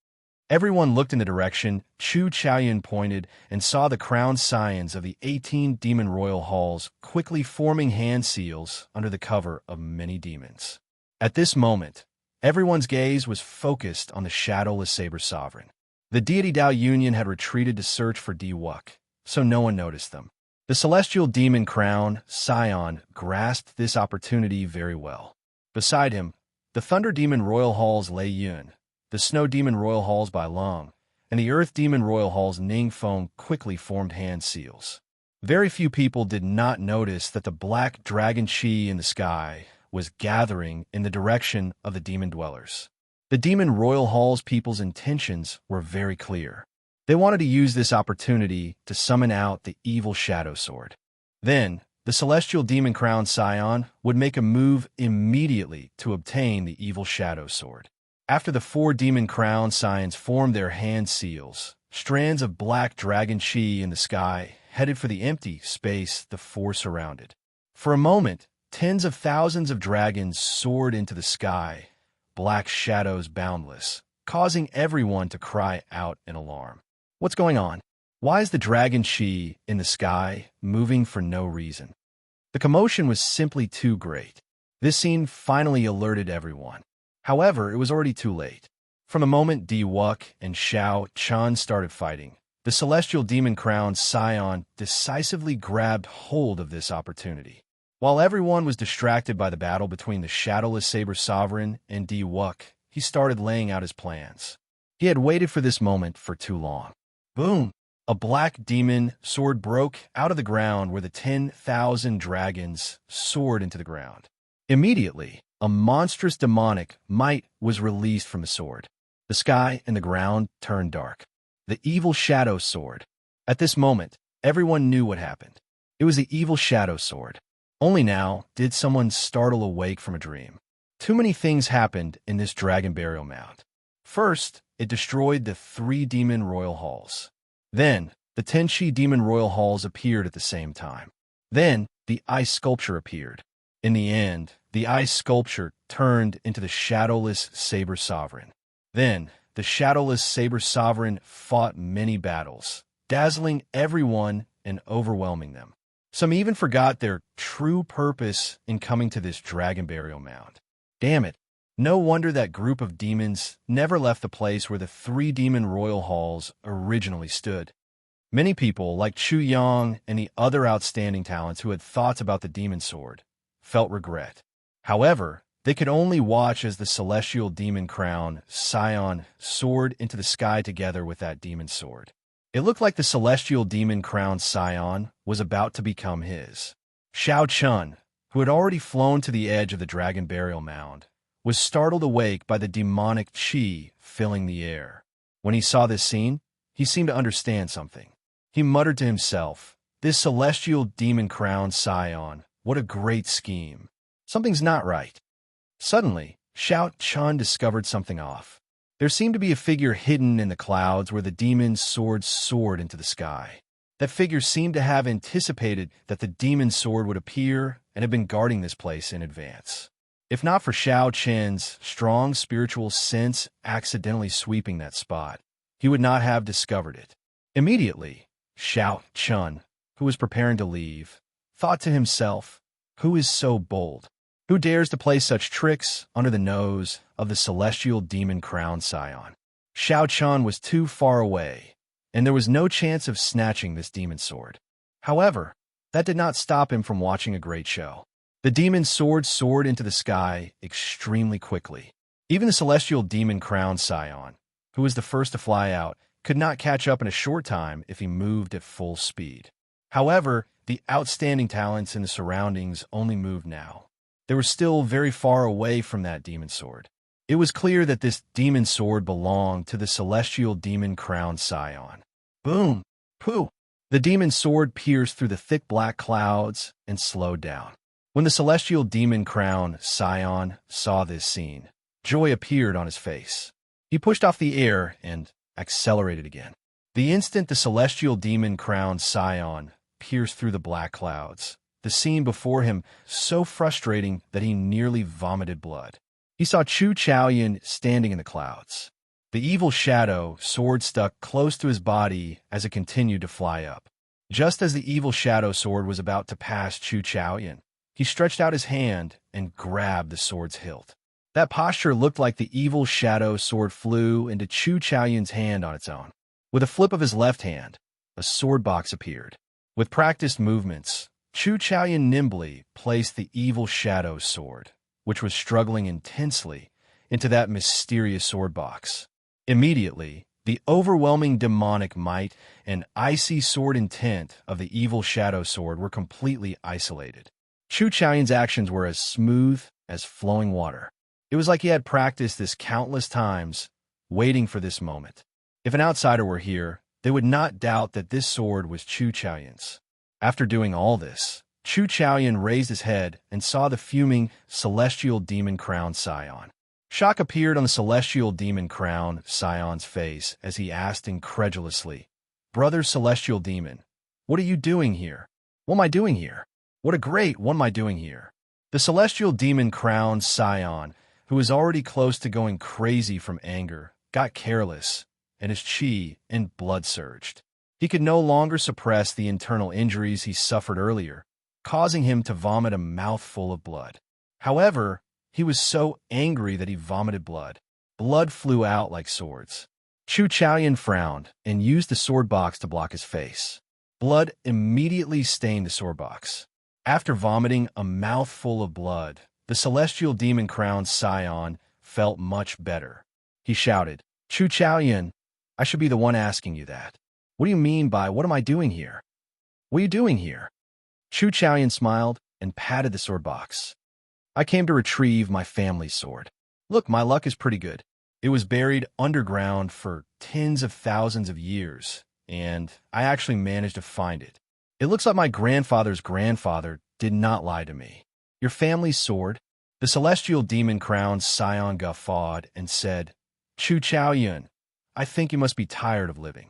Everyone looked in the direction Chu Chaoyun pointed and saw the crowned scions of the 18 demon royal halls quickly forming hand seals under the cover of many demons. At this moment, everyone's gaze was focused on the shadowless saber sovereign. The deity Dao Union had retreated to search for Diwuk, so no one noticed them. The celestial demon crown, Scion, grasped this opportunity very well. Beside him, the thunder demon royal halls Lei Yun, the snow demon royal halls Bai Long, and the earth demon royal halls Ning Feng quickly formed hand seals. Very few people did not notice that the black dragon chi in the sky was gathering in the direction of the demon dwellers. The demon royal hall's people's intentions were very clear. They wanted to use this opportunity to summon out the evil shadow sword. Then, the celestial demon crown Scion would make a move immediately to obtain the evil shadow sword. After the 4 demon crown Scions formed their hand seals, strands of black dragon chi in the sky headed for the empty space the 4 surrounded. For a moment, tens of thousands of dragons soared into the sky, black shadows boundless, causing everyone to cry out in alarm. What's going on? Why is the dragon chi in the sky moving for no reason? The commotion was simply too great. This scene finally alerted everyone. However, it was already too late. From the moment Di Wuk and Xiao Chan started fighting, the celestial demon crown Scion decisively grabbed hold of this opportunity. While everyone was distracted by the battle between the shadowless saber sovereign and Di Wuk, he started laying out his plans. He had waited for this moment for too long. Boom! A black demon sword broke out of the ground where the 10,000 dragons soared into the ground. Immediately, a monstrous demonic might was released from the sword. The sky and the ground turned dark. The evil shadow sword. At this moment, everyone knew what happened. It was the evil shadow sword. Only now did someone startle awake from a dream. Too many things happened in this dragon burial mound. First, it destroyed the 3 demon royal halls. Then, the Tenchi demon royal halls appeared at the same time. Then, the ice sculpture appeared. In the end, the ice sculpture turned into the shadowless saber sovereign. Then, the shadowless saber sovereign fought many battles, dazzling everyone and overwhelming them. Some even forgot their true purpose in coming to this dragon burial mound. Damn it. No wonder that group of demons never left the place where the 3 demon royal halls originally stood. Many people, like Chu Yang and the other outstanding talents who had thoughts about the demon sword, felt regret. However, they could only watch as the celestial demon crown, Scion, soared into the sky together with that demon sword. It looked like the celestial demon crown Scion was about to become his. Xiao Chun, who had already flown to the edge of the dragon burial mound, was startled awake by the demonic chi filling the air. When he saw this scene, he seemed to understand something. He muttered to himself, "This celestial demon crown Scion, what a great scheme. Something's not right." Suddenly, Xiao Chun discovered something off. There seemed to be a figure hidden in the clouds where the demon's sword soared into the sky. That figure seemed to have anticipated that the demon's sword would appear and had been guarding this place in advance. If not for Xiao Chen's strong spiritual sense accidentally sweeping that spot, he would not have discovered it. Immediately, Xiao Chun, who was preparing to leave, thought to himself, "Who is so bold? Who dares to play such tricks under the nose of the celestial demon crown Scion?" Xiao Chun was too far away, and there was no chance of snatching this demon sword. However, that did not stop him from watching a great show. The demon's sword soared into the sky extremely quickly. Even the celestial demon crown Scion, who was the first to fly out, could not catch up in a short time if he moved at full speed. However, the outstanding talents in the surroundings only moved now. They were still very far away from that demon sword. It was clear that this demon sword belonged to the celestial demon crown Scion. Boom! Pooh! The demon sword pierced through the thick black clouds and slowed down. When the celestial demon crown Scion saw this scene, joy appeared on his face. He pushed off the air and accelerated again. The instant the celestial demon crown Scion pierced through the black clouds, the scene before him so frustrating that he nearly vomited blood. He saw Chu Chaoyan standing in the clouds. The evil shadow sword stuck close to his body as it continued to fly up. Just as the evil shadow sword was about to pass Chu Chaoyan, he stretched out his hand and grabbed the sword's hilt. That posture looked like the evil shadow sword flew into Chu Chaoyan's hand on its own. With a flip of his left hand, a sword box appeared. With practiced movements, Chu Chaoyan nimbly placed the evil shadow sword, which was struggling intensely, into that mysterious sword box. Immediately, the overwhelming demonic might and icy sword intent of the evil shadow sword were completely isolated. Chu Chaoyan's actions were as smooth as flowing water. It was like he had practiced this countless times, waiting for this moment. If an outsider were here, they would not doubt that this sword was Chu Chaoyan's. After doing all this, Chu Chaoyan raised his head and saw the fuming celestial demon crown Scion. Shock appeared on the celestial demon crown Scion's face as he asked incredulously, "Brother celestial demon, what are you doing here? What am I doing here? What am I doing here?" The celestial demon crown Scion, who was already close to going crazy from anger, got careless, and his chi and blood surged. He could no longer suppress the internal injuries he suffered earlier, causing him to vomit a mouthful of blood. However, he was so angry that he vomited blood. Blood flew out like swords. Chu Chaoyan frowned and used the sword box to block his face. Blood immediately stained the sword box. After vomiting a mouthful of blood, the celestial demon crown Scion felt much better. He shouted, "Chu Chaoyan, I should be the one asking you that. What do you mean by what am I doing here? What are you doing here?" Chu Chaoyan smiled and patted the sword box. "I came to retrieve my family's sword. Look, my luck is pretty good. It was buried underground for tens of thousands of years, and I actually managed to find it. It looks like my grandfather's grandfather did not lie to me. Your family's sword?" The celestial demon crowned Scion guffawed and said, "Chu Chaoyan, I think you must be tired of living.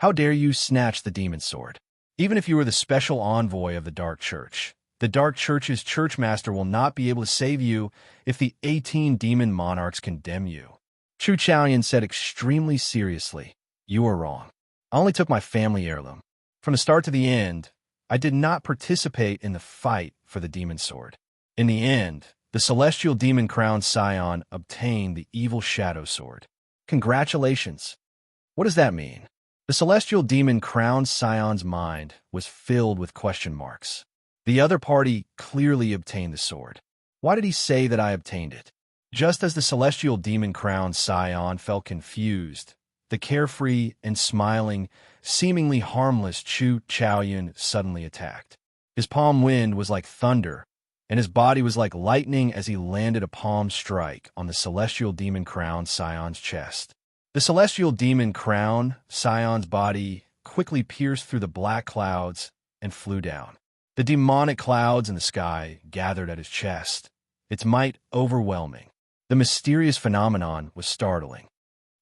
How dare you snatch the demon's sword? Even if you were the special envoy of the Dark Church, the Dark Church's churchmaster will not be able to save you if the 18 demon monarchs condemn you." Chu Chaoyan said extremely seriously, "You are wrong. I only took my family heirloom. From the start to the end, I did not participate in the fight for the demon sword. In the end, the celestial demon crowned Scion obtained the evil shadow sword. Congratulations." "What does that mean?" The celestial demon crowned Scion's mind was filled with question marks. The other party clearly obtained the sword. Why did he say that I obtained it? Just as the celestial demon crowned Scion felt confused, the carefree and smiling, seemingly harmless Chu Chaoyan suddenly attacked. His palm wind was like thunder, and his body was like lightning as he landed a palm strike on the celestial demon crowned Scion's chest. The celestial demon crown Scion's body quickly pierced through the black clouds and flew down. The demonic clouds in the sky gathered at his chest, its might overwhelming. The mysterious phenomenon was startling.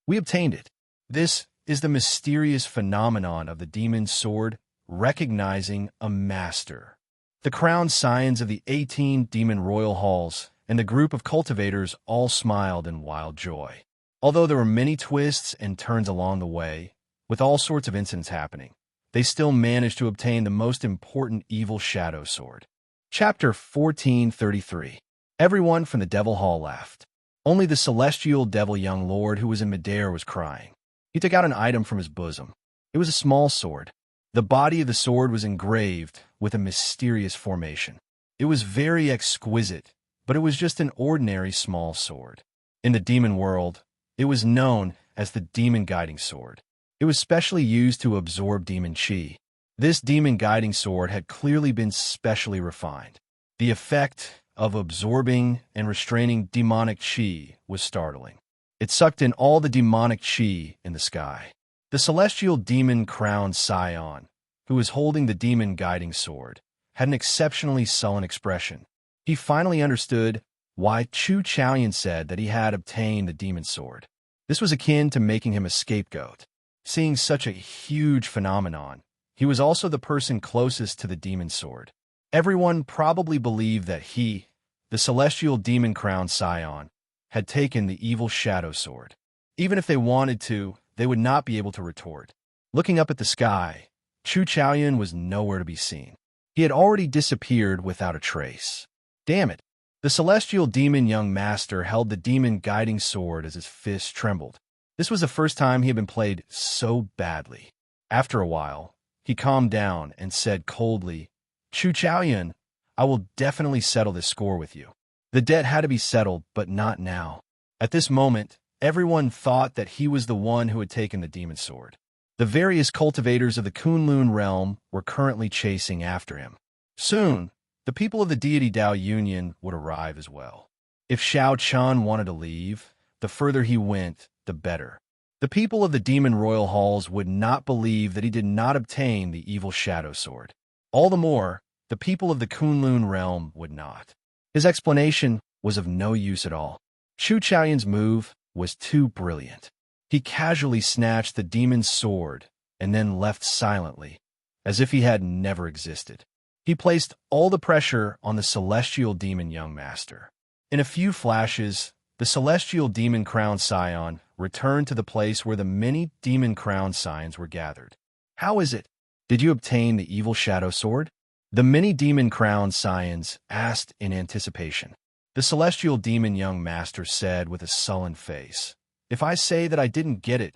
"We obtained it. This is the mysterious phenomenon of the demon's sword recognizing a master." The crowned scions of the 18 demon royal halls and the group of cultivators all smiled in wild joy. Although there were many twists and turns along the way, with all sorts of incidents happening, they still managed to obtain the most important evil shadow sword. Chapter 1433. Everyone from the Devil Hall laughed. Only the celestial devil young lord who was in midair was crying. He took out an item from his bosom. It was a small sword. The body of the sword was engraved with a mysterious formation. It was very exquisite, but it was just an ordinary small sword. In the demon world, it was known as the demon guiding sword. It was specially used to absorb demon chi. This demon guiding sword had clearly been specially refined. The effect of absorbing and restraining demonic chi was startling. It sucked in all the demonic chi in the sky. The celestial demon crowned Scion, who was holding the demon guiding sword, had an exceptionally sullen expression. He finally understood why Chu Chaoyan said that he had obtained the demon sword. This was akin to making him a scapegoat. Seeing such a huge phenomenon, he was also the person closest to the demon sword. Everyone probably believed that he, the celestial demon crowned Scion, had taken the evil shadow sword. Even if they wanted to, they would not be able to retort. Looking up at the sky, Chu Chaoyan was nowhere to be seen. He had already disappeared without a trace. Damn it! The celestial demon young master held the demon guiding sword as his fist trembled. This was the first time he had been played so badly. After a while, he calmed down and said coldly, "Chu Chaoyun, I will definitely settle this score with you." The debt had to be settled, but not now. At this moment, everyone thought that he was the one who had taken the demon sword. The various cultivators of the Kunlun realm were currently chasing after him. Soon, the people of the deity Dao Union would arrive as well. If Xiao Chan wanted to leave, the further he went, the better. The people of the demon royal halls would not believe that he did not obtain the evil shadow sword. All the more, the people of the Kunlun realm would not. His explanation was of no use at all. Chu Chaoyun's move was too brilliant. He casually snatched the demon's sword and then left silently, as if he had never existed. He placed all the pressure on the celestial demon young master. In a few flashes, the celestial demon crown scion returned to the place where the many demon crown scions were gathered. "How is it? Did you obtain the evil shadow sword?" The many demon crown scions asked in anticipation. The celestial demon young master said with a sullen face, "If I say that I didn't get it,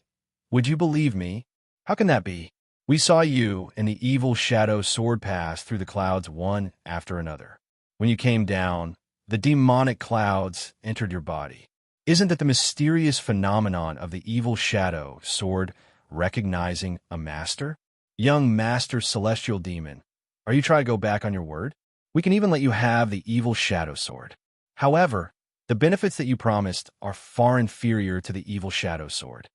would you believe me? How can that be? We saw you and the evil shadow sword pass through the clouds one after another. When you came down, the demonic clouds entered your body. Isn't that the mysterious phenomenon of the evil shadow sword recognizing a master? Young master celestial demon, are you trying to go back on your word? We can even let you have the evil shadow sword. However, the benefits that you promised are far inferior to the evil shadow sword."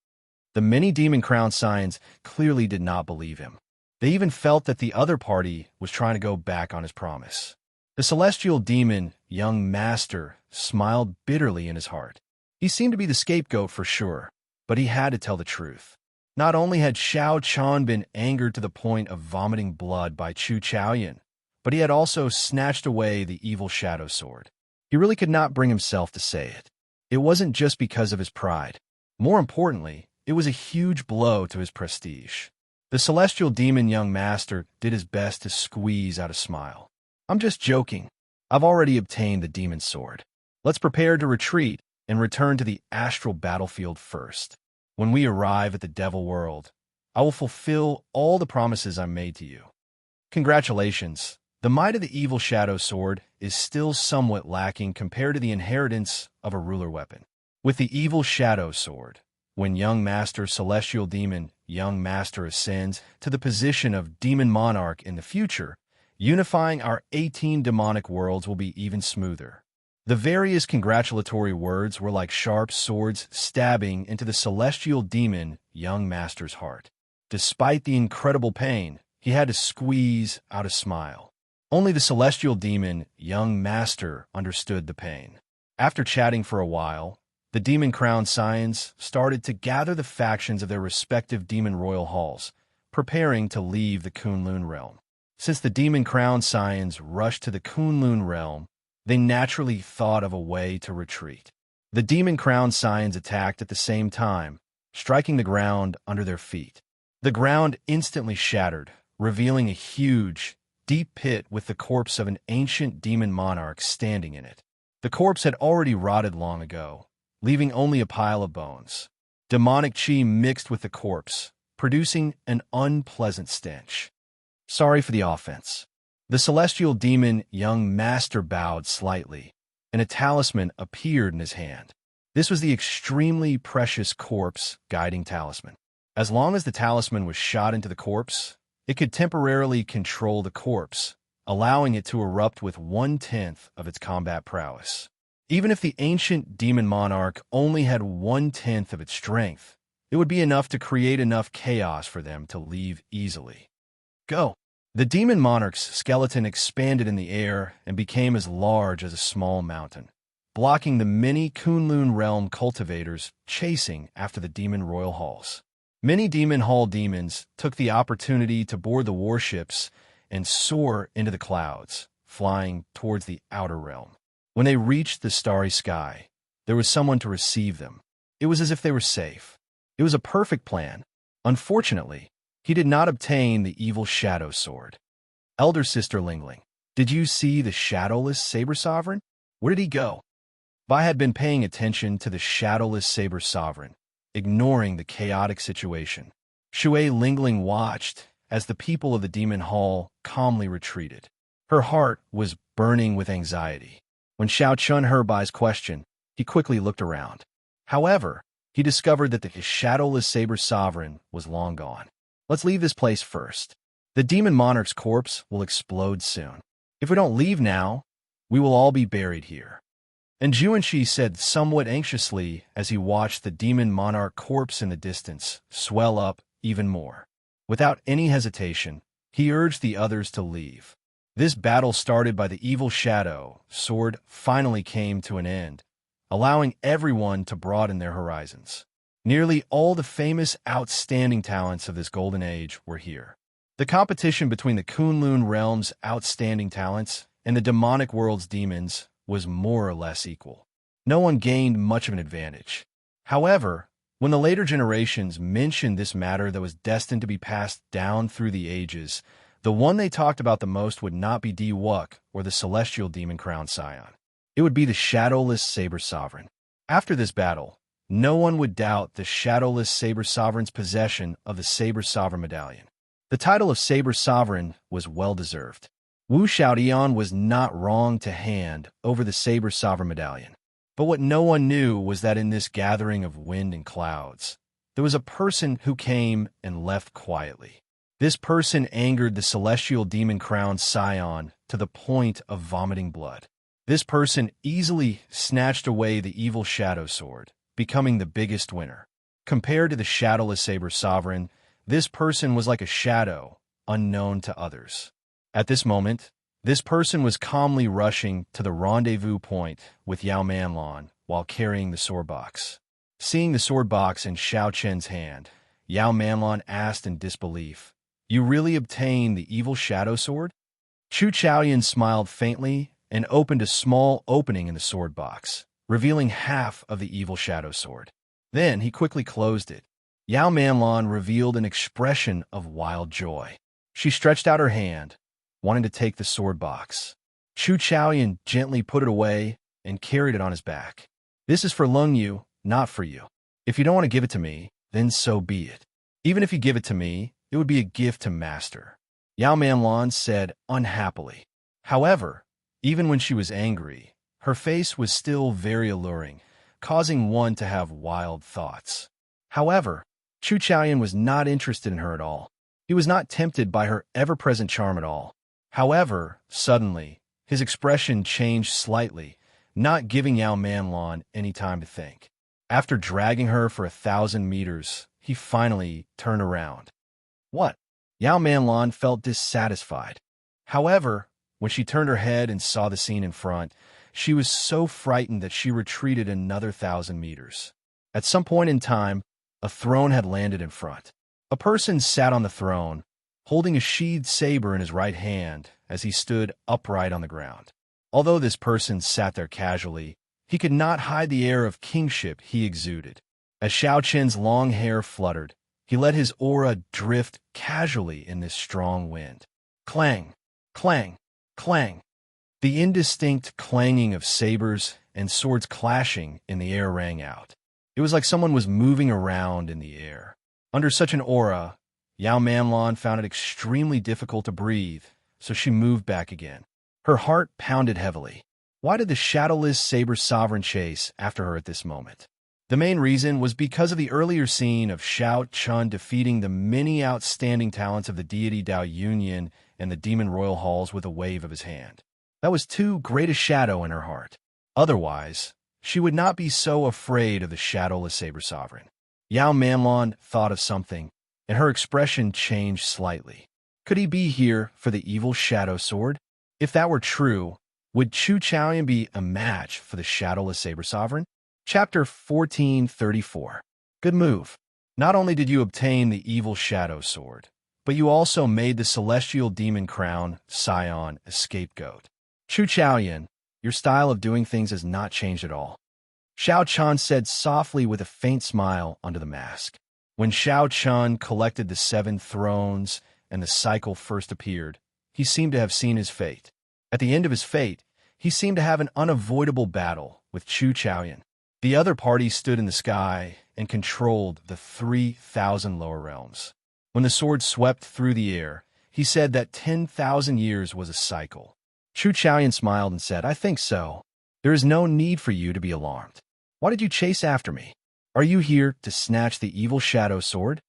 The many demon crown scions clearly did not believe him. They even felt that the other party was trying to go back on his promise. The celestial demon young master smiled bitterly in his heart. He seemed to be the scapegoat for sure, but he had to tell the truth. Not only had Xiao Chan been angered to the point of vomiting blood by Chu Chaoyun, but he had also snatched away the evil shadow sword. He really could not bring himself to say it. It wasn't just because of his pride. More importantly, it was a huge blow to his prestige. The celestial demon young master did his best to squeeze out a smile. "I'm just joking. I've already obtained the demon sword. Let's prepare to retreat and return to the astral battlefield first. When we arrive at the devil world, I will fulfill all the promises I made to you." Congratulations. The might of the evil shadow sword is still somewhat lacking compared to the inheritance of a ruler weapon. With the evil shadow sword, when young master celestial demon young master ascends to the position of demon monarch in the future, unifying our 18 demonic worlds will be even smoother. The various congratulatory words were like sharp swords stabbing into the celestial demon young master's heart. Despite the incredible pain, he had to squeeze out a smile. Only the celestial demon young master understood the pain. After chatting for a while, the demon crown scions started to gather the factions of their respective demon royal halls, preparing to leave the Kunlun realm. Since the demon crown scions rushed to the Kunlun realm, they naturally thought of a way to retreat. The demon crown scions attacked at the same time, striking the ground under their feet. The ground instantly shattered, revealing a huge, deep pit with the corpse of an ancient demon monarch standing in it. The corpse had already rotted long ago, leaving only a pile of bones. Demonic chi mixed with the corpse, producing an unpleasant stench. "Sorry for the offense." The celestial demon young master bowed slightly, and a talisman appeared in his hand. This was the extremely precious corpse guiding talisman. As long as the talisman was shot into the corpse, it could temporarily control the corpse, allowing it to erupt with 1/10 of its combat prowess. Even if the ancient demon monarch only had 1/10 of its strength, it would be enough to create enough chaos for them to leave easily. "Go!" The demon monarch's skeleton expanded in the air and became as large as a small mountain, blocking the many Kunlun realm cultivators chasing after the demon royal halls. Many demon hall demons took the opportunity to board the warships and soar into the clouds, flying towards the outer realm. When they reached the starry sky, there was someone to receive them. It was as if they were safe. It was a perfect plan. Unfortunately, he did not obtain the evil shadow sword. "Elder sister Lingling, did you see the shadowless saber sovereign? Where did he go?" Bai had been paying attention to the shadowless saber sovereign, ignoring the chaotic situation. Shui Lingling watched as the people of the demon hall calmly retreated. Her heart was burning with anxiety. When Xiao Chun heard Bai's question, he quickly looked around. However, he discovered that the shadowless saber sovereign was long gone. Let's leave this place first. The demon monarch's corpse will explode soon. If we don't leave now, we will all be buried here. And Juanshi said somewhat anxiously as he watched the demon monarch corpse in the distance swell up even more. Without any hesitation, he urged the others to leave. This battle started by the evil shadow sword finally came to an end, allowing everyone to broaden their horizons. Nearly all the famous outstanding talents of this golden age were here. The competition between the Kunlun realm's outstanding talents and the demonic world's demons was more or less equal. No one gained much of an advantage. However, when the later generations mentioned this matter that was destined to be passed down through the ages, the one they talked about the most would not be Di Wuk or the celestial demon crown scion. It would be the shadowless saber sovereign. After this battle, no one would doubt the shadowless saber sovereign's possession of the saber sovereign medallion. The title of saber sovereign was well-deserved. Wu Xiaodian was not wrong to hand over the saber sovereign medallion. But what no one knew was that in this gathering of wind and clouds, there was a person who came and left quietly. This person angered the celestial demon crown scion to the point of vomiting blood. This person easily snatched away the evil shadow sword, becoming the biggest winner. Compared to the shadowless saber sovereign, this person was like a shadow, unknown to others. At this moment, this person was calmly rushing to the rendezvous point with Yao Manlan while carrying the sword box. Seeing the sword box in Xiao Chen's hand, Yao Manlan asked in disbelief, "You really obtained the evil shadow sword?" Chu Chaoyan smiled faintly and opened a small opening in the sword box, revealing half of the evil shadow sword. Then he quickly closed it. Yao Manlan revealed an expression of wild joy. She stretched out her hand, wanting to take the sword box. Chu Chaoyan gently put it away and carried it on his back. "This is for Lung Yu, not for you. If you don't want to give it to me, then so be it. Even if you give it to me, it would be a gift to master," Yao Manlan said unhappily. However, even when she was angry, her face was still very alluring, causing one to have wild thoughts. However, Chu Chaoyan was not interested in her at all. He was not tempted by her ever-present charm at all. However, suddenly, his expression changed slightly, not giving Yao Manlan any time to think. After dragging her for 1,000 meters, he finally turned around. "What?" Yao Manlan felt dissatisfied. However, when she turned her head and saw the scene in front, she was so frightened that she retreated another 1,000 meters. At some point in time, a throne had landed in front. A person sat on the throne, holding a sheathed saber in his right hand as he stood upright on the ground. Although this person sat there casually, he could not hide the air of kingship he exuded. As Xiao Chen's long hair fluttered, he let his aura drift casually in this strong wind. Clang, clang, clang. The indistinct clanging of sabers and swords clashing in the air rang out. It was like someone was moving around in the air. Under such an aura, Yao Manlan found it extremely difficult to breathe, so she moved back again. Her heart pounded heavily. Why did the shadowless saber sovereign chase after her at this moment? The main reason was because of the earlier scene of Xiao Chun defeating the many outstanding talents of the deity Dao Union and the demon royal halls with a wave of his hand. That was too great a shadow in her heart. Otherwise, she would not be so afraid of the shadowless saber sovereign. Yao Manlan thought of something, and her expression changed slightly. Could he be here for the evil shadow sword? If that were true, would Chu Chaoyan be a match for the shadowless saber sovereign? Chapter 1434. Good move. Not only did you obtain the evil shadow sword, but you also made the celestial demon crown, Scion, a scapegoat. Chu Chaoyan, your style of doing things has not changed at all. Xiao Chun said softly with a faint smile under the mask. When Xiao Chun collected the 7 thrones and the cycle first appeared, he seemed to have seen his fate. At the end of his fate, he seemed to have an unavoidable battle with Chu Chaoyan. The other party stood in the sky and controlled the 3,000 lower realms. When the sword swept through the air, he said that 10,000 years was a cycle. Chu Chaoyan smiled and said, I think so. There is no need for you to be alarmed. Why did you chase after me? Are you here to snatch the evil shadow sword?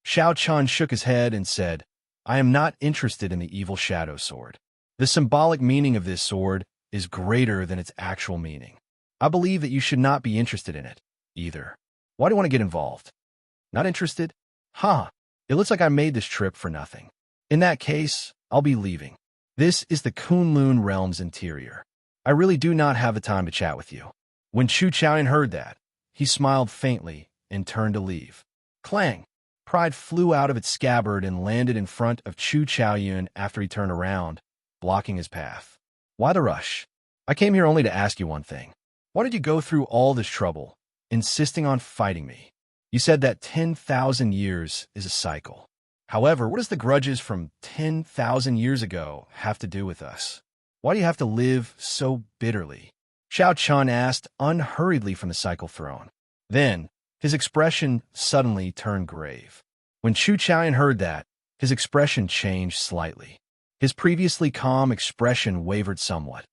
Xiao Chun shook his head and said, I am not interested in the evil shadow sword. The symbolic meaning of this sword is greater than its actual meaning. I believe that you should not be interested in it, either. Why do you want to get involved? Not interested? Huh. It looks like I made this trip for nothing. In that case, I'll be leaving. This is the Kunlun realm's interior. I really do not have the time to chat with you. When Chu Chaoyan heard that, he smiled faintly and turned to leave. Clang! Pride flew out of its scabbard and landed in front of Chu Chaoyan after he turned around, blocking his path. Why the rush? I came here only to ask you one thing. Why did you go through all this trouble, insisting on fighting me? You said that 10,000 years is a cycle. However, what does the grudges from 10,000 years ago have to do with us? Why do you have to live so bitterly? Xiao Chun asked unhurriedly from the cycle throne. Then, his expression suddenly turned grave. When Chu Chaoyan heard that, his expression changed slightly. His previously calm expression wavered somewhat.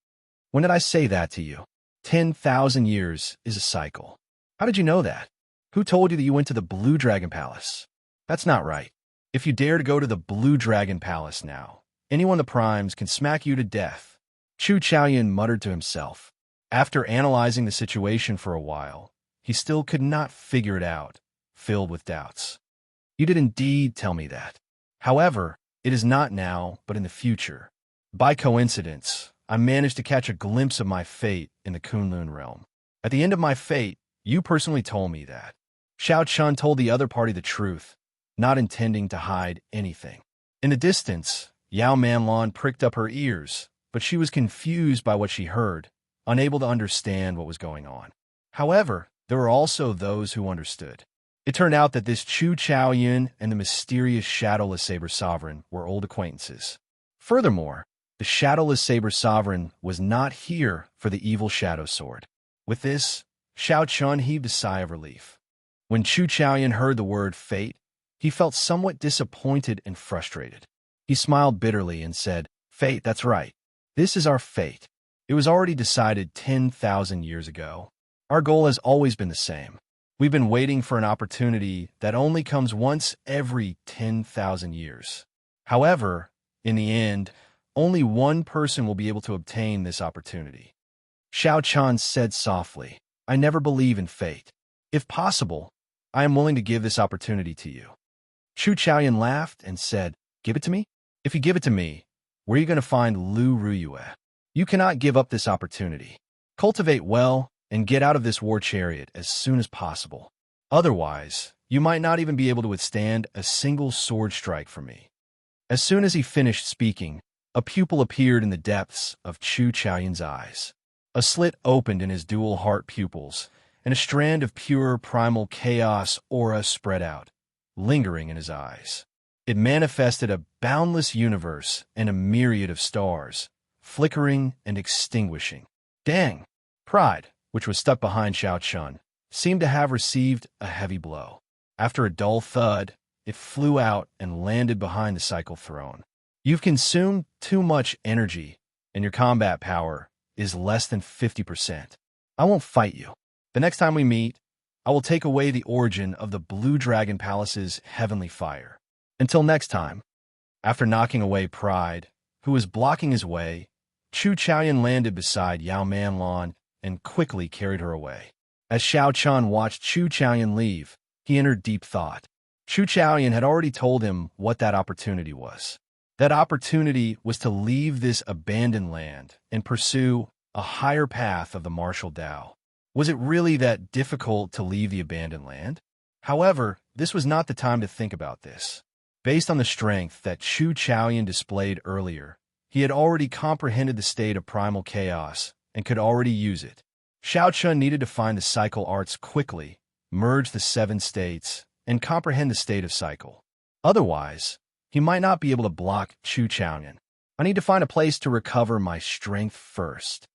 When did I say that to you? 10,000 years is a cycle. How did you know that? Who told you that you went to the Blue Dragon Palace? That's not right. If you dare to go to the Blue Dragon Palace now, anyone in the primes can smack you to death. Chu Chaoyan muttered to himself. After analyzing the situation for a while, he still could not figure it out, filled with doubts. You did indeed tell me that. However, it is not now, but in the future. By coincidence, I managed to catch a glimpse of my fate in the Kunlun realm. At the end of my fate, you personally told me that. Xiao Chun told the other party the truth, not intending to hide anything. In the distance, Yao Manlon pricked up her ears, but she was confused by what she heard, unable to understand what was going on. However, there were also those who understood. It turned out that this Chu Chaoyan and the mysterious Shadowless Saber Sovereign were old acquaintances. Furthermore, the Shadowless Saber Sovereign was not here for the evil Shadow Sword. With this, Xiao Chun heaved a sigh of relief. When Chu Chaoyan heard the word fate, he felt somewhat disappointed and frustrated. He smiled bitterly and said, Fate, that's right. This is our fate. It was already decided 10,000 years ago. Our goal has always been the same. We've been waiting for an opportunity that only comes once every 10,000 years. However, in the end, only one person will be able to obtain this opportunity. Xiao Chun said softly, I never believe in fate. If possible, I am willing to give this opportunity to you. Chu Chaoyan laughed and said, Give it to me? If you give it to me, where are you going to find Lu Ruyue? You cannot give up this opportunity. Cultivate well and get out of this war chariot as soon as possible. Otherwise, you might not even be able to withstand a single sword strike from me. As soon as he finished speaking, a pupil appeared in the depths of Chu Chaoyan's eyes. A slit opened in his dual heart pupils, and a strand of pure primal chaos aura spread out, lingering in his eyes. It manifested a boundless universe and a myriad of stars, flickering and extinguishing. Dang! Pride, which was stuck behind Xiao Chun, seemed to have received a heavy blow. After a dull thud, it flew out and landed behind the cycle throne. You've consumed too much energy, and your combat power is less than 50%. I won't fight you. The next time we meet, I will take away the origin of the Blue Dragon Palace's heavenly fire. Until next time. After knocking away Pride, who was blocking his way, Chu Chaoyan landed beside Yao Manlon and quickly carried her away. As Xiao Chun watched Chu Chaoyan leave, he entered deep thought. Chu Chaoyan had already told him what that opportunity was. That opportunity was to leave this abandoned land and pursue a higher path of the martial Tao. Was it really that difficult to leave the abandoned land? However, this was not the time to think about this. Based on the strength that Chu Chaoyan displayed earlier, he had already comprehended the state of primal chaos and could already use it. Xiao Chun needed to find the cycle arts quickly, merge the 7 states, and comprehend the state of cycle. Otherwise, he might not be able to block Chu Chaoyan. I need to find a place to recover my strength first.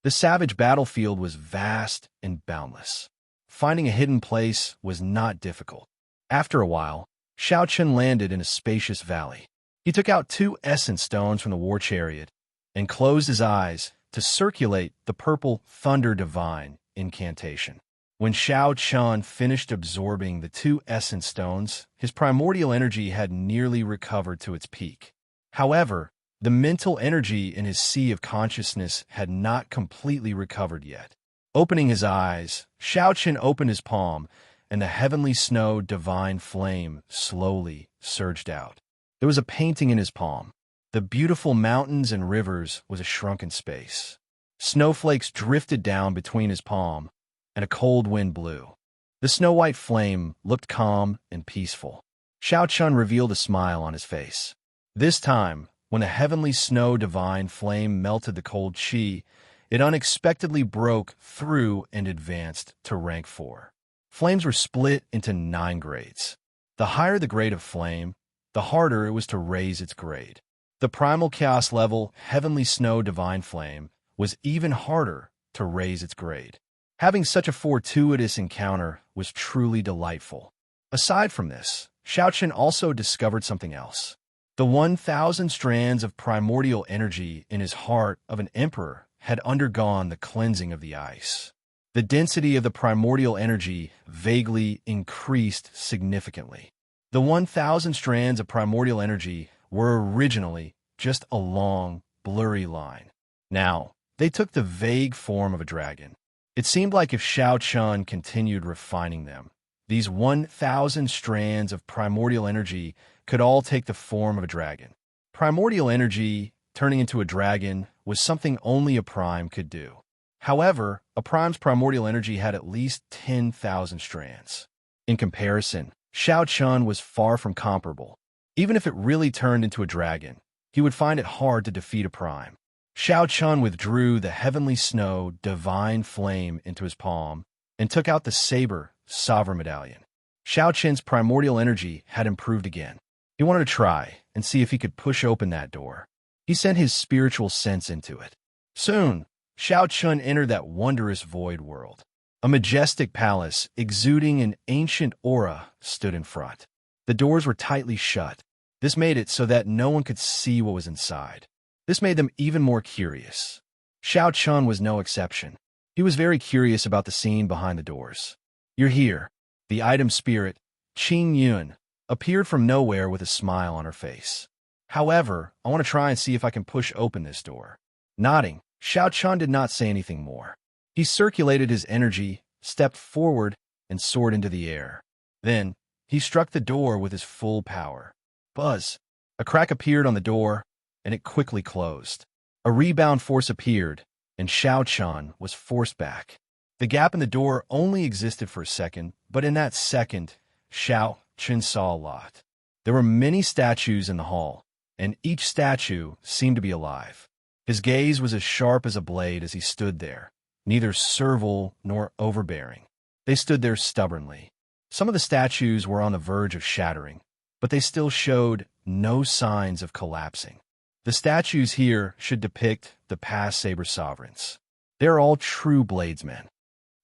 The savage battlefield was vast and boundless. Finding a hidden place was not difficult. After a while, Xiao Chun landed in a spacious valley. He took out 2 essence stones from the war chariot and closed his eyes to circulate the purple Thunder Divine incantation. When Xiao Chun finished absorbing the 2 essence stones, his primordial energy had nearly recovered to its peak. However, the mental energy in his sea of consciousness had not completely recovered yet. Opening his eyes, Xiao Chun opened his palm, and the heavenly snow divine flame slowly surged out. There was a painting in his palm. The beautiful mountains and rivers was a shrunken space. Snowflakes drifted down between his palm, and a cold wind blew. The snow-white flame looked calm and peaceful. Xiao Chun revealed a smile on his face. This time, when the heavenly snow divine flame melted the cold chi, it unexpectedly broke through and advanced to rank 4. Flames were split into 9 grades. The higher the grade of flame, the harder it was to raise its grade. The primal chaos level heavenly snow divine flame was even harder to raise its grade. Having such a fortuitous encounter was truly delightful. Aside from this, Xiao Chun also discovered something else. The 1,000 strands of primordial energy in his heart of an emperor had undergone the cleansing of the ice. The density of the primordial energy vaguely increased significantly. The 1,000 strands of primordial energy were originally just a long, blurry line. Now, they took the vague form of a dragon. It seemed like if Xiao Chun continued refining them, these 1,000 strands of primordial energy could all take the form of a dragon. Primordial energy turning into a dragon was something only a prime could do. However, a prime's primordial energy had at least 10,000 strands. In comparison, Xiao Chun was far from comparable. Even if it really turned into a dragon, he would find it hard to defeat a prime. Xiao Chun withdrew the heavenly snow divine flame into his palm and took out the saber sovereign medallion. Xiao Chun's primordial energy had improved again. He wanted to try and see if he could push open that door. He sent his spiritual sense into it. Soon, Xiao Chun entered that wondrous void world. A majestic palace exuding an ancient aura stood in front. The doors were tightly shut. This made it so that no one could see what was inside. This made them even more curious. Xiao Chun was no exception. He was very curious about the scene behind the doors. "You're here." The item spirit, Qing Yun, appeared from nowhere with a smile on her face. "However, I want to try and see if I can push open this door." Nodding, Xiao Chun did not say anything more. He circulated his energy, stepped forward, and soared into the air. Then, he struck the door with his full power. Buzz! A crack appeared on the door, and it quickly closed. A rebound force appeared, and Xiao Chun was forced back. The gap in the door only existed for a second, but in that second, Xiao Chun saw a lot. There were many statues in the hall, and each statue seemed to be alive. His gaze was as sharp as a blade as he stood there, neither servile nor overbearing. They stood there stubbornly. Some of the statues were on the verge of shattering, but they still showed no signs of collapsing. The statues here should depict the past saber sovereigns. They're all true bladesmen.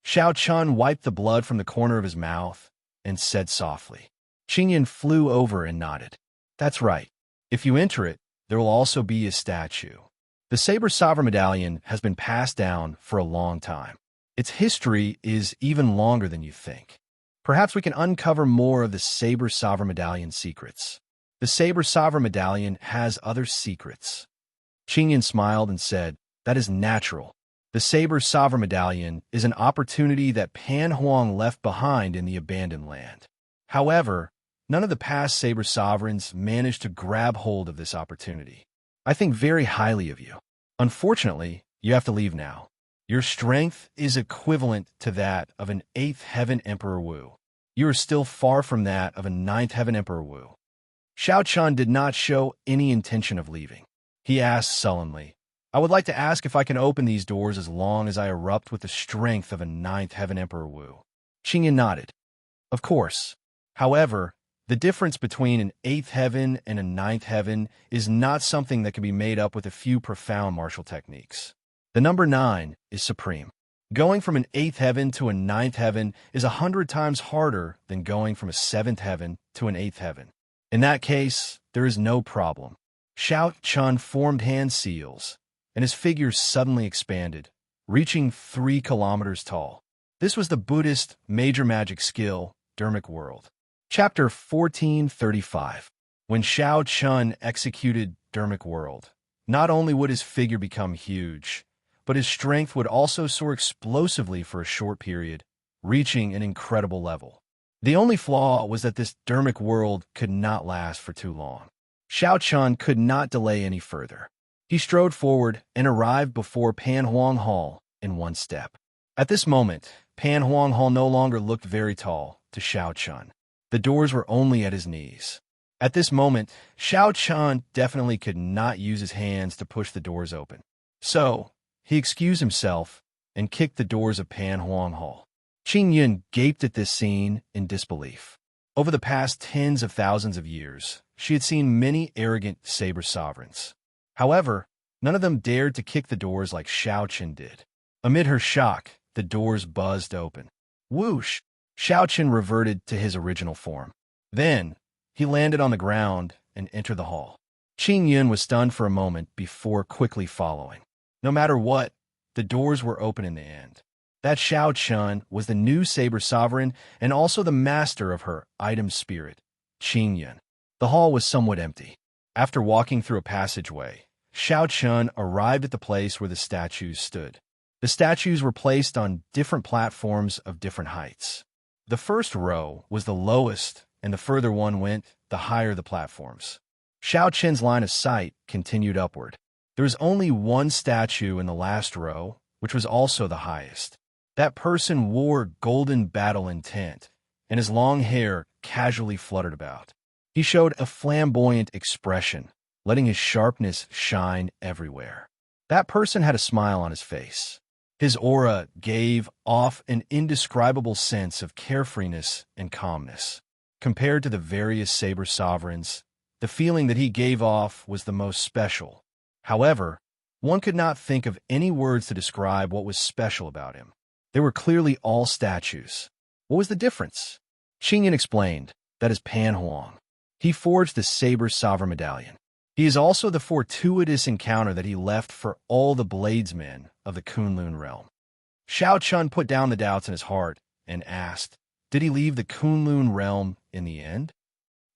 Xiao Chun wiped the blood from the corner of his mouth and said softly. Qingyan flew over and nodded. "That's right. If you enter it, there will also be a statue." The Saber Sovereign Medallion has been passed down for a long time. Its history is even longer than you think. Perhaps we can uncover more of the Saber Sovereign Medallion secrets. The Saber Sovereign Medallion has other secrets. Qingyan smiled and said, "That is natural. The Saber Sovereign Medallion is an opportunity that Pan Huang left behind in the abandoned land. However, none of the past Saber Sovereigns managed to grab hold of this opportunity. I think very highly of you. Unfortunately, you have to leave now. Your strength is equivalent to that of an 8th Heaven Emperor Wu. You are still far from that of a 9th Heaven Emperor Wu." Xiao Chun did not show any intention of leaving. He asked sullenly, "I would like to ask if I can open these doors as long as I erupt with the strength of a 9th Heaven Emperor Wu." Qingyan nodded. "Of course. However, the difference between an 8th Heaven and a 9th Heaven is not something that can be made up with a few profound martial techniques. The number 9 is supreme. Going from an 8th heaven to a 9th heaven is 100 times harder than going from a 7th heaven to an 8th heaven. In that case, there is no problem. Xiao Chun formed hand seals, and his figure suddenly expanded, reaching 3 kilometers tall. This was the Buddhist major magic skill, Dermic World. Chapter 1435. When Xiao Chun executed Dermic World, not only would his figure become huge, but his strength would also soar explosively for a short period, reaching an incredible level. The only flaw was that this Dermic World could not last for too long. Xiao Chun could not delay any further. He strode forward and arrived before Pan Huang Hall in one step. At this moment, Pan Huang Hall no longer looked very tall to Xiao Chun. The doors were only at his knees. At this moment, Xiao Chun definitely could not use his hands to push the doors open. So, he excused himself and kicked the doors of Pan Huang Hall. Qing Yun gaped at this scene in disbelief. Over the past tens of thousands of years, she had seen many arrogant saber sovereigns. However, none of them dared to kick the doors like Xiao Chun did. Amid her shock, the doors buzzed open. Whoosh! Xiao Chun reverted to his original form. Then, he landed on the ground and entered the hall. Qing Yun was stunned for a moment before quickly following. No matter what, the doors were open in the end. That Xiao Chun was the new saber sovereign and also the master of her item spirit, Qing Yun. The hall was somewhat empty. After walking through a passageway, Xiao Chun arrived at the place where the statues stood. The statues were placed on different platforms of different heights. The first row was the lowest, and the further one went, the higher the platforms. Xiao Chun's line of sight continued upward. There was only one statue in the last row, which was also the highest. That person wore golden battle intent, and his long hair casually fluttered about. He showed a flamboyant expression, letting his sharpness shine everywhere. That person had a smile on his face. His aura gave off an indescribable sense of carefreeness and calmness. Compared to the various saber sovereigns, the feeling that he gave off was the most special. However, one could not think of any words to describe what was special about him. They were clearly all statues. What was the difference? Qing Yun explained, that is Pan Huang. He forged the Saber Sovereign Medallion. He is also the fortuitous encounter that he left for all the bladesmen of the Kunlun realm. Xiao Chun put down the doubts in his heart and asked, did he leave the Kunlun realm in the end?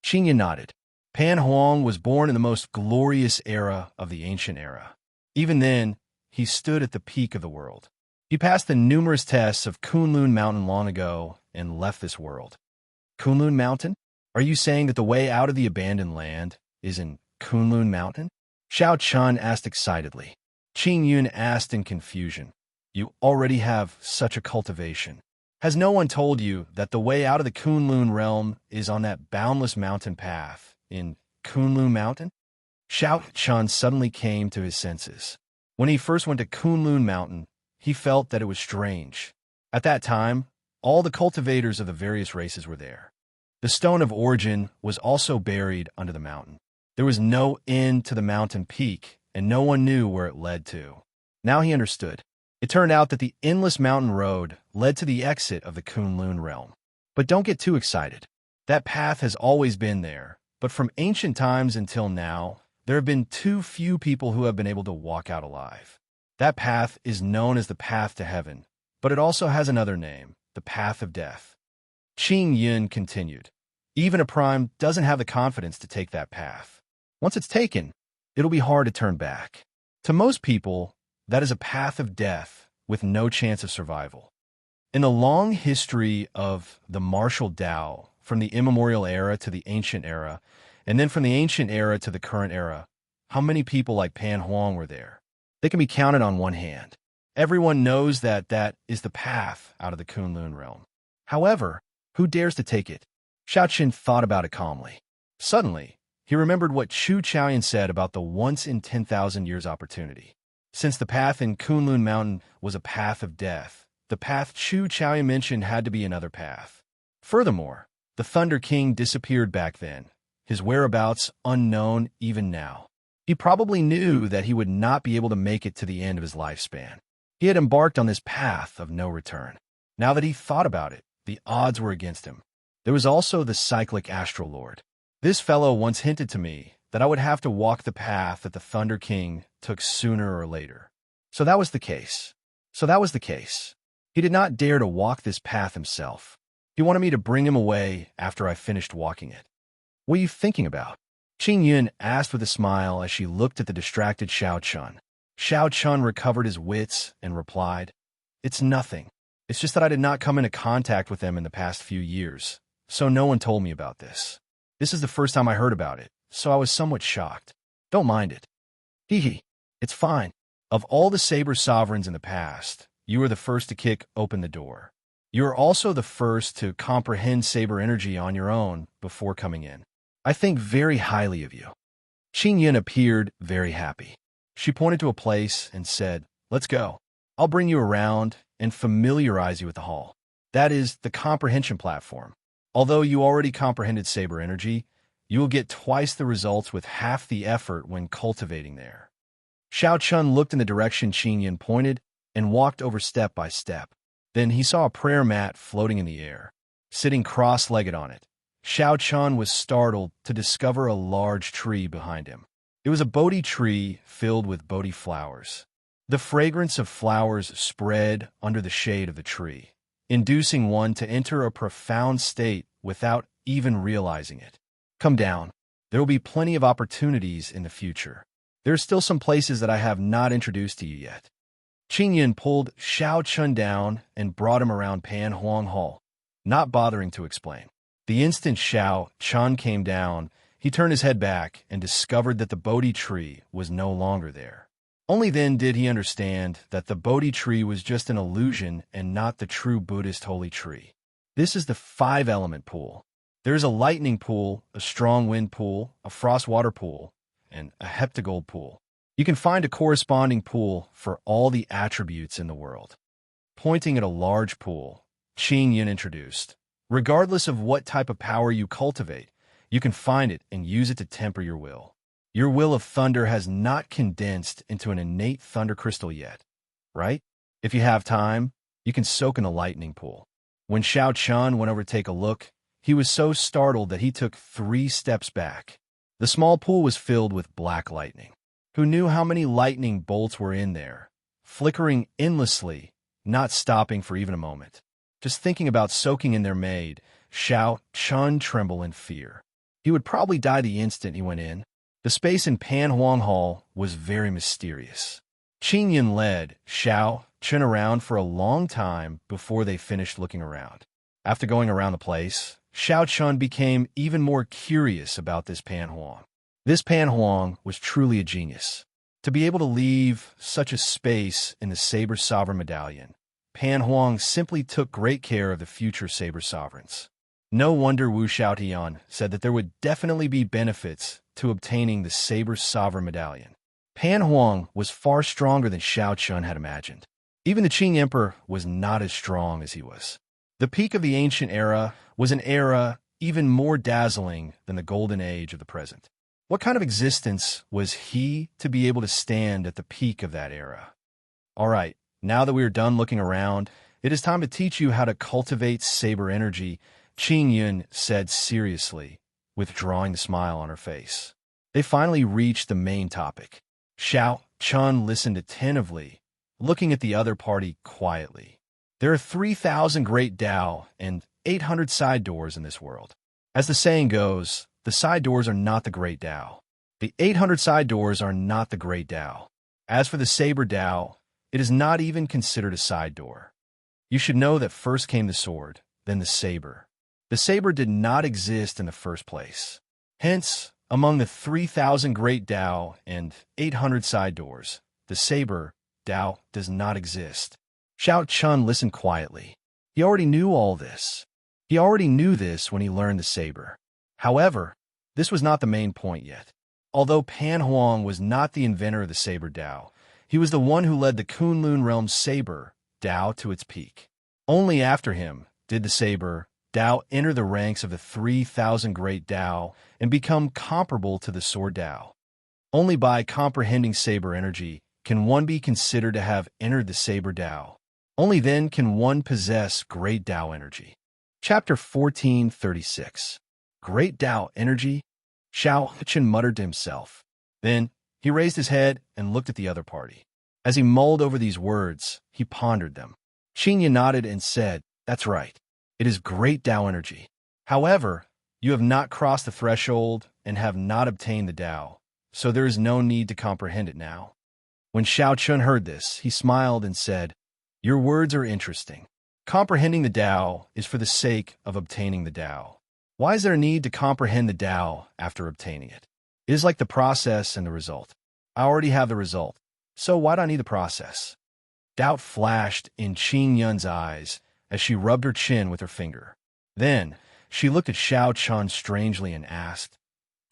Qing Yun nodded. Pan Huang was born in the most glorious era of the ancient era. Even then, he stood at the peak of the world. He passed the numerous tests of Kunlun Mountain long ago and left this world. Kunlun Mountain? Are you saying that the way out of the abandoned land is in Kunlun Mountain? Xiao Chun asked excitedly. Qing Yun asked in confusion. You already have such a cultivation. Has no one told you that the way out of the Kunlun realm is on that boundless mountain path in Kunlun Mountain? Xiao Chun suddenly came to his senses. When he first went to Kunlun Mountain, he felt that it was strange. At that time, all the cultivators of the various races were there. The stone of origin was also buried under the mountain. There was no end to the mountain peak, and no one knew where it led to. Now he understood. It turned out that the endless mountain road led to the exit of the Kunlun realm. But don't get too excited. That path has always been there, but from ancient times until now, there have been too few people who have been able to walk out alive. That path is known as the path to heaven, but it also has another name, the path of death. Qing Yun continued. Even a prime doesn't have the confidence to take that path. Once it's taken, it'll be hard to turn back. To most people, that is a path of death with no chance of survival. In the long history of the martial Tao, from the immemorial era to the ancient era, and then from the ancient era to the current era, how many people like Pan Huang were there? They can be counted on one hand. Everyone knows that that is the path out of the Kunlun realm. However, who dares to take it? Xiao Chun thought about it calmly. Suddenly, he remembered what Chu Chaoyan said about the once-in-10,000 years opportunity. Since the path in Kunlun Mountain was a path of death, the path Chu Chaoyan mentioned had to be another path. Furthermore, the Thunder King disappeared back then, his whereabouts unknown even now. He probably knew that he would not be able to make it to the end of his lifespan. He had embarked on this path of no return. Now that he thought about it, the odds were against him. There was also the cyclic astral lord. This fellow once hinted to me that I would have to walk the path that the Thunder King took sooner or later. So that was the case. He did not dare to walk this path himself. He wanted me to bring him away after I finished walking it. What are you thinking about? Qing Yun asked with a smile as she looked at the distracted Xiao Chun. Xiao Chun recovered his wits and replied, "It's nothing. It's just that I did not come into contact with them in the past few years, so no one told me about this. This is the first time I heard about it, so I was somewhat shocked. Don't mind it." Hee, it's fine. Of all the Saber sovereigns in the past, you were the first to kick open the door. You are also the first to comprehend Saber energy on your own before coming in. I think very highly of you. Qing Yun appeared very happy. She pointed to a place and said, "Let's go. I'll bring you around and familiarize you with the hall. That is the comprehension platform. Although you already comprehended Saber energy, you will get twice the results with half the effort when cultivating there." Xiao Chun looked in the direction Qing Yun pointed and walked over step by step. Then he saw a prayer mat floating in the air. Sitting cross-legged on it, Xiao Chun was startled to discover a large tree behind him. It was a Bodhi tree filled with Bodhi flowers. The fragrance of flowers spread under the shade of the tree, inducing one to enter a profound state without even realizing it. Come down. There will be plenty of opportunities in the future. There are still some places that I have not introduced to you yet. Qing Yun pulled Xiao Chun down and brought him around Pan Huang Hall, not bothering to explain. The instant Xiao Chun came down, he turned his head back and discovered that the Bodhi tree was no longer there. Only then did he understand that the Bodhi tree was just an illusion and not the true Buddhist holy tree. This is the 5-element pool. There is a lightning pool, a strong wind pool, a frost water pool, and a heptagold pool. You can find a corresponding pool for all the attributes in the world. Pointing at a large pool, Qing Yun introduced, "Regardless of what type of power you cultivate, you can find it and use it to temper your will. Your will of thunder has not condensed into an innate thunder crystal yet, right? If you have time, you can soak in the lightning pool." When Xiao Chun went over to take a look, he was so startled that he took 3 steps back. The small pool was filled with black lightning. Who knew how many lightning bolts were in there, flickering endlessly, not stopping for even a moment? Just thinking about soaking in their made Xiao Chun tremble in fear. He would probably die the instant he went in. The space in Pan Huang Hall was very mysterious. Qing Yun led Xiao Chun around for a long time before they finished looking around. After going around the place, Xiao Chun became even more curious about this Pan Huang. This Pan Huang was truly a genius. To be able to leave such a space in the Saber Sovereign Medallion, Pan Huang simply took great care of the future Saber Sovereigns. No wonder Wu Xiaotian said that there would definitely be benefits to obtaining the Saber Sovereign Medallion. Pan Huang was far stronger than Xiao Chun had imagined. Even the Qing Emperor was not as strong as he was. The peak of the ancient era was an era even more dazzling than the golden age of the present. What kind of existence was he to be able to stand at the peak of that era? All right, now that we are done looking around, it is time to teach you how to cultivate Saber energy, Qing Yun said seriously, withdrawing the smile on her face. They finally reached the main topic. Xiao Chun listened attentively, looking at the other party quietly. There are 3,000 great Tao and 800 side doors in this world. As the saying goes, the side doors are not the great Tao. The 800 side doors are not the great Tao. As for the Saber Tao, it is not even considered a side door. You should know that first came the sword, then the saber. The saber did not exist in the first place. Hence, among the 3,000 great Tao and 800 side doors, the saber Tao does not exist. Xiao Chun listened quietly. He already knew all this. He already knew this when he learned the saber. However, this was not the main point yet. Although Pan Huang was not the inventor of the saber Tao, he was the one who led the Kunlun realm's saber Tao to its peak. Only after him did the saber Tao enter the ranks of the 3,000 great Tao and become comparable to the sword Tao. Only by comprehending saber energy can one be considered to have entered the Saber Tao. Only then can one possess great Tao energy. Chapter 1436. Great Tao energy? Xiao Chen muttered to himself. Then he raised his head and looked at the other party. As he mulled over these words, he pondered them. Qingyan nodded and said, "That's right. It is great Tao energy. However, you have not crossed the threshold and have not obtained the Tao, so there is no need to comprehend it now." When Xiao Chun heard this, he smiled and said, "Your words are interesting. Comprehending the Tao is for the sake of obtaining the Tao. Why is there a need to comprehend the Tao after obtaining it? It is like the process and the result. I already have the result, so why do I need the process?" Doubt flashed in Qing Yun's eyes as she rubbed her chin with her finger. Then she looked at Xiao Chun strangely and asked,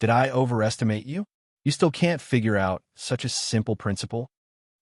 "Did I overestimate you? You still can't figure out such a simple principle?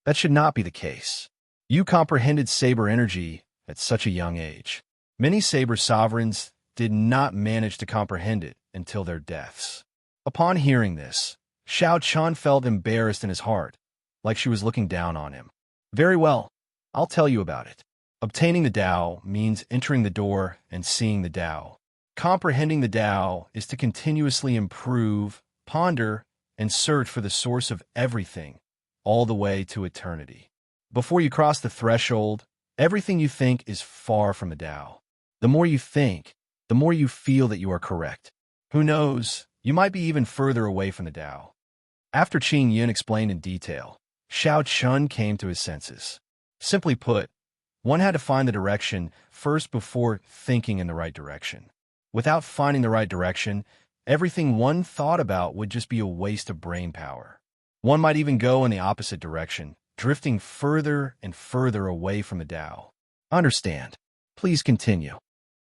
That should not be the case. You comprehended saber energy at such a young age. Many saber sovereigns did not manage to comprehend it until their deaths." Upon hearing this, Xiao Chun felt embarrassed in his heart, like she was looking down on him. "Very well, I'll tell you about it. Obtaining the Tao means entering the door and seeing the Tao. Comprehending the Tao is to continuously improve, ponder, and search for the source of everything, all the way to eternity. Before you cross the threshold, everything you think is far from the Tao. The more you think, the more you feel that you are correct. Who knows, you might be even further away from the Tao." After Qing Yun explained in detail, Xiao Chun came to his senses. Simply put, one had to find the direction first before thinking in the right direction. Without finding the right direction, everything one thought about would just be a waste of brain power. One might even go in the opposite direction, drifting further and further away from the Tao. "Understand. Please continue."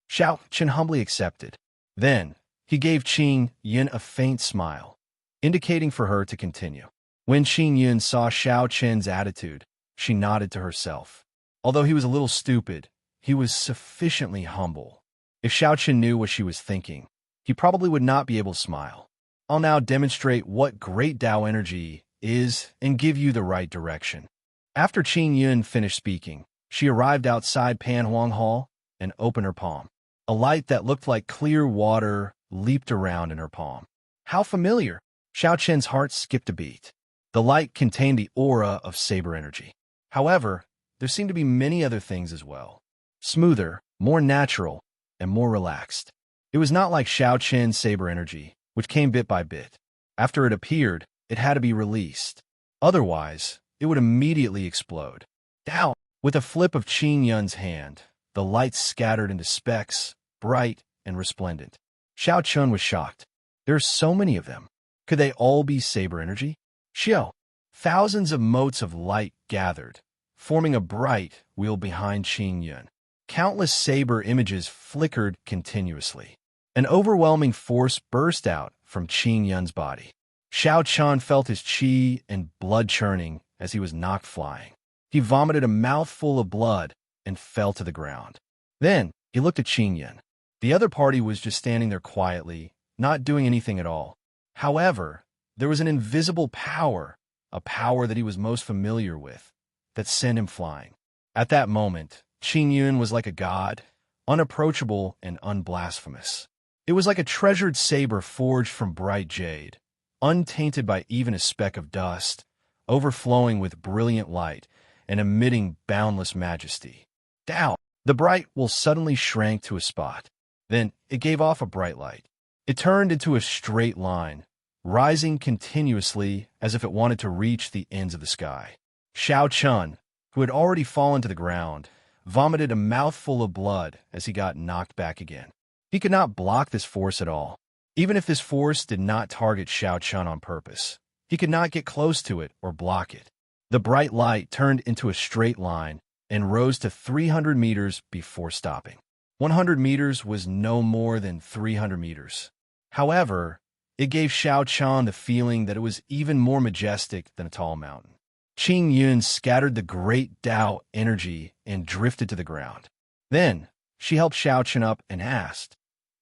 Xiao Chen humbly accepted. Then he gave Qing Yun a faint smile, indicating for her to continue. When Qing Yun saw Xiao Chen's attitude, she nodded to herself. Although he was a little stupid, he was sufficiently humble. If Xiao Chen knew what she was thinking, he probably would not be able to smile. "I'll now demonstrate what great Tao energy is and give you the right direction." After Qing Yun finished speaking, she arrived outside Panhuang Hall and opened her palm. A light that looked like clear water leaped around in her palm. How familiar! Xiao Chen's heart skipped a beat. The light contained the aura of saber energy. However, there seemed to be many other things as well. Smoother, more natural, and more relaxed. It was not like Xiao Chen's saber energy, which came bit by bit. After it appeared, it had to be released. Otherwise, it would immediately explode. Down! With a flip of Qing Yun's hand, the light scattered into specks, bright and resplendent. Xiao Chun was shocked. There are so many of them. Could they all be saber energy? Xiao! Thousands of motes of light gathered, forming a bright wheel behind Qing Yun. Countless saber images flickered continuously. An overwhelming force burst out from Qing Yun's body. Xiao Chun felt his qi and blood churning as he was knocked flying. He vomited a mouthful of blood and fell to the ground. Then he looked at Qing Yun. The other party was just standing there quietly, not doing anything at all. However, there was an invisible power, a power that he was most familiar with, that sent him flying. At that moment, Qing Yun was like a god, unapproachable and unblasphemous. It was like a treasured saber forged from bright jade, untainted by even a speck of dust, overflowing with brilliant light and emitting boundless majesty. Down! The bright will suddenly shrank to a spot. Then it gave off a bright light. It turned into a straight line, rising continuously as if it wanted to reach the ends of the sky. Xiao Chun, who had already fallen to the ground, vomited a mouthful of blood as he got knocked back again. He could not block this force at all. Even if this force did not target Xiao Chun on purpose, he could not get close to it or block it. The bright light turned into a straight line and rose to 300 meters before stopping. 100 meters was no more than 300 meters. However, it gave Xiao Chun the feeling that it was even more majestic than a tall mountain. Qing Yun scattered the great Tao energy and drifted to the ground. Then, she helped Xiao Chun up and asked,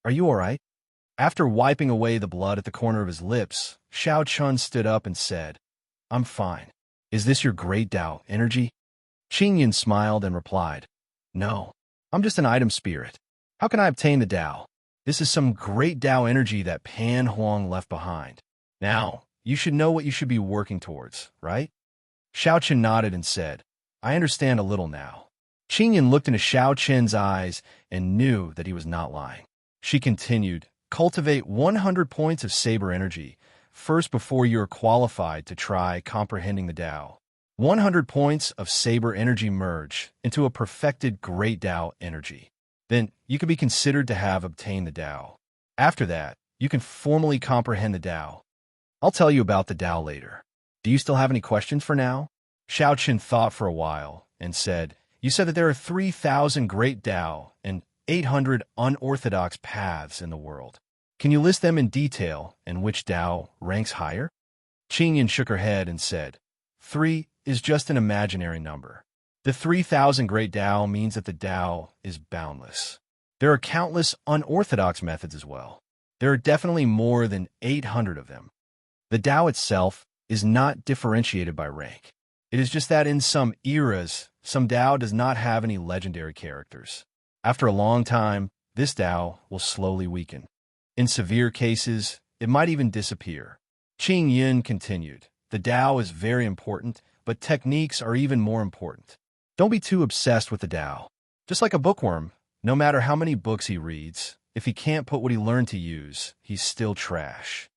"Are you all right?" After wiping away the blood at the corner of his lips, Xiao Chun stood up and said, "I'm fine." Is this your great Tao energy? Qing Yin smiled and replied, No, I'm just an item spirit. How can I obtain the Tao? This is some great Tao energy that Pan Huang left behind. Now, you should know what you should be working towards, right? Xiao Chen nodded and said, I understand a little now. Qing Yin looked into Xiao Chen's eyes and knew that he was not lying. She continued, Cultivate 100 points of saber energy, first before you are qualified to try comprehending the Tao. 100 points of saber energy merge into a perfected great Tao energy. Then you can be considered to have obtained the Tao. After that, you can formally comprehend the Tao. I'll tell you about the Tao later. Do you still have any questions for now? Xiao Chen thought for a while and said, You said that there are 3,000 great Tao and 800 unorthodox paths in the world. Can you list them in detail and which Tao ranks higher? Qing Yin shook her head and said, 3 is just an imaginary number. The 3,000 great Tao means that the Tao is boundless. There are countless unorthodox methods as well. There are definitely more than 800 of them. The Tao itself is not differentiated by rank. It is just that in some eras, some Tao does not have any legendary characters. After a long time, this Tao will slowly weaken. In severe cases, it might even disappear. Qing Yin continued, The Tao is very important, but techniques are even more important. Don't be too obsessed with the Tao. Just like a bookworm, no matter how many books he reads, if he can't put what he learned to use, he's still trash.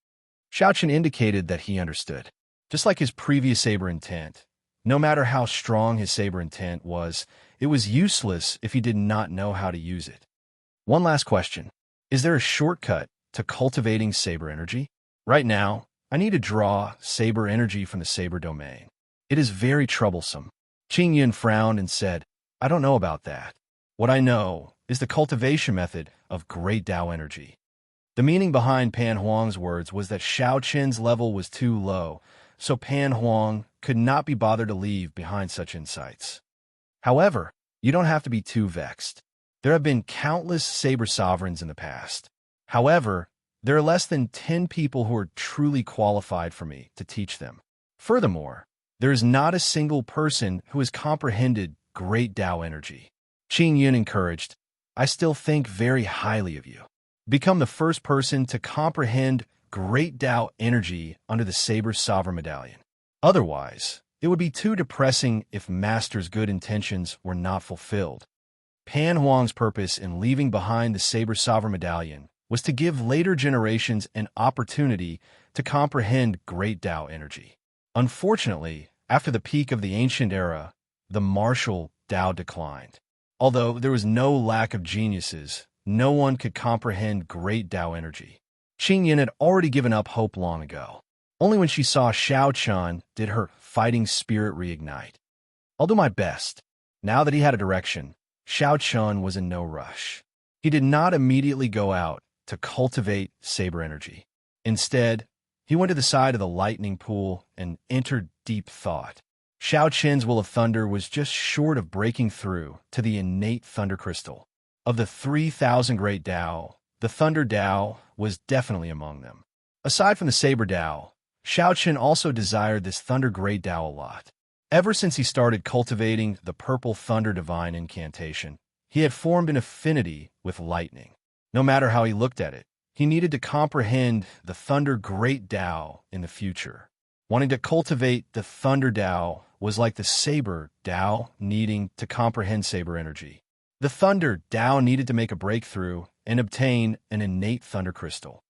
Xiao Chen indicated that he understood. Just like his previous saber intent, no matter how strong his saber intent was, it was useless if he did not know how to use it. One last question. Is there a shortcut to cultivating saber energy? Right now, I need to draw saber energy from the saber domain. It is very troublesome. Qing Yin frowned and said, I don't know about that. What I know is the cultivation method of great Tao energy. The meaning behind Pan Huang's words was that Xiao Chen's level was too low, so Pan Huang could not be bothered to leave behind such insights. However, you don't have to be too vexed. There have been countless saber sovereigns in the past. However, there are less than 10 people who are truly qualified for me to teach them. Furthermore, there is not a single person who has comprehended great Tao energy. Qing Yin encouraged, I still think very highly of you. Become the first person to comprehend great Tao energy under the Saber Sovereign Medallion. Otherwise, it would be too depressing if Master's good intentions were not fulfilled. Pan Huang's purpose in leaving behind the Saber Sovereign Medallion was to give later generations an opportunity to comprehend great Tao energy. Unfortunately, after the peak of the ancient era, the martial Tao declined. Although there was no lack of geniuses, no one could comprehend great Tao energy. Qing Yin had already given up hope long ago. Only when she saw Xiao Chen did her fighting spirit reignite. I'll do my best. Now that he had a direction, Xiao Chen was in no rush. He did not immediately go out to cultivate saber energy. Instead, he went to the side of the lightning pool and entered deep thought. Xiao Chen's will of thunder was just short of breaking through to the innate thunder crystal. Of the 3,000 great Tao, the thunder Tao was definitely among them. Aside from the saber Tao, Xiao Chen also desired this thunder great Tao a lot. Ever since he started cultivating the purple thunder divine incantation, he had formed an affinity with lightning. No matter how he looked at it, he needed to comprehend the thunder great Tao in the future. Wanting to cultivate the thunder Tao was like the saber Tao needing to comprehend saber energy. The thunder Tao needed to make a breakthrough and obtain an innate thunder crystal.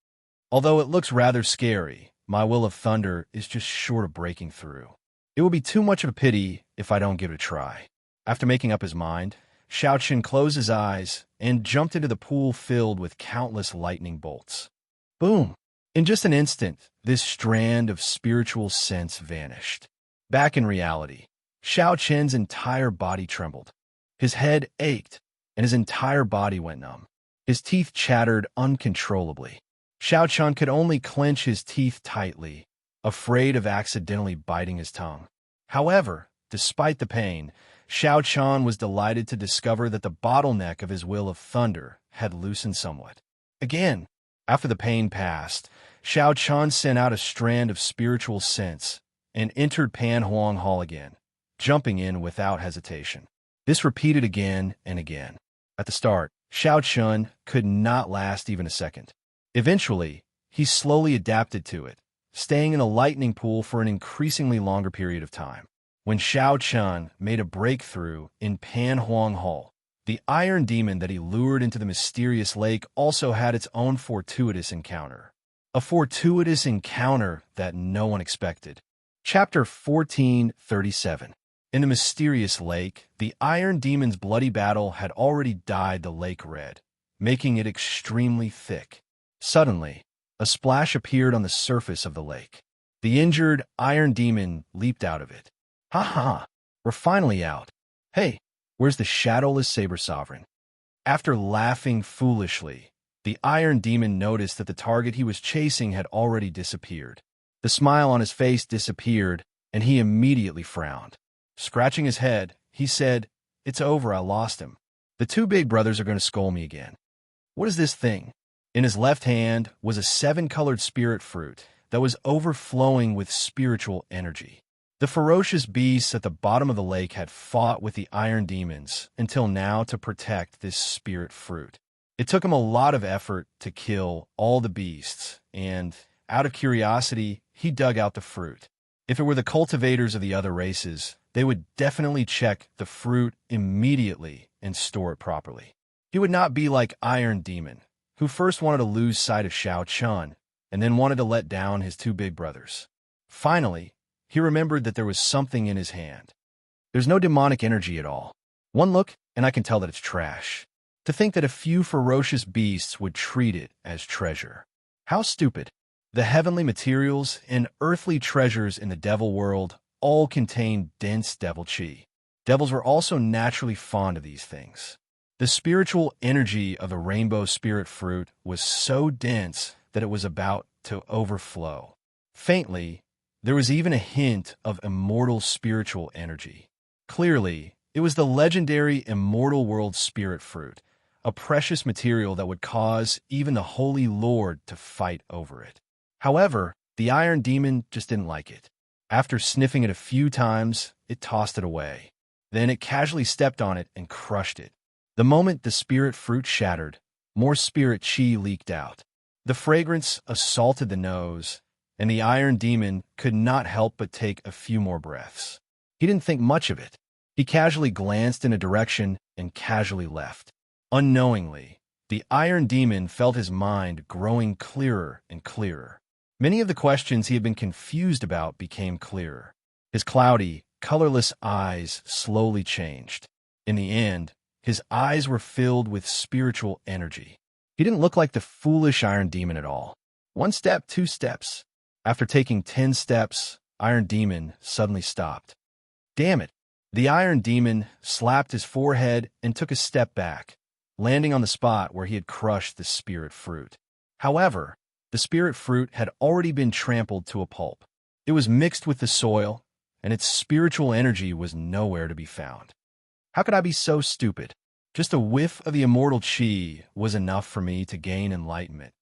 Although it looks rather scary, my will of thunder is just short of breaking through. It will be too much of a pity if I don't give it a try. After making up his mind, Xiao Chen closed his eyes and jumped into the pool filled with countless lightning bolts. Boom! In just an instant, this strand of spiritual sense vanished. Back in reality, Xiao Chen's entire body trembled. His head ached, and his entire body went numb. His teeth chattered uncontrollably. Xiao Chen could only clench his teeth tightly, afraid of accidentally biting his tongue. However, despite the pain, Xiao Chen was delighted to discover that the bottleneck of his will of thunder had loosened somewhat. Again, after the pain passed, Xiao Chen sent out a strand of spiritual sense and entered Pan Huang Hall again, jumping in without hesitation. This repeated again and again. At the start, Xiao Chun could not last even a second. Eventually, he slowly adapted to it, staying in a lightning pool for an increasingly longer period of time. When Xiao Chun made a breakthrough in Pan Huang Hall, the iron demon that he lured into the mysterious lake also had its own fortuitous encounter. A fortuitous encounter that no one expected. Chapter 1437. In the mysterious lake, the iron demon's bloody battle had already dyed the lake red, making it extremely thick. Suddenly, a splash appeared on the surface of the lake. The injured iron demon leaped out of it. "Ha ha! We're finally out. Hey, where's the shadowless saber sovereign?" After laughing foolishly, the iron demon noticed that the target he was chasing had already disappeared. The smile on his face disappeared, and he immediately frowned. Scratching his head, he said, "It's over, I lost him. The two big brothers are going to scold me again." "What is this thing?" In his left hand was a 7-colored spirit fruit that was overflowing with spiritual energy. The ferocious beasts at the bottom of the lake had fought with the iron demons until now to protect this spirit fruit. It took him a lot of effort to kill all the beasts, and, out of curiosity, he dug out the fruit. If it were the cultivators of the other races, they would definitely check the fruit immediately and store it properly. He would not be like Iron Demon, who first wanted to lose sight of Xiao Chun and then wanted to let down his two big brothers. Finally, he remembered that there was something in his hand. There's no demonic energy at all. One look, and I can tell that it's trash. To think that a few ferocious beasts would treat it as treasure. How stupid. The heavenly materials and earthly treasures in the devil world all contain dense devil chi. Devils were also naturally fond of these things. The spiritual energy of the rainbow spirit fruit was so dense that it was about to overflow. Faintly, there was even a hint of immortal spiritual energy. Clearly, it was the legendary Immortal World Spirit Fruit, a precious material that would cause even the Holy Lord to fight over it. However, the Iron Demon just didn't like it. After sniffing it a few times, it tossed it away. Then it casually stepped on it and crushed it. The moment the spirit fruit shattered, more spirit chi leaked out. The fragrance assaulted the nose, and the Iron Demon could not help but take a few more breaths. He didn't think much of it. He casually glanced in a direction and casually left. Unknowingly, the Iron Demon felt his mind growing clearer and clearer. Many of the questions he had been confused about became clearer. His cloudy, colorless eyes slowly changed. In the end, his eyes were filled with spiritual energy. He didn't look like the foolish Iron Demon at all. 1 step, 2 steps. After taking 10 steps, Iron Demon suddenly stopped. Damn it! The Iron Demon slapped his forehead and took a step back, landing on the spot where he had crushed the spirit fruit. However, the spirit fruit had already been trampled to a pulp. It was mixed with the soil, and its spiritual energy was nowhere to be found. How could I be so stupid? Just a whiff of the immortal chi was enough for me to gain enlightenment,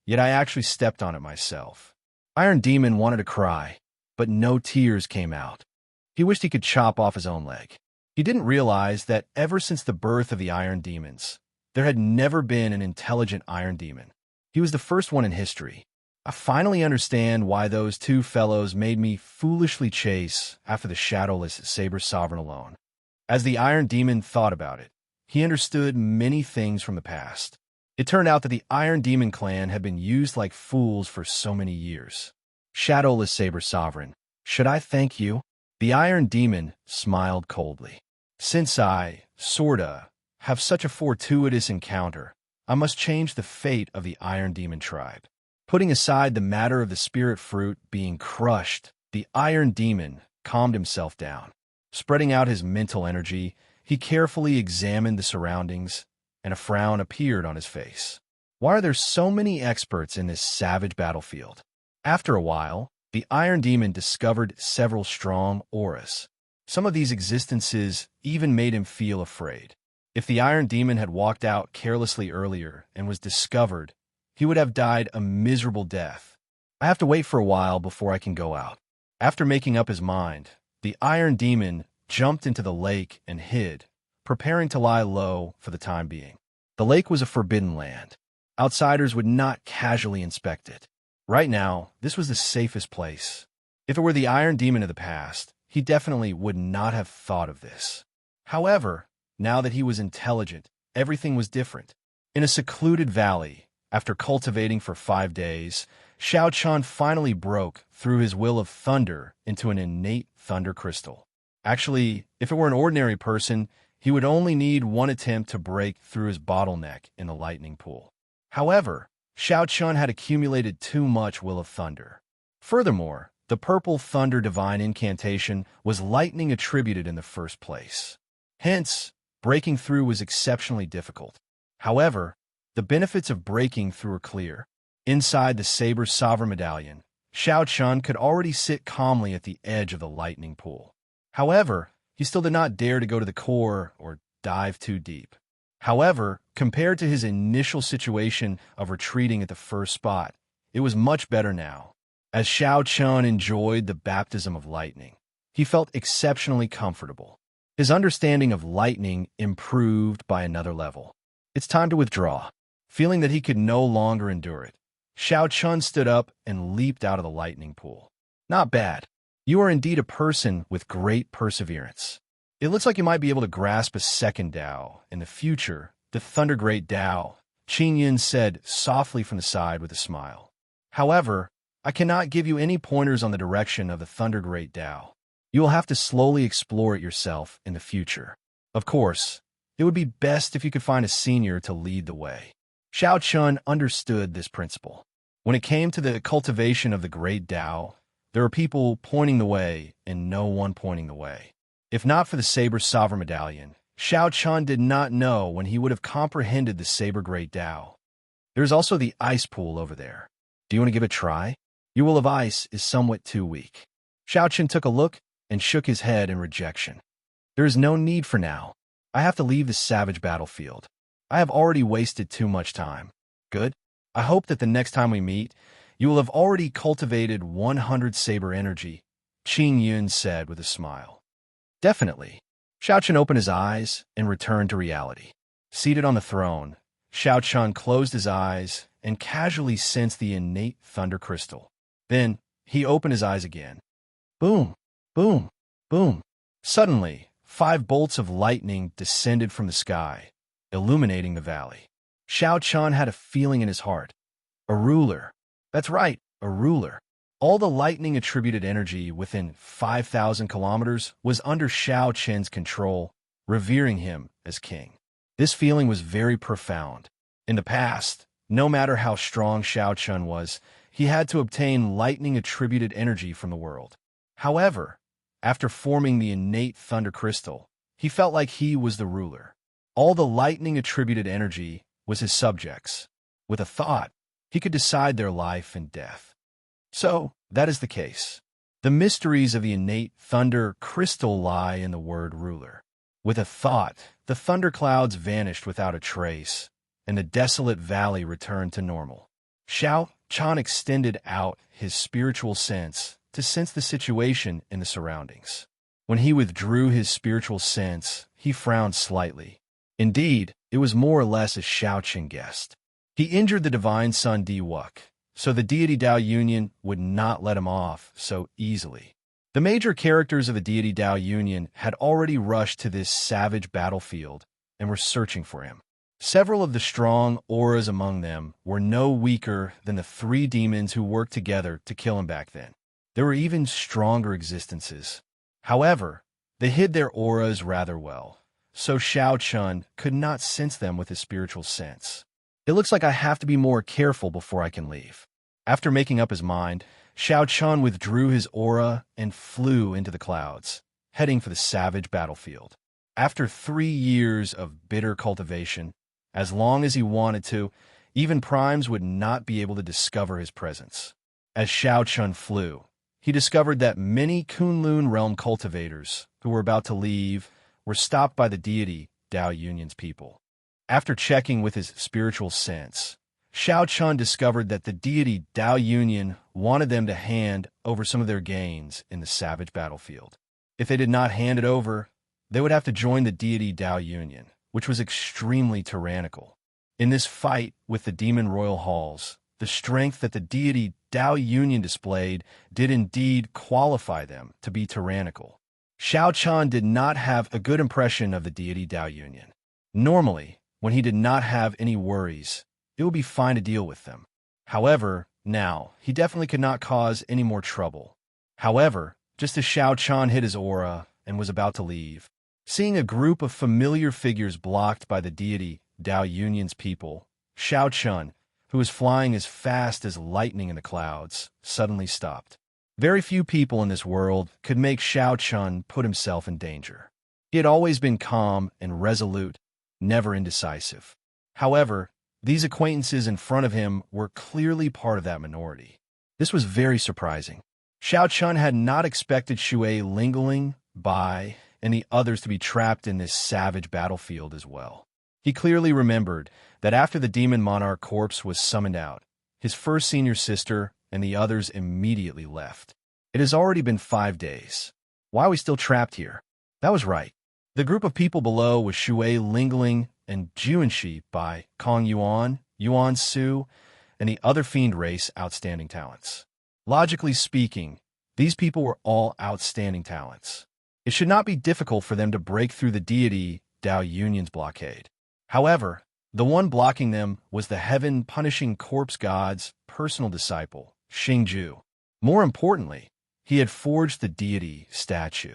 yet I actually stepped on it myself. Iron Demon wanted to cry, but no tears came out. He wished he could chop off his own leg. He didn't realize that ever since the birth of the Iron Demons, there had never been an intelligent Iron Demon. He was the first one in history. I finally understand why those two fellows made me foolishly chase after the shadowless Saber Sovereign alone. As the Iron Demon thought about it, he understood many things from the past. It turned out that the Iron Demon clan had been used like fools for so many years. Shadowless Saber Sovereign, should I thank you? The Iron Demon smiled coldly. Since I, sorta, have such a fortuitous encounter, I must change the fate of the Iron Demon tribe. Putting aside the matter of the spirit fruit being crushed, the Iron Demon calmed himself down. Spreading out his mental energy, he carefully examined the surroundings, and a frown appeared on his face. Why are there so many experts in this savage battlefield? After a while, the Iron Demon discovered several strong auras. Some of these existences even made him feel afraid. If the Iron Demon had walked out carelessly earlier and was discovered, he would have died a miserable death. I have to wait for a while before I can go out. After making up his mind, the Iron Demon jumped into the lake and hid, preparing to lie low for the time being. The lake was a forbidden land. Outsiders would not casually inspect it. Right now, this was the safest place. If it were the Iron Demon of the past, he definitely would not have thought of this. However, now that he was intelligent, everything was different. In a secluded valley, after cultivating for 5 days, Xiao Chun finally broke through his will of thunder into an innate thunder crystal. Actually, if it were an ordinary person, he would only need one attempt to break through his bottleneck in the lightning pool. However, Xiao Chun had accumulated too much will of thunder. Furthermore, the purple thunder divine incantation was lightning attributed in the first place. Hence, breaking through was exceptionally difficult. However, the benefits of breaking through are clear. Inside the Saber's sovereign medallion, Xiao Chun could already sit calmly at the edge of the lightning pool. However, he still did not dare to go to the core or dive too deep. However, compared to his initial situation of retreating at the first spot, it was much better now. As Xiao Chun enjoyed the baptism of lightning, he felt exceptionally comfortable. His understanding of lightning improved by another level. It's time to withdraw. Feeling that he could no longer endure it, Xiao Chun stood up and leaped out of the lightning pool. Not bad. You are indeed a person with great perseverance. It looks like you might be able to grasp a second Tao in the future, the Thunder Great Tao, Qin Yun said softly from the side with a smile. However, I cannot give you any pointers on the direction of the Thunder Great Tao. You will have to slowly explore it yourself in the future. Of course, it would be best if you could find a senior to lead the way. Xiao Chun understood this principle. When it came to the cultivation of the Great Tao, there were people pointing the way and no one pointing the way. If not for the Saber's sovereign medallion, Xiao Chun did not know when he would have comprehended the Saber Great Tao. There's also the ice pool over there. Do you want to give it a try? Your will of ice is somewhat too weak. Xiao Chun took a look and shook his head in rejection. There is no need for now. I have to leave the savage battlefield. I have already wasted too much time. Good. I hope that the next time we meet, you will have already cultivated 100 saber energy, Qin Yun said with a smile. Definitely. Xiao Chun opened his eyes and returned to reality. Seated on the throne, Xiao Chun closed his eyes and casually sensed the innate thunder crystal. Then, he opened his eyes again. Boom, boom, boom. Suddenly, 5 bolts of lightning descended from the sky, illuminating the valley. Xiao Chun had a feeling in his heart. A ruler. That's right, a ruler. All the lightning-attributed energy within 5,000 kilometers was under Xiao Chun's control, revering him as king. This feeling was very profound. In the past, no matter how strong Xiao Chun was, he had to obtain lightning-attributed energy from the world. However, after forming the innate thunder crystal, he felt like he was the ruler. All the lightning-attributed energy was his subjects. With a thought, he could decide their life and death. So, that is the case. The mysteries of the innate thunder crystal lie in the word ruler. With a thought, the thunderclouds vanished without a trace, and the desolate valley returned to normal. Xiao Chun extended out his spiritual sense to sense the situation in the surroundings. When he withdrew his spiritual sense, he frowned slightly. Indeed, it was more or less as Xiao Chun guessed. He injured the divine son Diwuk, so the deity Dao Union would not let him off so easily. The major characters of the deity Dao Union had already rushed to this savage battlefield and were searching for him. Several of the strong auras among them were no weaker than the 3 demons who worked together to kill him back then. There were even stronger existences. However, they hid their auras rather well, so Xiao Chun could not sense them with his spiritual sense. It looks like I have to be more careful before I can leave. After making up his mind, Xiao Chun withdrew his aura and flew into the clouds, heading for the savage battlefield. After 3 years of bitter cultivation, as long as he wanted to, even primes would not be able to discover his presence. As Xiao Chun flew, he discovered that many Kunlun realm cultivators who were about to leave were stopped by the deity Dao Union's people. After checking with his spiritual sense, Xiao Chun discovered that the deity Dao Union wanted them to hand over some of their gains in the savage battlefield. If they did not hand it over, they would have to join the deity Tao Union, which was extremely tyrannical. In this fight with the demon royal halls, the strength that the deity Tao Union displayed did indeed qualify them to be tyrannical. Xiao Chan did not have a good impression of the deity Tao Union. Normally, when he did not have any worries, it would be fine to deal with them. However, now, he definitely could not cause any more trouble. However, just as Xiao Chan hit his aura and was about to leave, seeing a group of familiar figures blocked by the deity Tao Union's people, Xiao Chan, who was flying as fast as lightning in the clouds, suddenly stopped. Very few people in this world could make Xiao Chan put himself in danger. He had always been calm and resolute, never indecisive. However, these acquaintances in front of him were clearly part of that minority. This was very surprising. Xiao Chan had not expected Shui Lingling, Bai, and the others to be trapped in this savage battlefield as well. He clearly remembered that after the demon monarch corpse was summoned out, his first senior sister and the others immediately left. It has already been 5 days. Why are we still trapped here? That was right. The group of people below was Shui Lingling and Juanxi by Kong Yuan, Yuan Su, and the other fiend race outstanding talents. Logically speaking, these people were all outstanding talents. It should not be difficult for them to break through the deity Tao Union's blockade. However, the one blocking them was the heaven-punishing corpse god's personal disciple, Xingju. More importantly, he had forged the deity statue.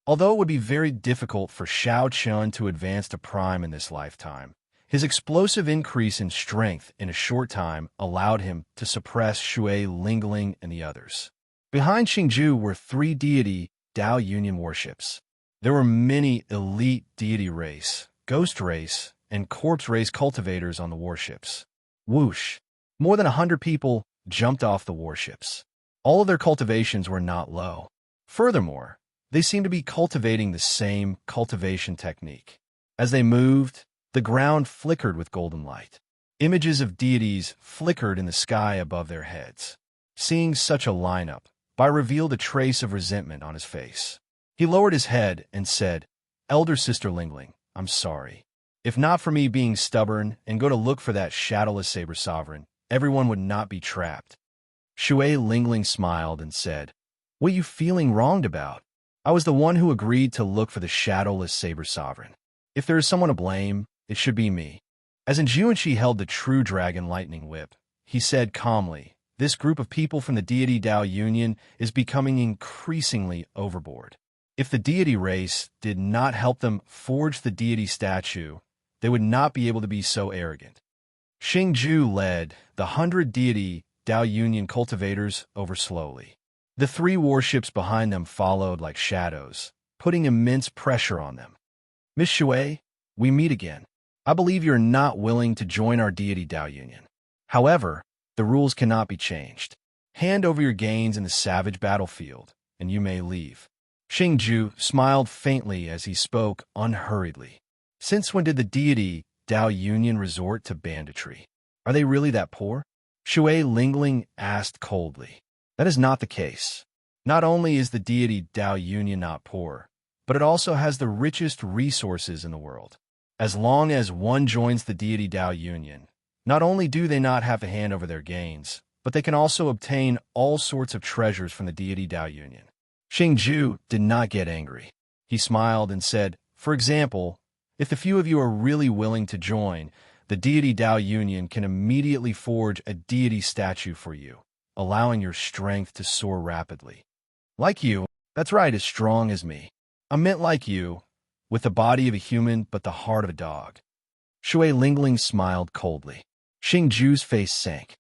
Although it would be very difficult for Xiao Chan to advance to prime in this lifetime, his explosive increase in strength in a short time allowed him to suppress Shui Lingling and the others. Behind Xingju were 3 deity Tao Union warships. There were many elite deity race, ghost race, and corpse race cultivators on the warships. Whoosh! More than 100 people jumped off the warships. All of their cultivations were not low. Furthermore, they seemed to be cultivating the same cultivation technique. As they moved, the ground flickered with golden light. Images of deities flickered in the sky above their heads. Seeing such a lineup, Bai revealed a trace of resentment on his face. He lowered his head and said, "Elder Sister Lingling, I'm sorry. If not for me being stubborn and go to look for that shadowless saber sovereign, everyone would not be trapped." Shui Lingling smiled and said, "What are you feeling wronged about? I was the one who agreed to look for the shadowless saber sovereign. If there is someone to blame, it should be me." As Juanxi held the true dragon lightning whip, he said calmly, "This group of people from the deity Tao Union is becoming increasingly overboard. If the deity race did not help them forge the deity statue, they would not be able to be so arrogant." Xingju led the 100 deity Tao Union cultivators over slowly. The 3 warships behind them followed like shadows, putting immense pressure on them. "Miss Shui, we meet again. I believe you're not willing to join our deity Tao Union. However, the rules cannot be changed. Hand over your gains in the savage battlefield, and you may leave." Xingju smiled faintly as he spoke unhurriedly. Since when did the deity Tao Union resort to banditry? Are they really that poor? Shui Lingling asked coldly. That is not the case. Not only is the deity Tao Union not poor, but it also has the richest resources in the world. As long as one joins the deity Tao Union, not only do they not have to hand over their gains, but they can also obtain all sorts of treasures from the deity Tao Union. Xingju did not get angry. He smiled and said, "For example, if the few of you are really willing to join, the deity Tao Union can immediately forge a deity statue for you, allowing your strength to soar rapidly. Like you, that's right, as strong as me. I meant like you, with the body of a human but the heart of a dog." Shui Lingling smiled coldly. Xingju's face sank.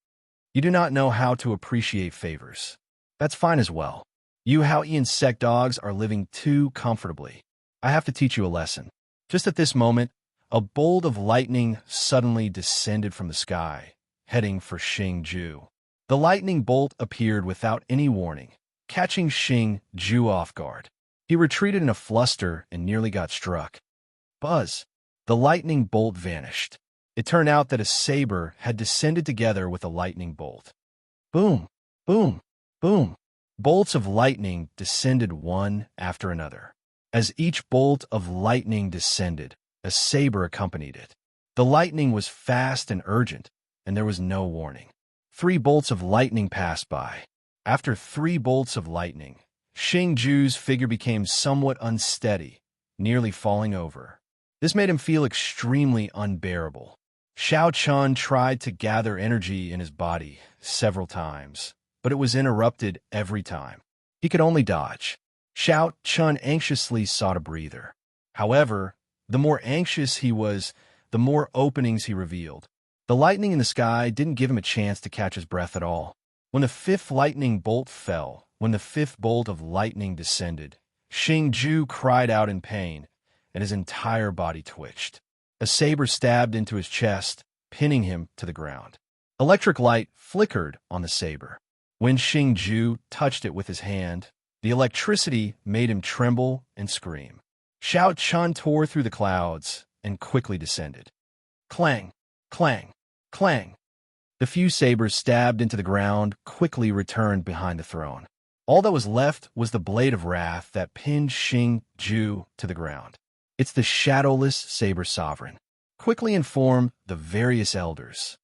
"You do not know how to appreciate favors. That's fine as well. You Haoyi insect dogs are living too comfortably. I have to teach you a lesson." Just at this moment, a bolt of lightning suddenly descended from the sky, heading for Xingju. The lightning bolt appeared without any warning, catching Xingju off guard. He retreated in a fluster and nearly got struck. Buzz! The lightning bolt vanished. It turned out that a saber had descended together with a lightning bolt. Boom! Boom! Boom! Bolts of lightning descended one after another. As each bolt of lightning descended, a saber accompanied it. The lightning was fast and urgent, and there was no warning. 3 bolts of lightning passed by. After 3 bolts of lightning, Xingju's figure became somewhat unsteady, nearly falling over. This made him feel extremely unbearable. Xiao Chun tried to gather energy in his body several times, but it was interrupted every time. He could only dodge. Xiao Chun anxiously sought a breather. However, the more anxious he was, the more openings he revealed. The lightning in the sky didn't give him a chance to catch his breath at all. When the 5th lightning bolt fell, when the 5th bolt of lightning descended, Xingju cried out in pain, and his entire body twitched. A saber stabbed into his chest, pinning him to the ground. Electric light flickered on the saber. When Xingju touched it with his hand, the electricity made him tremble and scream. Xiao Chun tore through the clouds and quickly descended. Clang, clang, clang. The few sabers stabbed into the ground quickly returned behind the throne. All that was left was the blade of wrath that pinned Xingju to the ground. It's the shadowless saber sovereign. Quickly inform the various elders.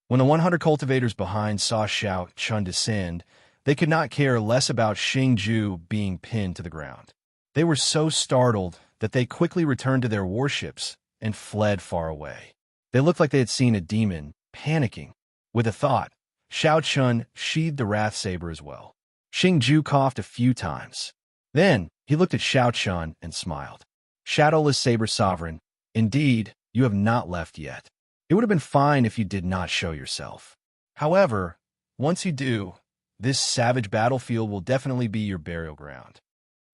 When the 100 cultivators behind saw Xiao Chun descend, they could not care less about Xingju being pinned to the ground. They were so startled that they quickly returned to their warships and fled far away. They looked like they had seen a demon, panicking. With a thought, Xiao Chun sheathed the wrath saber as well. Xingju coughed a few times. Then he looked at Xiao Chun and smiled. Shadowless saber sovereign, indeed, you have not left yet. It would have been fine if you did not show yourself. However, once you do, this savage battlefield will definitely be your burial ground.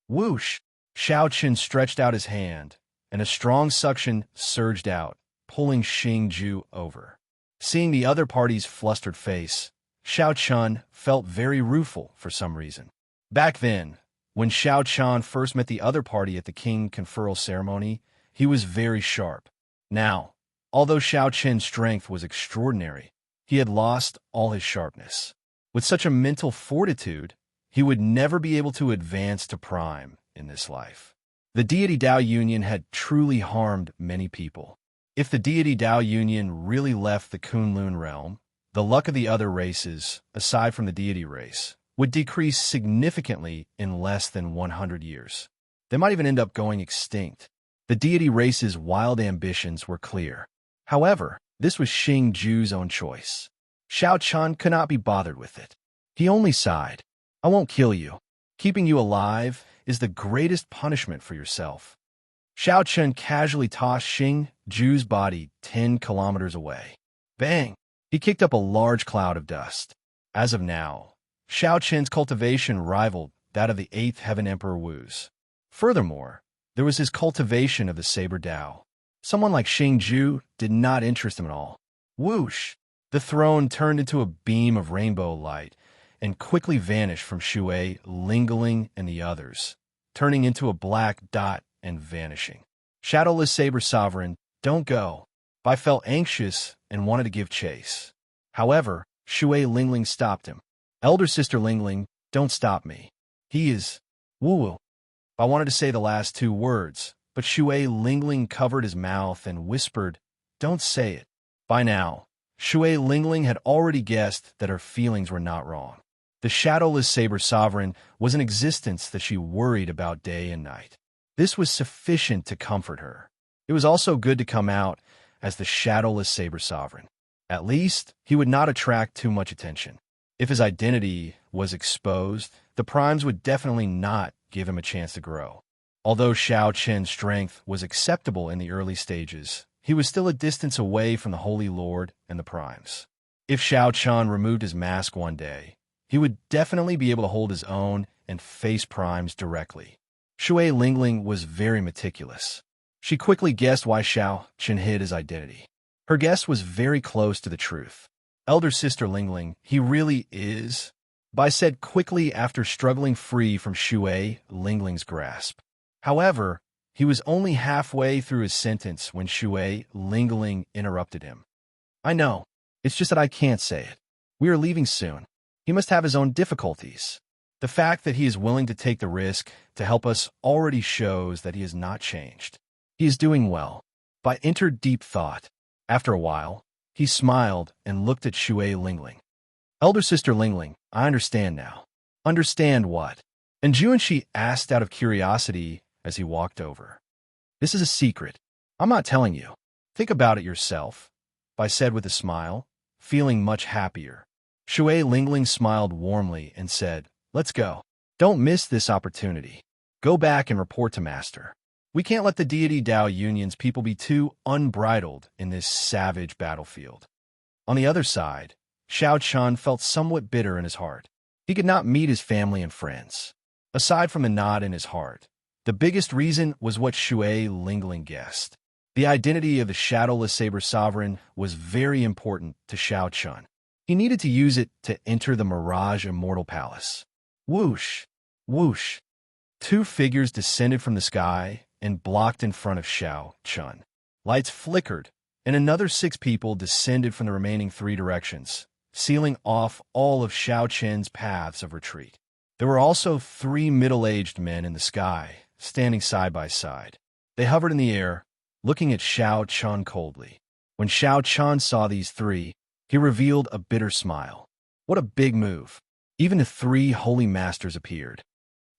Whoosh! Xiao Chun stretched out his hand, and a strong suction surged out, pulling Xingju over. Seeing the other party's flustered face, Xiao Chun felt very rueful for some reason. Back then, when Xiao Chun first met the other party at the king conferral ceremony, he was very sharp. Now, although Xiao Chun's strength was extraordinary, he had lost all his sharpness. With such a mental fortitude, he would never be able to advance to prime in this life. The deity Dao Union had truly harmed many people. If the deity Dao Union really left the Kunlun realm, the luck of the other races, aside from the deity race, would decrease significantly in less than 100 years. They might even end up going extinct. The deity race's wild ambitions were clear. However, this was Xingju's own choice. Xiao Chun could not be bothered with it. He only sighed. I won't kill you. Keeping you alive is the greatest punishment for yourself. Xiao Chun casually tossed Xingju's body 10 kilometers away. Bang! He kicked up a large cloud of dust. As of now, Xiao Chun's cultivation rivaled that of the 8th Heaven Emperor Wu's. Furthermore, there was his cultivation of the Saber Dao. Someone like Xingju did not interest him at all. Whoosh! The throne turned into a beam of rainbow light and quickly vanished from Shui, Lingling, and the others, turning into a black dot and vanishing. Shadowless Saber Sovereign, don't go. I felt anxious and wanted to give chase. However, Shui Lingling stopped him. Elder Sister Lingling, don't stop me. He is woo-woo. I wanted to say the last 2 words, but Shui Lingling covered his mouth and whispered, don't say it. By now, Shui Lingling had already guessed that her feelings were not wrong. The shadowless Saber Sovereign was an existence that she worried about day and night. This was sufficient to comfort her. It was also good to come out as the shadowless Saber Sovereign. At least, he would not attract too much attention. If his identity was exposed, the primes would definitely not give him a chance to grow. Although Xiao Chen's strength was acceptable in the early stages, he was still a distance away from the Holy Lord and the primes. If Xiao Chen removed his mask one day, he would definitely be able to hold his own and face primes directly. Shui Lingling was very meticulous. She quickly guessed why Xiao Chen hid his identity. Her guess was very close to the truth. Elder Sister Lingling, he really is, Bai said quickly after struggling free from Shui Lingling's grasp. However, he was only halfway through his sentence when Shui Lingling interrupted him. I know. It's just that I can't say it. We are leaving soon. He must have his own difficulties. The fact that he is willing to take the risk to help us already shows that he has not changed. He is doing well. Bai entered deep thought. After a while, he smiled and looked at Shui Lingling. Elder sister Lingling, I understand now. Understand what? And Juanshi asked out of curiosity as he walked over. This is a secret. I'm not telling you. Think about it yourself, Bai said with a smile, feeling much happier. Shui Lingling smiled warmly and said, Let's go. Don't miss this opportunity. Go back and report to Master. We can't let the deity Dao Union's people be too unbridled in this savage battlefield. On the other side, Xiao Chun felt somewhat bitter in his heart. He could not meet his family and friends. Aside from the knot in his heart, the biggest reason was what Shui Lingling guessed. The identity of the shadowless saber sovereign was very important to Xiao Chun. He needed to use it to enter the Mirage Immortal Palace. Whoosh! Whoosh! Two figures descended from the sky and blocked in front of Xiao Chun. Lights flickered, and another 6 people descended from the remaining 3 directions, sealing off all of Xiao Chun's paths of retreat. There were also 3 middle-aged men in the sky, standing side by side. They hovered in the air, looking at Xiao Chun coldly. When Xiao Chun saw these 3, he revealed a bitter smile. What a big move. Even the 3 holy masters appeared.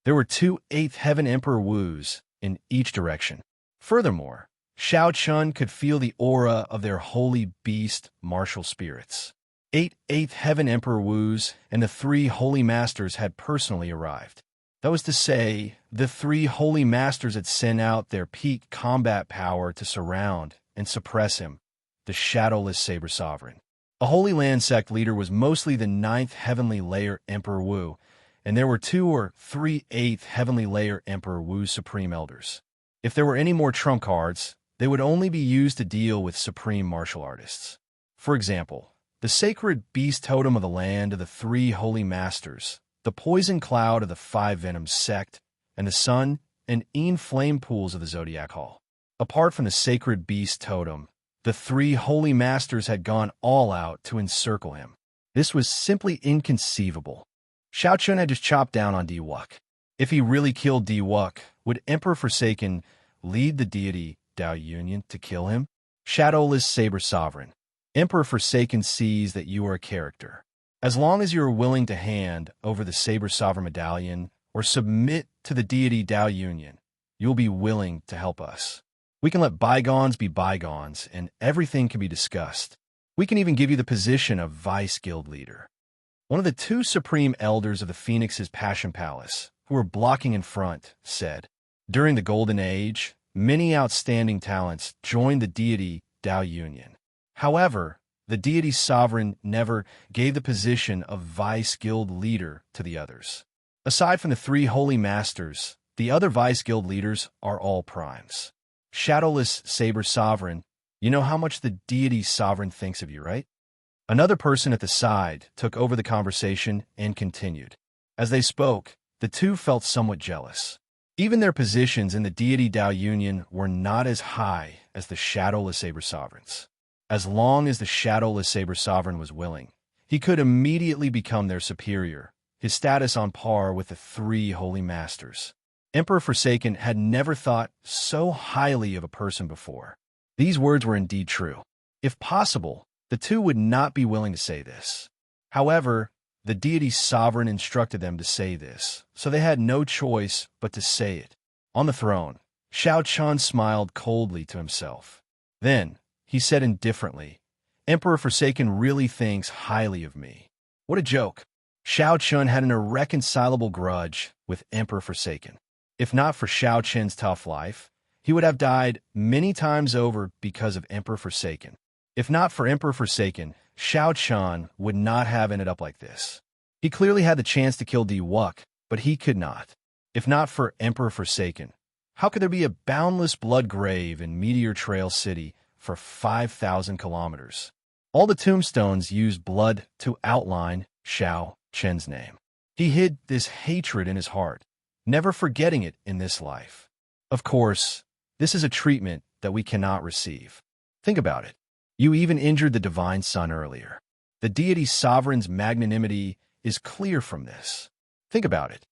There were 2 8th Heaven Emperor Wus in each direction. Furthermore, Xiao Chun could feel the aura of their holy beast martial spirits. 8 8th Heaven Emperor Wus and the 3 holy masters had personally arrived. That was to say, the 3 holy masters had sent out their peak combat power to surround and suppress him, the shadowless saber sovereign. A Holy Land sect leader was mostly the 9th Heavenly Layer Emperor Wu, and there were 2 or 3 8th Heavenly Layer Emperor Wu's Supreme Elders. If there were any more trump cards, they would only be used to deal with Supreme Martial Artists. For example, the Sacred Beast Totem of the Land of the 3 Holy Masters, the Poison Cloud of the 5 Venoms Sect, and the Sun and Een Flame Pools of the Zodiac Hall. Apart from the Sacred Beast Totem, the 3 Holy Masters had gone all out to encircle him. This was simply inconceivable. Xiao Chun had just chopped down on Diwuk. If he really killed Diwuk, would Emperor Forsaken lead the deity Dao Union to kill him? Shadowless Saber Sovereign. Emperor Forsaken sees that you are a character. As long as you are willing to hand over the Saber Sovereign Medallion or submit to the deity Dao Union, you'll be willing to help us. We can let bygones be bygones, and everything can be discussed. We can even give you the position of Vice Guild Leader. One of the 2 Supreme Elders of the Phoenix's Passion Palace, who were blocking in front, said, During the Golden Age, many outstanding talents joined the deity Dao Union. However, the deity's sovereign never gave the position of Vice Guild Leader to the others. Aside from the 3 Holy Masters, the other Vice Guild Leaders are all primes. Shadowless Saber Sovereign, you know how much the deity's sovereign thinks of you, right? Another person at the side took over the conversation and continued. As they spoke, the 2 felt somewhat jealous. Even their positions in the deity Dao Union were not as high as the Shadowless Saber Sovereigns. As long as the Shadowless Saber Sovereign was willing, he could immediately become their superior, his status on par with the 3 Holy Masters. Emperor Forsaken had never thought so highly of a person before. These words were indeed true. If possible, the 2 would not be willing to say this. However, the deity's sovereign instructed them to say this, so they had no choice but to say it. On the throne, Xiao Chun smiled coldly to himself. Then, he said indifferently, Emperor Forsaken really thinks highly of me. What a joke. Xiao Chun had an irreconcilable grudge with Emperor Forsaken. If not for Xiao Chun's tough life, he would have died many times over because of Emperor Forsaken. If not for Emperor Forsaken, Xiao Chun would not have ended up like this. He clearly had the chance to kill Diwuk, but he could not. If not for Emperor Forsaken, how could there be a boundless blood grave in Meteor Trail City for 5,000 kilometers? All the tombstones used blood to outline Xiao Chun's name. He hid this hatred in his heart, never forgetting it in this life. Of course, this is a treatment that we cannot receive. Think about it. You even injured the Divine Sun earlier. The deity's sovereign's magnanimity is clear from this. Think about it.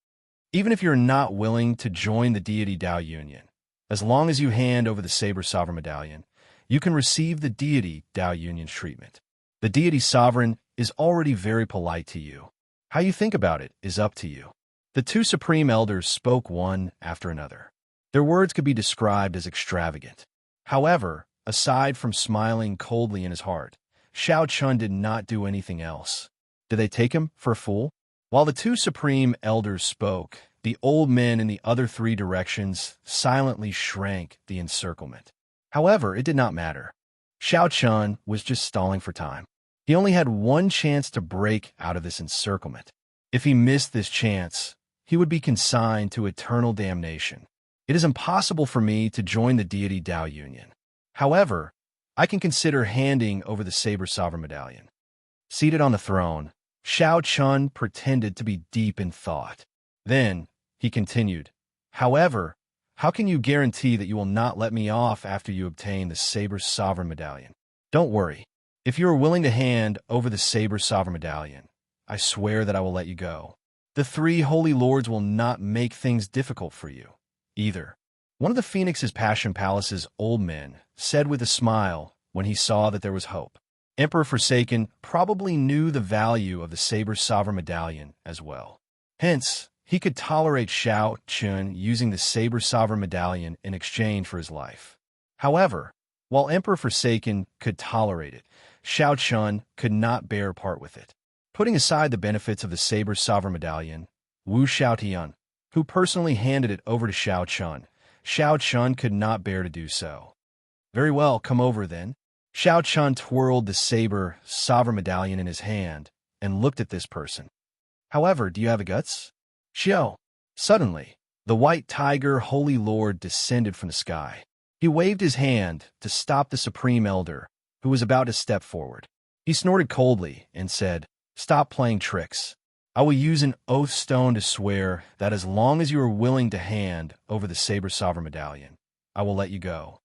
Even if you're not willing to join the deity Dao Union, as long as you hand over the Saber Sovereign Medallion, you can receive the deity Dao Union's treatment. The deity sovereign is already very polite to you. How you think about it is up to you. The two supreme elders spoke one after another. Their words could be described as extravagant. However, aside from smiling coldly in his heart, Xiao Chun did not do anything else. Did they take him for a fool? While the two supreme elders spoke, the old men in the other three directions silently shrank the encirclement. However, it did not matter. Xiao Chun was just stalling for time. He only had one chance to break out of this encirclement. If he missed this chance, he would be consigned to eternal damnation. It is impossible for me to join the deity Dao Union. However, I can consider handing over the Saber Sovereign Medallion. Seated on the throne, Xiao Chun pretended to be deep in thought. Then, he continued, "However, how can you guarantee that you will not let me off after you obtain the Saber Sovereign Medallion? Don't worry. If you are willing to hand over the Saber Sovereign Medallion, I swear that I will let you go. The three holy lords will not make things difficult for you, either." One of the Phoenix's Passion Palace's old men said with a smile when he saw that there was hope. Emperor Forsaken probably knew the value of the Saber Sovereign Medallion as well. Hence, he could tolerate Xiao Chun using the Saber Sovereign Medallion in exchange for his life. However, while Emperor Forsaken could tolerate it, Xiao Chun could not bear part with it. Putting aside the benefits of the Saber Sovereign Medallion, Wu Xiaotian, who personally handed it over to Xiao Chun could not bear to do so. "Very well, come over then." Xiao Chun twirled the Saber Sovereign Medallion in his hand and looked at this person. "However, do you have the guts?" "Xiao." Suddenly, the white tiger Holy Lord descended from the sky. He waved his hand to stop the Supreme Elder, who was about to step forward. He snorted coldly and said, "Stop playing tricks. I will use an oath stone to swear that as long as you are willing to hand over the Saber Sovereign Medallion, I will let you go."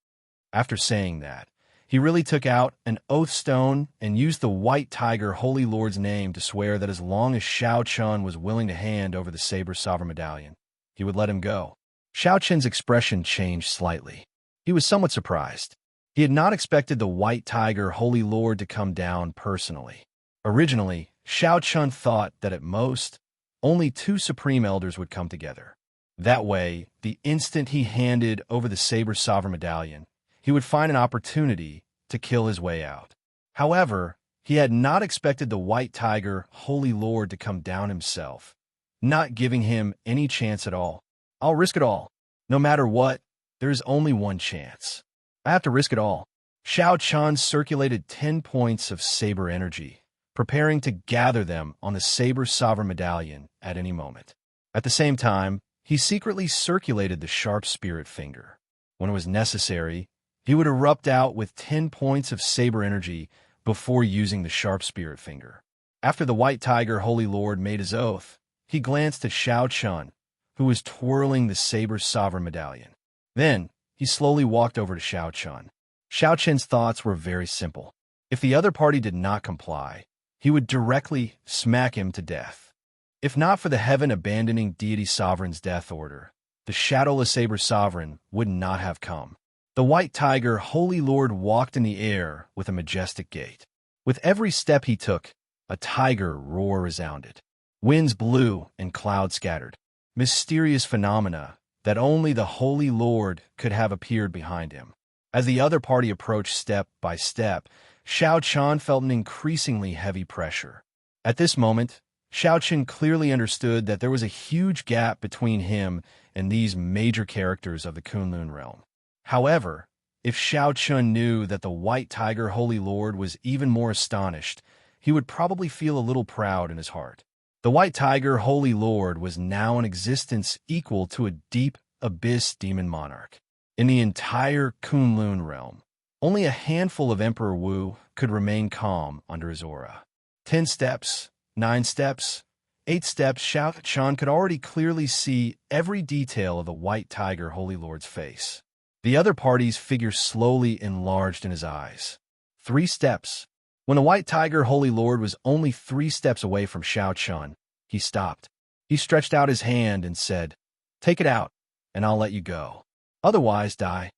After saying that, he really took out an oath stone and used the White Tiger Holy Lord's name to swear that as long as Xiao Chun was willing to hand over the Saber Sovereign Medallion, he would let him go. Xiao Chun's expression changed slightly. He was somewhat surprised. He had not expected the White Tiger Holy Lord to come down personally. Originally, Xiao Chun thought that at most, only two Supreme Elders would come together. That way, the instant he handed over the Saber Sovereign Medallion, he would find an opportunity to kill his way out. However, he had not expected the White Tiger Holy Lord to come down himself, not giving him any chance at all. "I'll risk it all. No matter what, there is only one chance. I have to risk it all." Xiao Chun circulated 10 points of saber energy, preparing to gather them on the Saber Sovereign Medallion at any moment. At the same time, he secretly circulated the sharp spirit finger. When it was necessary, he would erupt out with 10 points of saber energy before using the sharp spirit finger. After the White Tiger Holy Lord made his oath, he glanced at Xiao Chun, who was twirling the Saber Sovereign Medallion. Then, he slowly walked over to Xiao Chun. Xiao Chun's thoughts were very simple. If the other party did not comply, he would directly smack him to death. If not for the heaven-abandoning deity sovereign's death order, the shadowless Saber Sovereign would not have come. The White Tiger Holy Lord walked in the air with a majestic gait. With every step he took, a tiger roar resounded. Winds blew and clouds scattered. Mysterious phenomena that only the Holy Lord could have appeared behind him. As the other party approached step by step, Xiao Chun felt an increasingly heavy pressure. At this moment, Xiao Chun clearly understood that there was a huge gap between him and these major characters of the Kunlun realm. However, if Xiao Chun knew that the White Tiger Holy Lord was even more astonished, he would probably feel a little proud in his heart. The White Tiger Holy Lord was now in existence equal to a deep abyss demon monarch. In the entire Kunlun realm, only a handful of Emperor Wu could remain calm under his aura. 10 steps, 9 steps, 8 steps, Xiao Chun could already clearly see every detail of the White Tiger Holy Lord's face. The other party's figure slowly enlarged in his eyes. 3 steps. When the White Tiger Holy Lord was only 3 steps away from Xiao Chun, he stopped. He stretched out his hand and said, "Take it out, and I'll let you go. Otherwise, die."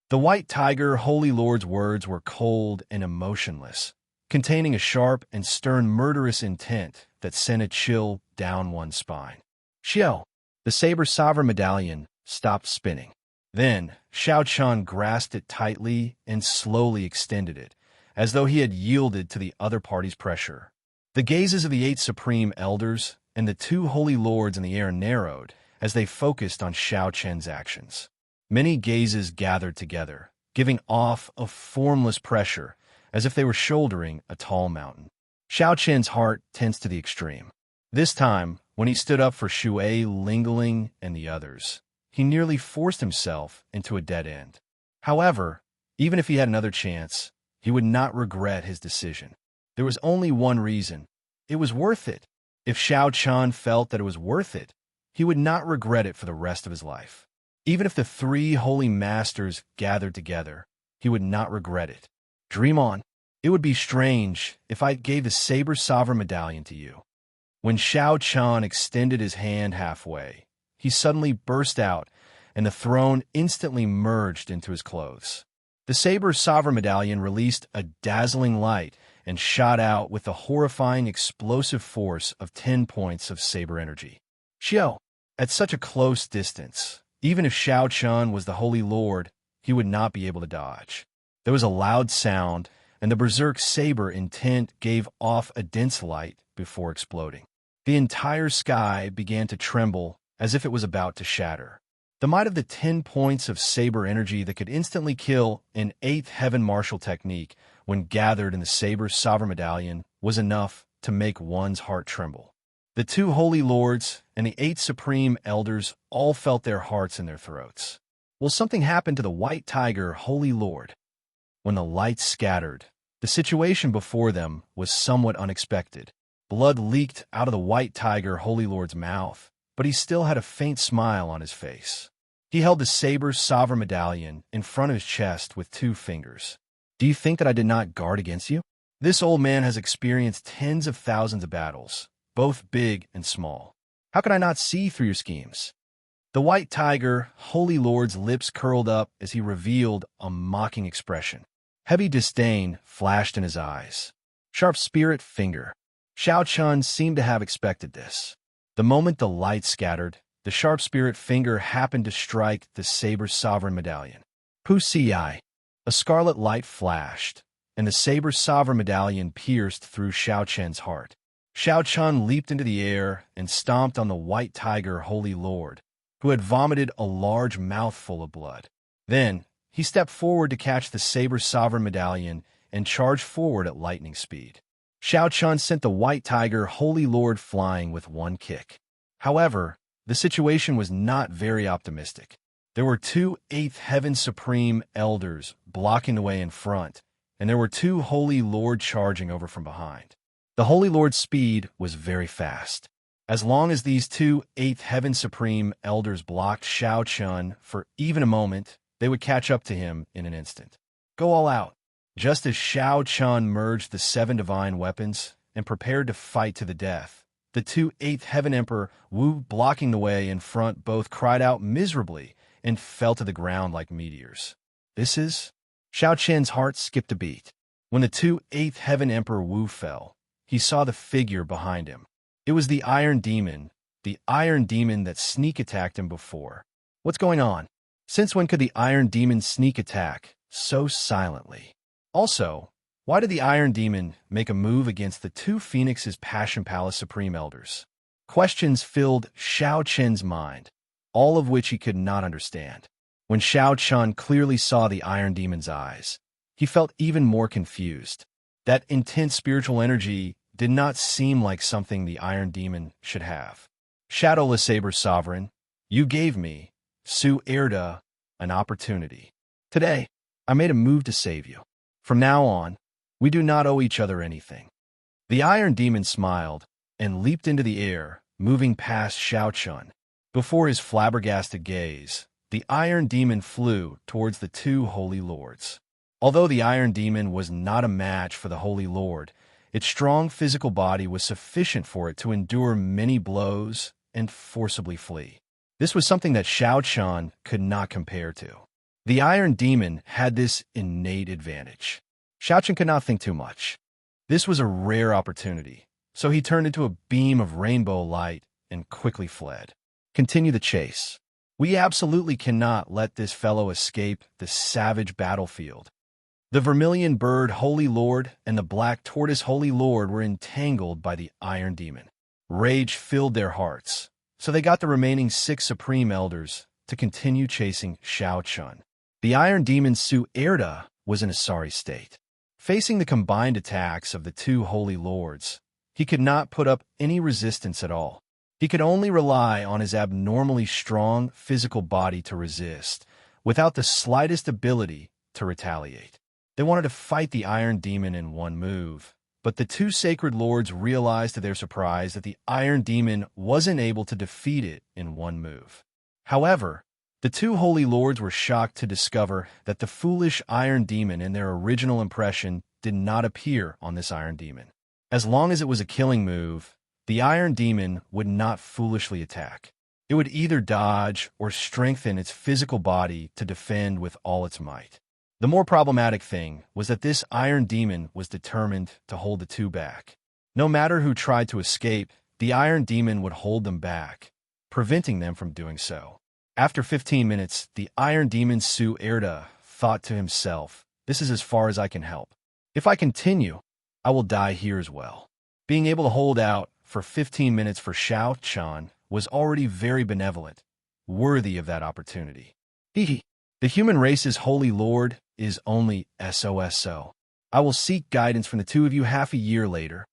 The White Tiger Holy Lord's words were cold and emotionless, containing a sharp and stern murderous intent that sent a chill down one's spine. Xiao, the saber sovereign medallion, stopped spinning. Then, Xiao Chun grasped it tightly and slowly extended it, as though he had yielded to the other party's pressure. The gazes of the 8 supreme elders and the 2 holy lords in the air narrowed as they focused on Xiao Chen's actions. Many gazes gathered together, giving off a formless pressure, as if they were shouldering a tall mountain. Xiao Chen's heart tensed to the extreme. This time, when he stood up for Shui, Lingling, and the others, he nearly forced himself into a dead end. However, even if he had another chance, he would not regret his decision. There was only one reason. It was worth it. If Xiao Chun felt that it was worth it, he would not regret it for the rest of his life. Even if the 3 holy masters gathered together, he would not regret it. Dream on. It would be strange if I gave the Saber Sovereign Medallion to you. When Xiao Chun extended his hand halfway, he suddenly burst out, and the throne instantly merged into his clothes. The Saber Sovereign Medallion released a dazzling light and shot out with the horrifying explosive force of 10 points of saber energy. Xiao, at such a close distance, even if Xiao Chun was the Holy Lord, he would not be able to dodge. There was a loud sound, and the berserk saber intent gave off a dense light before exploding. The entire sky began to tremble as if it was about to shatter. The might of the 10 points of saber energy that could instantly kill an 8th heaven martial technique when gathered in the Saber Sovereign Medallion was enough to make one's heart tremble. The 2 holy lords and the 8 supreme elders all felt their hearts in their throats. Will something happen to the White Tiger Holy Lord? When the lights scattered, the situation before them was somewhat unexpected. Blood leaked out of the White Tiger Holy Lord's mouth, but he still had a faint smile on his face. He held the Saber Sovereign Medallion in front of his chest with 2 fingers. Do you think that I did not guard against you? This old man has experienced tens of thousands of battles, both big and small. How could I not see through your schemes? The White Tiger Holy Lord's lips curled up as he revealed a mocking expression. Heavy disdain flashed in his eyes. Sharp spirit finger. Xiao Chun seemed to have expected this. The moment the light scattered, the sharp spirit finger happened to strike the Saber Sovereign Medallion. Pu Si. A scarlet light flashed, and the Saber Sovereign Medallion pierced through Xiao Chen's heart. Xiao Chun leaped into the air and stomped on the White Tiger Holy Lord, who had vomited a large mouthful of blood. Then, he stepped forward to catch the Saber Sovereign Medallion and charged forward at lightning speed. Xiao Chun sent the White Tiger Holy Lord flying with one kick. However, the situation was not very optimistic. There were 2 8th Heaven Supreme Elders blocking the way in front, and there were 2 Holy Lord charging over from behind. The Holy Lord's speed was very fast. As long as these 2 8th Heaven Supreme Elders blocked Xiao Chun for even a moment, they would catch up to him in an instant. Go all out. Just as Xiao Chun merged the 7 divine weapons and prepared to fight to the death, the 2 8th Heaven Emperor Wu blocking the way in front both cried out miserably and fell to the ground like meteors. This is... Xiao Chen's heart skipped a beat. When the 2 8th Heaven Emperor Wu fell, he saw the figure behind him. It was the Iron Demon that sneak attacked him before. What's going on? Since when could the Iron Demon sneak attack so silently? Also, why did the Iron Demon make a move against the 2 Phoenix's Passion Palace Supreme Elders? Questions filled Xiao Chen's mind, all of which he could not understand. When Xiao Chun clearly saw the Iron Demon's eyes, he felt even more confused. That intense spiritual energy did not seem like something the Iron Demon should have. Shadowless Saber Sovereign, you gave me, Su Erda, an opportunity. Today, I made a move to save you. From now on, we do not owe each other anything. The Iron Demon smiled and leaped into the air, moving past Xiao Chun. Before his flabbergasted gaze, the Iron Demon flew towards the 2 Holy Lords. Although the Iron Demon was not a match for the Holy Lord, its strong physical body was sufficient for it to endure many blows and forcibly flee. This was something that Xiao Qian could not compare to. The Iron Demon had this innate advantage. Xiao Qian could not think too much. This was a rare opportunity, so he turned into a beam of rainbow light and quickly fled. Continue the chase. We absolutely cannot let this fellow escape the savage battlefield. The Vermilion Bird Holy Lord and the Black Tortoise Holy Lord were entangled by the Iron Demon. Rage filled their hearts, so they got the remaining 6 Supreme Elders to continue chasing Xiao Qian. The Iron Demon Su Erda was in a sorry state. Facing the combined attacks of the 2 Holy Lords, he could not put up any resistance at all. He could only rely on his abnormally strong physical body to resist, without the slightest ability to retaliate. They wanted to fight the Iron Demon in one move, but the 2 Sacred Lords realized to their surprise that the Iron Demon wasn't able to defeat it in one move. However, the 2 Holy Lords were shocked to discover that the foolish Iron Demon in their original impression did not appear on this Iron Demon. As long as it was a killing move, the Iron Demon would not foolishly attack. It would either dodge or strengthen its physical body to defend with all its might. The more problematic thing was that this Iron Demon was determined to hold the 2 back. No matter who tried to escape, the Iron Demon would hold them back, preventing them from doing so. After 15 minutes, the Iron Demon Su Erda thought to himself, "This is as far as I can help. If I continue, I will die here as well." Being able to hold out for 15 minutes for Xiao Qian was already very benevolent, worthy of that opportunity. The human race's Holy Lord is only SOSO. I will seek guidance from the 2 of you half a year later.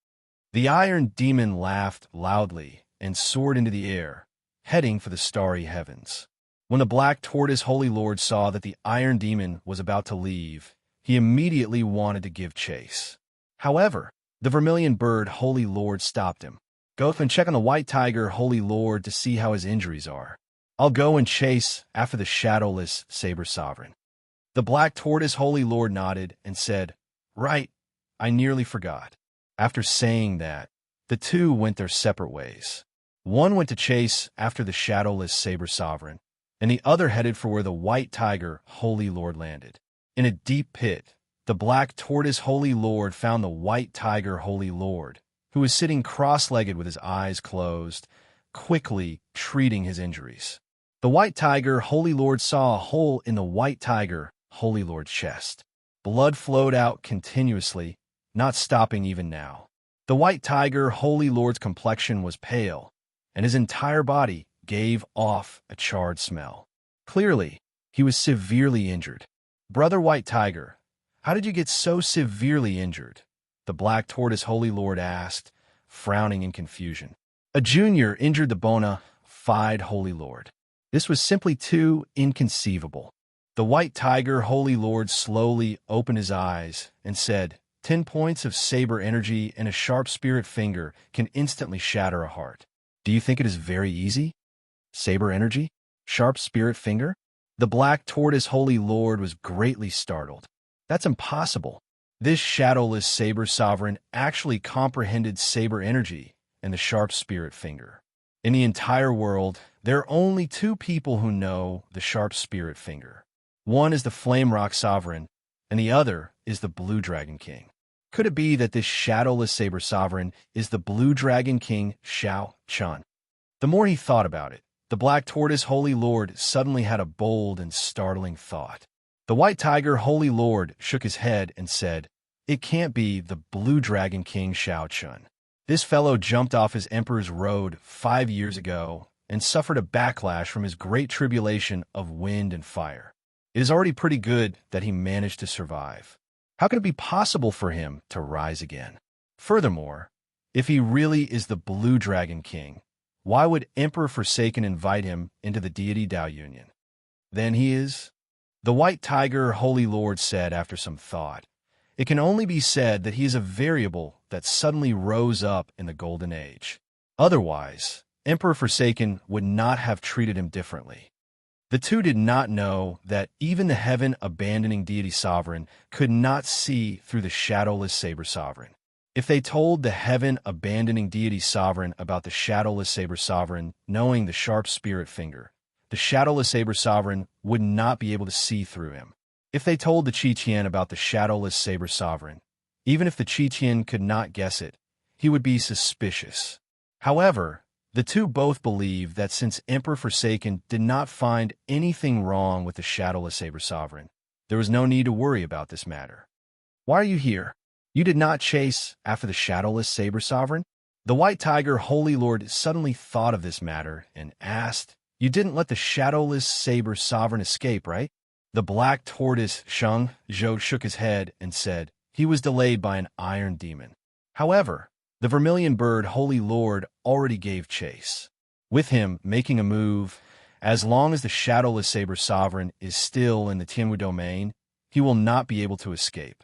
The Iron Demon laughed loudly and soared into the air, heading for the starry heavens. When the Black Tortoise Holy Lord saw that the Iron Demon was about to leave, he immediately wanted to give chase. However, the Vermilion Bird Holy Lord stopped him. "Go and check on the White Tiger Holy Lord to see how his injuries are. I'll go and chase after the Shadowless Saber Sovereign." The Black Tortoise Holy Lord nodded and said, "Right, I nearly forgot." After saying that, the 2 went their separate ways. One went to chase after the Shadowless Saber Sovereign, and the other headed for where the White Tiger Holy Lord landed. In a deep pit, the Black Tortoise Holy Lord found the White Tiger Holy Lord, who was sitting cross-legged with his eyes closed, quickly treating his injuries. The White Tiger Holy Lord saw a hole in the White Tiger Holy Lord's chest. Blood flowed out continuously, not stopping even now. The White Tiger Holy Lord's complexion was pale, and his entire body gave off a charred smell. Clearly, he was severely injured. "Brother White Tiger, how did you get so severely injured?" the Black Tortoise Holy Lord asked, frowning in confusion. "A junior injured the bona fide Holy Lord." This was simply too inconceivable. The White Tiger Holy Lord slowly opened his eyes and said, 10 points of saber energy and a sharp spirit finger can instantly shatter a heart. Do you think it is very easy? Saber energy? Sharp spirit finger? The Black Tortoise Holy Lord was greatly startled. That's impossible. This shadowless saber sovereign actually comprehended saber energy and the sharp spirit finger. In the entire world, there are only 2 people who know the sharp spirit finger. One is the Flame Rock Sovereign, and the other is the Blue Dragon King. Could it be that this shadowless saber sovereign is the Blue Dragon King Xiao Qian? The more he thought about it, the Black Tortoise Holy Lord suddenly had a bold and startling thought. The White Tiger Holy Lord shook his head and said, "It can't be the Blue Dragon King Xiao Qian. This fellow jumped off his Emperor's Road 5 years ago and suffered a backlash from his great tribulation of wind and fire. It is already pretty good that he managed to survive. How can it be possible for him to rise again? Furthermore, if he really is the Blue Dragon King, why would Emperor Forsaken invite him into the deity Dao Union? Then he is..." The White Tiger Holy Lord said after some thought, "It can only be said that he is a variable that suddenly rose up in the Golden Age. Otherwise, Emperor Forsaken would not have treated him differently. The two did not know that even the heaven-abandoning deity sovereign could not see through the shadowless saber sovereign. If they told the heaven-abandoning deity sovereign about the shadowless saber sovereign knowing the sharp spirit finger, the shadowless saber sovereign would not be able to see through him. If they told the Chi-Tian about the shadowless saber sovereign, even if the Chi-Tian could not guess it, he would be suspicious. However, the two both believed that since Emperor Forsaken did not find anything wrong with the shadowless saber sovereign, there was no need to worry about this matter. "Why are you here? You did not chase after the shadowless saber sovereign?" The white tiger Holy Lord suddenly thought of this matter and asked, "You didn't let the shadowless saber sovereign escape, right?" The black tortoise Sheng Zhou shook his head and said he was delayed by an iron demon. However, the vermilion bird Holy Lord already gave chase. With him making a move, as long as the shadowless saber sovereign is still in the Tianwu domain, he will not be able to escape.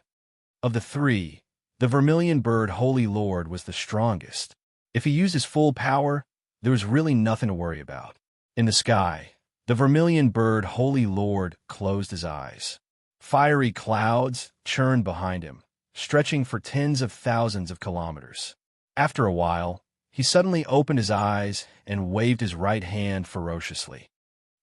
Of the three, the vermilion bird Holy Lord was the strongest. If he used his full power, there was really nothing to worry about. In the sky, the vermilion bird Holy Lord closed his eyes. Fiery clouds churned behind him, stretching for tens of thousands of kilometers. After a while, he suddenly opened his eyes and waved his right hand ferociously.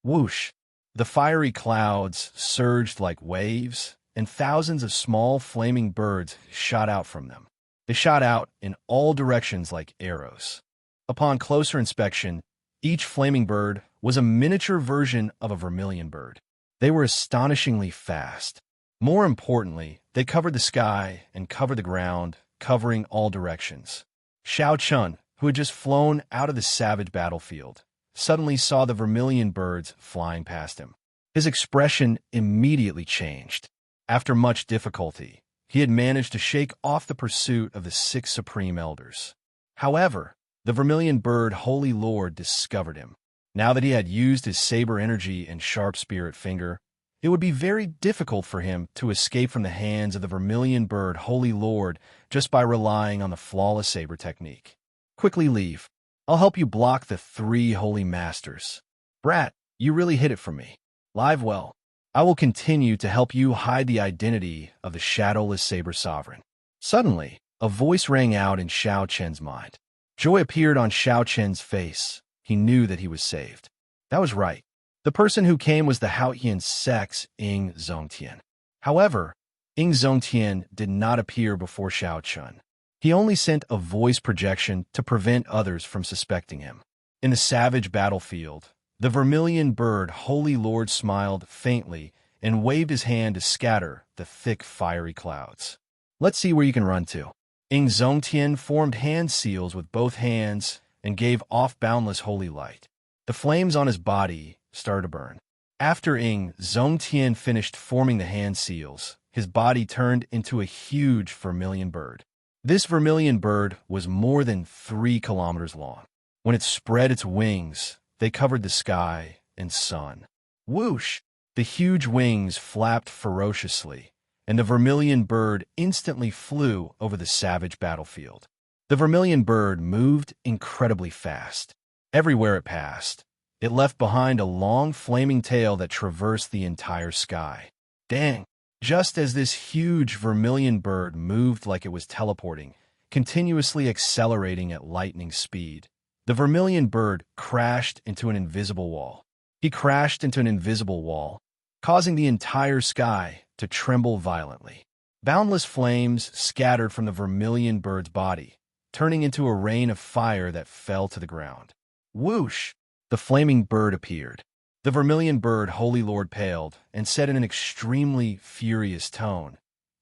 Whoosh! The fiery clouds surged like waves, and thousands of small flaming birds shot out from them. They shot out in all directions like arrows. Upon closer inspection, each flaming bird was a miniature version of a vermilion bird. They were astonishingly fast. More importantly, they covered the sky and covered the ground, covering all directions. Xiao Chun, who had just flown out of the savage battlefield, suddenly saw the vermilion birds flying past him. His expression immediately changed. After much difficulty, he had managed to shake off the pursuit of the 6 supreme elders. However, the vermilion bird Holy Lord discovered him. Now that he had used his saber energy and sharp spirit finger, it would be very difficult for him to escape from the hands of the vermilion bird Holy Lord just by relying on the flawless saber technique. "Quickly leave. I'll help you block the 3 holy masters." "Brat, you really hid it from me. Live well. I will continue to help you hide the identity of the shadowless saber sovereign." Suddenly, a voice rang out in Xiao Chen's mind. Joy appeared on Xiao Chen's face. He knew that he was saved. That was right. The person who came was the Haotian sex Ying Zongtian. However, Ying Zongtian did not appear before Xiao Chun. He only sent a voice projection to prevent others from suspecting him. In the savage battlefield, the vermilion bird Holy Lord smiled faintly and waved his hand to scatter the thick fiery clouds. "Let's see where you can run to." Ying Zongtian formed hand seals with both hands and gave off boundless holy light. The flames on his body started to burn. After Ying Zongtian finished forming the hand seals, his body turned into a huge vermilion bird. This vermilion bird was more than 3 kilometers long. When it spread its wings, they covered the sky and sun. Whoosh! The huge wings flapped ferociously, and the vermilion bird instantly flew over the savage battlefield. The vermilion bird moved incredibly fast. Everywhere it passed, it left behind a long flaming tail that traversed the entire sky. Dang! Just as this huge vermilion bird moved like it was teleporting, continuously accelerating at lightning speed, the vermilion bird crashed into an invisible wall. He crashed into an invisible wall, causing the entire sky to tremble violently. Boundless flames scattered from the vermilion bird's body, turning into a rain of fire that fell to the ground. Whoosh! The flaming bird appeared. The vermilion bird Holy Lord paled and said in an extremely furious tone,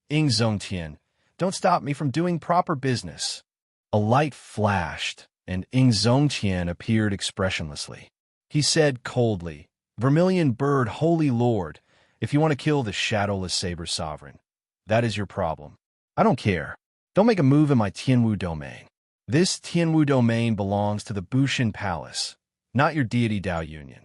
"Ying Zongtian, don't stop me from doing proper business." A light flashed, and Ying Zongtian appeared expressionlessly. He said coldly, "Vermilion bird Holy Lord, if you want to kill the shadowless saber sovereign, that is your problem. I don't care. Don't make a move in my Tianwu domain. This Tianwu domain belongs to the Bushin Palace, not your deity Dao Union.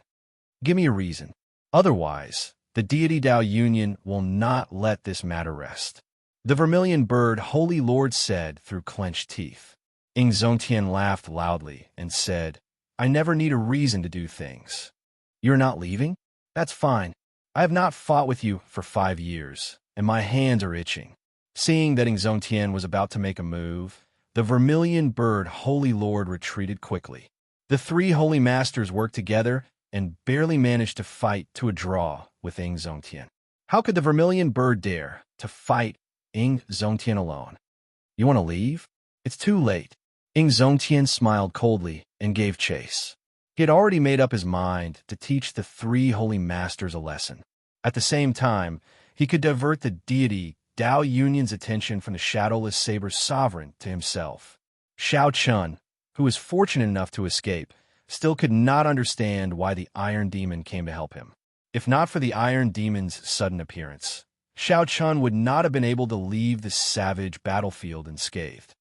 Give me a reason. Otherwise, the deity Dao Union will not let this matter rest." The vermilion bird Holy Lord said through clenched teeth. Ying Zongtian laughed loudly and said, "I never need a reason to do things." "You're not leaving?" That's fine. I have not fought with you for 5 years, and my hands are itching. Seeing that Ingzongtian was about to make a move, the vermilion bird Holy Lord retreated quickly. The three holy masters worked together and barely managed to fight to a draw with Ingzongtian. How could the vermilion bird dare to fight Ingzongtian alone? You want to leave? It's too late. Ingzongtian smiled coldly and gave chase. He had already made up his mind to teach the three holy masters a lesson. At the same time, he could divert the deity Dao Yunyan's attention from the shadowless saber's sovereign to himself. Xiao Chun, who was fortunate enough to escape, still could not understand why the Iron Demon came to help him. If not for the Iron Demon's sudden appearance, Xiao Chun would not have been able to leave the savage battlefield unscathed.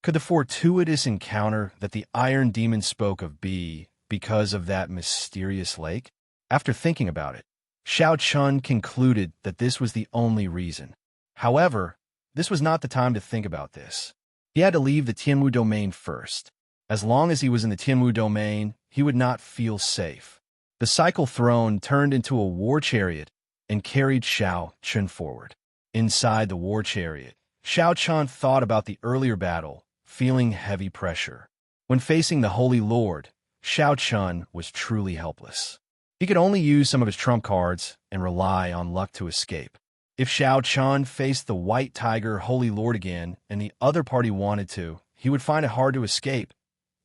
Could the fortuitous encounter that the Iron Demon spoke of be because of that mysterious lake? After thinking about it, Xiao Chun concluded that this was the only reason. However, this was not the time to think about this. He had to leave the Tianwu domain first. As long as he was in the Tianwu domain, he would not feel safe. The cycle throne turned into a war chariot and carried Xiao Chun forward. Inside the war chariot, Xiao Chun thought about the earlier battle, feeling heavy pressure. When facing the Holy Lord, Xiao Chun was truly helpless. He could only use some of his trump cards and rely on luck to escape. If Xiao Chun faced the White Tiger Holy Lord again and the other party wanted to, he would find it hard to escape,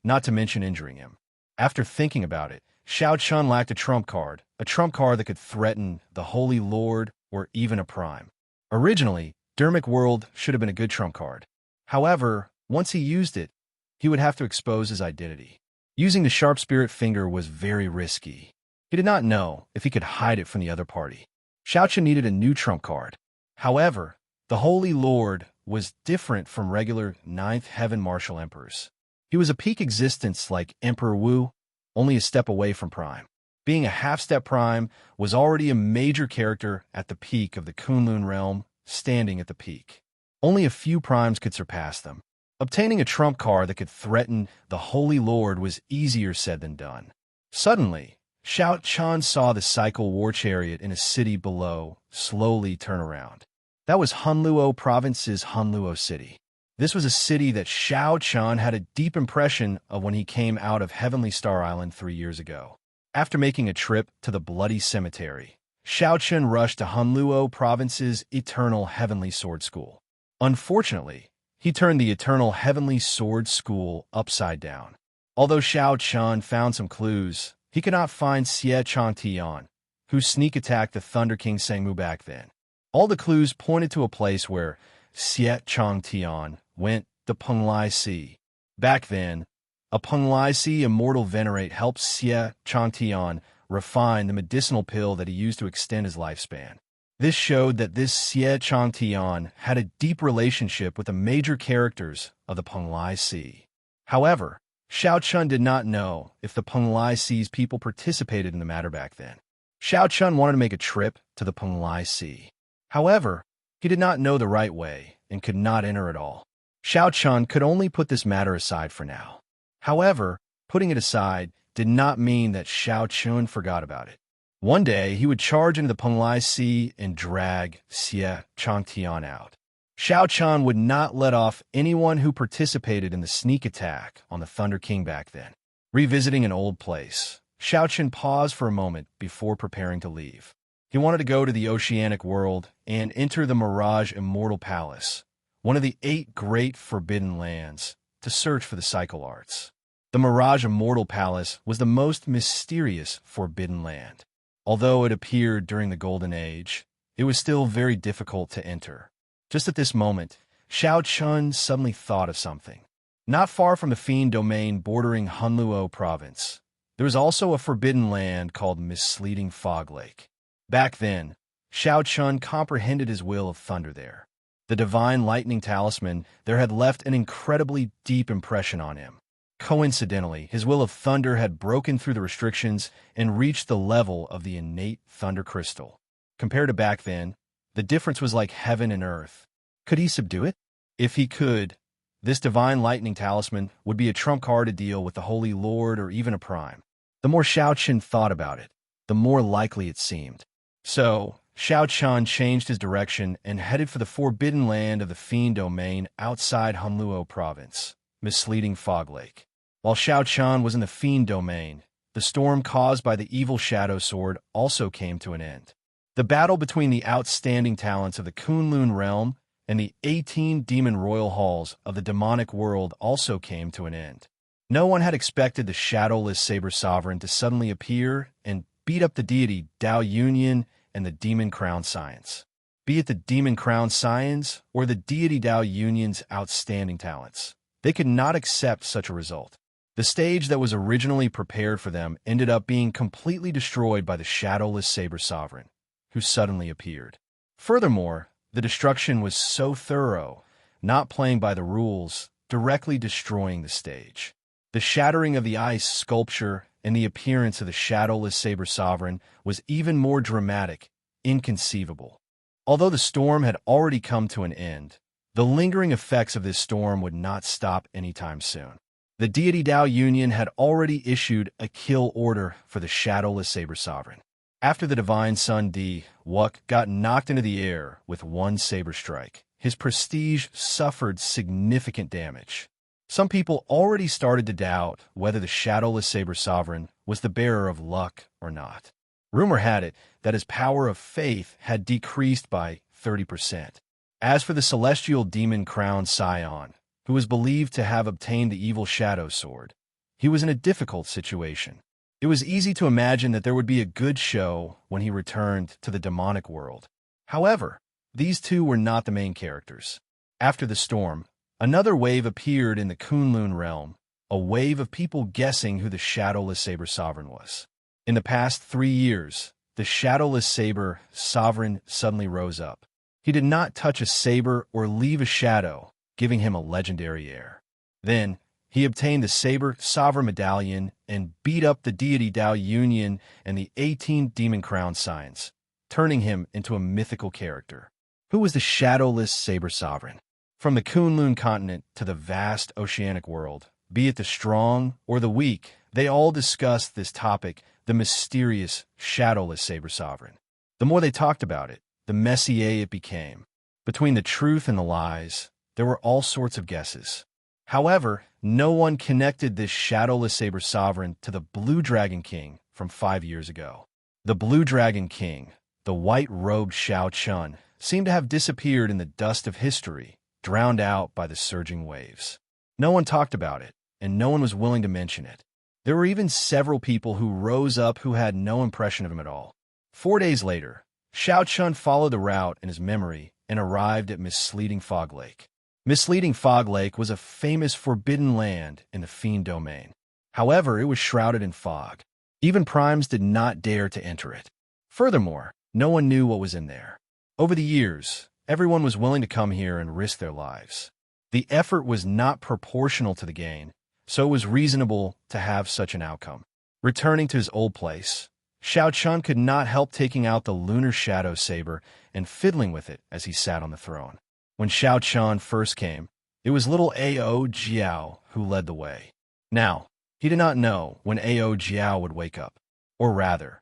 not to mention injuring him. After thinking about it, Xiao Chun lacked a trump card that could threaten the Holy Lord or even a prime. Originally, Dermic World should have been a good trump card. However, once he used it, he would have to expose his identity. Using the Sharp Spirit Finger was very risky. He did not know if he could hide it from the other party. Xiao Chun needed a new trump card. However, the Holy Lord was different from regular Ninth Heaven Martial Emperors. He was a peak existence like Emperor Wu, only a step away from Prime. Being a half-step Prime was already a major character at the peak of the Kunlun realm, standing at the peak. Only a few Primes could surpass them. Obtaining a trump card that could threaten the Holy Lord was easier said than done. Suddenly, Xiao Chun saw the cycle war chariot in a city below slowly turn around. That was Hunluo Province's Hunluo City. This was a city that Xiao Chun had a deep impression of when he came out of Heavenly Star Island 3 years ago. After making a trip to the Bloody Cemetery, Xiao Chun rushed to Hunluo Province's Eternal Heavenly Sword School. Unfortunately, he turned the Eternal Heavenly Sword School upside down. Although Xiao Chun found some clues, he could not find Xie Changtian, who sneak attacked the Thunder King Sengmu back then. All the clues pointed to a place where Xie Changtian went, the Penglai Sea. Back then, a Penglai Sea Immortal Venerate helped Xie Changtian refine the medicinal pill that he used to extend his lifespan. This showed that this Xie Changtian had a deep relationship with the major characters of the Penglai Sea. However, Xiao Chun did not know if the Penglai Sea's people participated in the matter back then. Xiao Chun wanted to make a trip to the Penglai Sea. However, he did not know the right way and could not enter at all. Xiao Chun could only put this matter aside for now. However, putting it aside did not mean that Xiao Chun forgot about it. One day, he would charge into the Penglai Sea and drag Xie Changtian out. Xiao Chun would not let off anyone who participated in the sneak attack on the Thunder King back then. Revisiting an old place, Xiao Chun paused for a moment before preparing to leave. He wanted to go to the oceanic world and enter the Mirage Immortal Palace, one of the 8 great forbidden lands, to search for the cycle arts. The Mirage Immortal Palace was the most mysterious forbidden land. Although it appeared during the Golden Age, it was still very difficult to enter. Just at this moment, Xiao Chun suddenly thought of something. Not far from the Fiend domain bordering Hunluo Province, there was also a forbidden land called Misleading Fog Lake. Back then, Xiao Chun comprehended his will of thunder there. The divine lightning talisman there had left an incredibly deep impression on him. Coincidentally, his will of thunder had broken through the restrictions and reached the level of the innate thunder crystal. Compared to back then, the difference was like heaven and earth. Could he subdue it? If he could, this divine lightning talisman would be a trump card to deal with the Holy Lord or even a prime. The more Xiao Chun thought about it, the more likely it seemed. So, Xiao Chan changed his direction and headed for the forbidden land of the Fiend Domain outside Hunluo Province, misleading Fog Lake. While Xiao Chan was in the Fiend Domain, the storm caused by the evil Shadow Sword also came to an end. The battle between the outstanding talents of the Kunlun realm and the 18 demon royal halls of the demonic world also came to an end. No one had expected the shadowless Saber Sovereign to suddenly appear and beat up the deity Dao Union and the Demon Crown Science. Be it the Demon Crown Science or the deity Dao Union's outstanding talents, they could not accept such a result. The stage that was originally prepared for them ended up being completely destroyed by the shadowless Saber Sovereign, who suddenly appeared. Furthermore, the destruction was so thorough, not playing by the rules, directly destroying the stage. The shattering of the ice sculpture and the appearance of the shadowless Saber Sovereign was even more dramatic, inconceivable. Although the storm had already come to an end, the lingering effects of this storm would not stop anytime soon. The deity Dao Union had already issued a kill order for the shadowless Saber Sovereign. After the divine son Di Wuk got knocked into the air with one saber strike, his prestige suffered significant damage. Some people already started to doubt whether the shadowless Saber Sovereign was the bearer of luck or not. Rumor had it that his power of faith had decreased by 30%. As for the celestial demon crown Scion, who was believed to have obtained the evil Shadow Sword, he was in a difficult situation. It was easy to imagine that there would be a good show when he returned to the demonic world. However, these two were not the main characters. After the storm, another wave appeared in the Kunlun realm, a wave of people guessing who the shadowless Saber Sovereign was. In the past 3 years, the shadowless Saber Sovereign suddenly rose up. He did not touch a saber or leave a shadow, giving him a legendary air. Then, he obtained the Saber Sovereign Medallion and beat up the deity Dao Union and the 18 Demon Crown Signs, turning him into a mythical character. Who was the shadowless Saber Sovereign? From the Kunlun continent to the vast oceanic world, be it the strong or the weak, they all discussed this topic, the mysterious, shadowless Saber Sovereign. The more they talked about it, the messier it became. Between the truth and the lies, there were all sorts of guesses. However, no one connected this shadowless Saber Sovereign to the Blue Dragon King from 5 years ago. The Blue Dragon King, the white-robed Xiao Chun, seemed to have disappeared in the dust of history, drowned out by the surging waves. No one talked about it, and no one was willing to mention it. There were even several people who rose up who had no impression of him at all. 4 days later, Xiao Chun followed the route in his memory and arrived at Misleading Fog Lake. Misleading Fog Lake was a famous forbidden land in the Fiend Domain. However, it was shrouded in fog. Even primes did not dare to enter it. Furthermore, no one knew what was in there. Over the years, everyone was willing to come here and risk their lives. The effort was not proportional to the gain, so it was reasonable to have such an outcome. Returning to his old place, Xiao Chun could not help taking out the lunar shadow saber and fiddling with it as he sat on the throne. When Xiao Chun first came, it was little Ao Jiao who led the way. Now, he did not know when Ao Jiao would wake up. Or rather,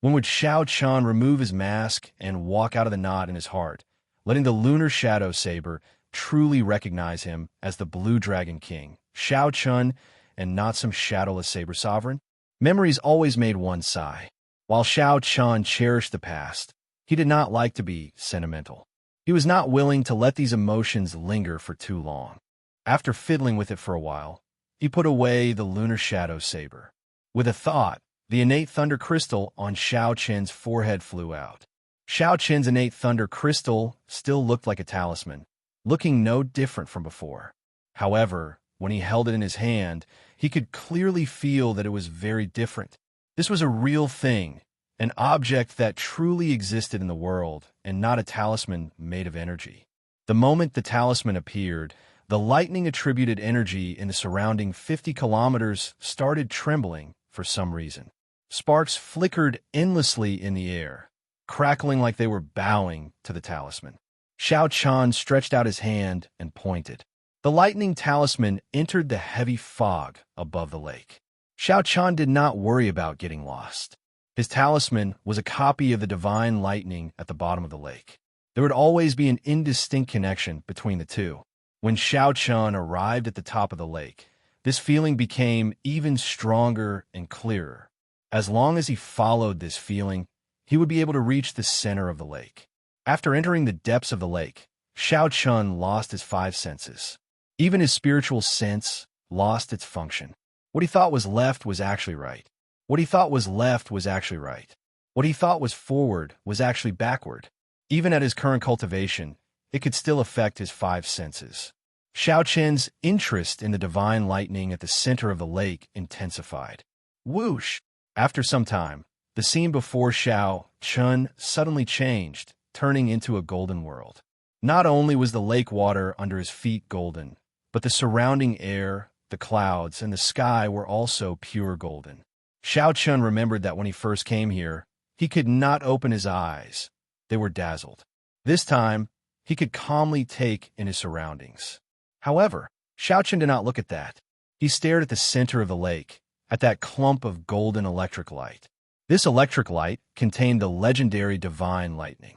when would Xiao Chun remove his mask and walk out of the knot in his heart, letting the lunar shadow saber truly recognize him as the Blue Dragon King, Xiao Chun, and not some shadowless Saber Sovereign? Memories always made one sigh. While Xiao Chun cherished the past, he did not like to be sentimental. He was not willing to let these emotions linger for too long. After fiddling with it for a while, he put away the lunar shadow saber. With a thought, the innate thunder crystal on Xiao Chen's forehead flew out. Xiao Chen's innate thunder crystal still looked like a talisman, looking no different from before. However, when he held it in his hand, he could clearly feel that it was very different. This was a real thing, an object that truly existed in the world, and not a talisman made of energy. The moment the talisman appeared, the lightning-attributed energy in the surrounding 50 kilometers started trembling for some reason. Sparks flickered endlessly in the air, crackling like they were bowing to the talisman. Xiao Chun stretched out his hand and pointed. The lightning talisman entered the heavy fog above the lake. Xiao Chun did not worry about getting lost. His talisman was a copy of the divine lightning at the bottom of the lake. There would always be an indistinct connection between the two. When Xiao Chun arrived at the top of the lake, this feeling became even stronger and clearer. As long as he followed this feeling, he would be able to reach the center of the lake. After entering the depths of the lake, Xiao Chun lost his five senses. Even his spiritual sense lost its function. What he thought was left was actually right. What he thought was left was actually right. What he thought was forward was actually backward. Even at his current cultivation, it could still affect his five senses. Xiao Chen's interest in the divine lightning at the center of the lake intensified. Whoosh! After some time, the scene before Xiao Chun suddenly changed, turning into a golden world. Not only was the lake water under his feet golden, but the surrounding air, the clouds, and the sky were also pure golden. Xiao Chun remembered that when he first came here, he could not open his eyes. They were dazzled. This time, he could calmly take in his surroundings. However, Xiao Chun did not look at that. He stared at the center of the lake, at that clump of golden electric light. This electric light contained the legendary divine lightning.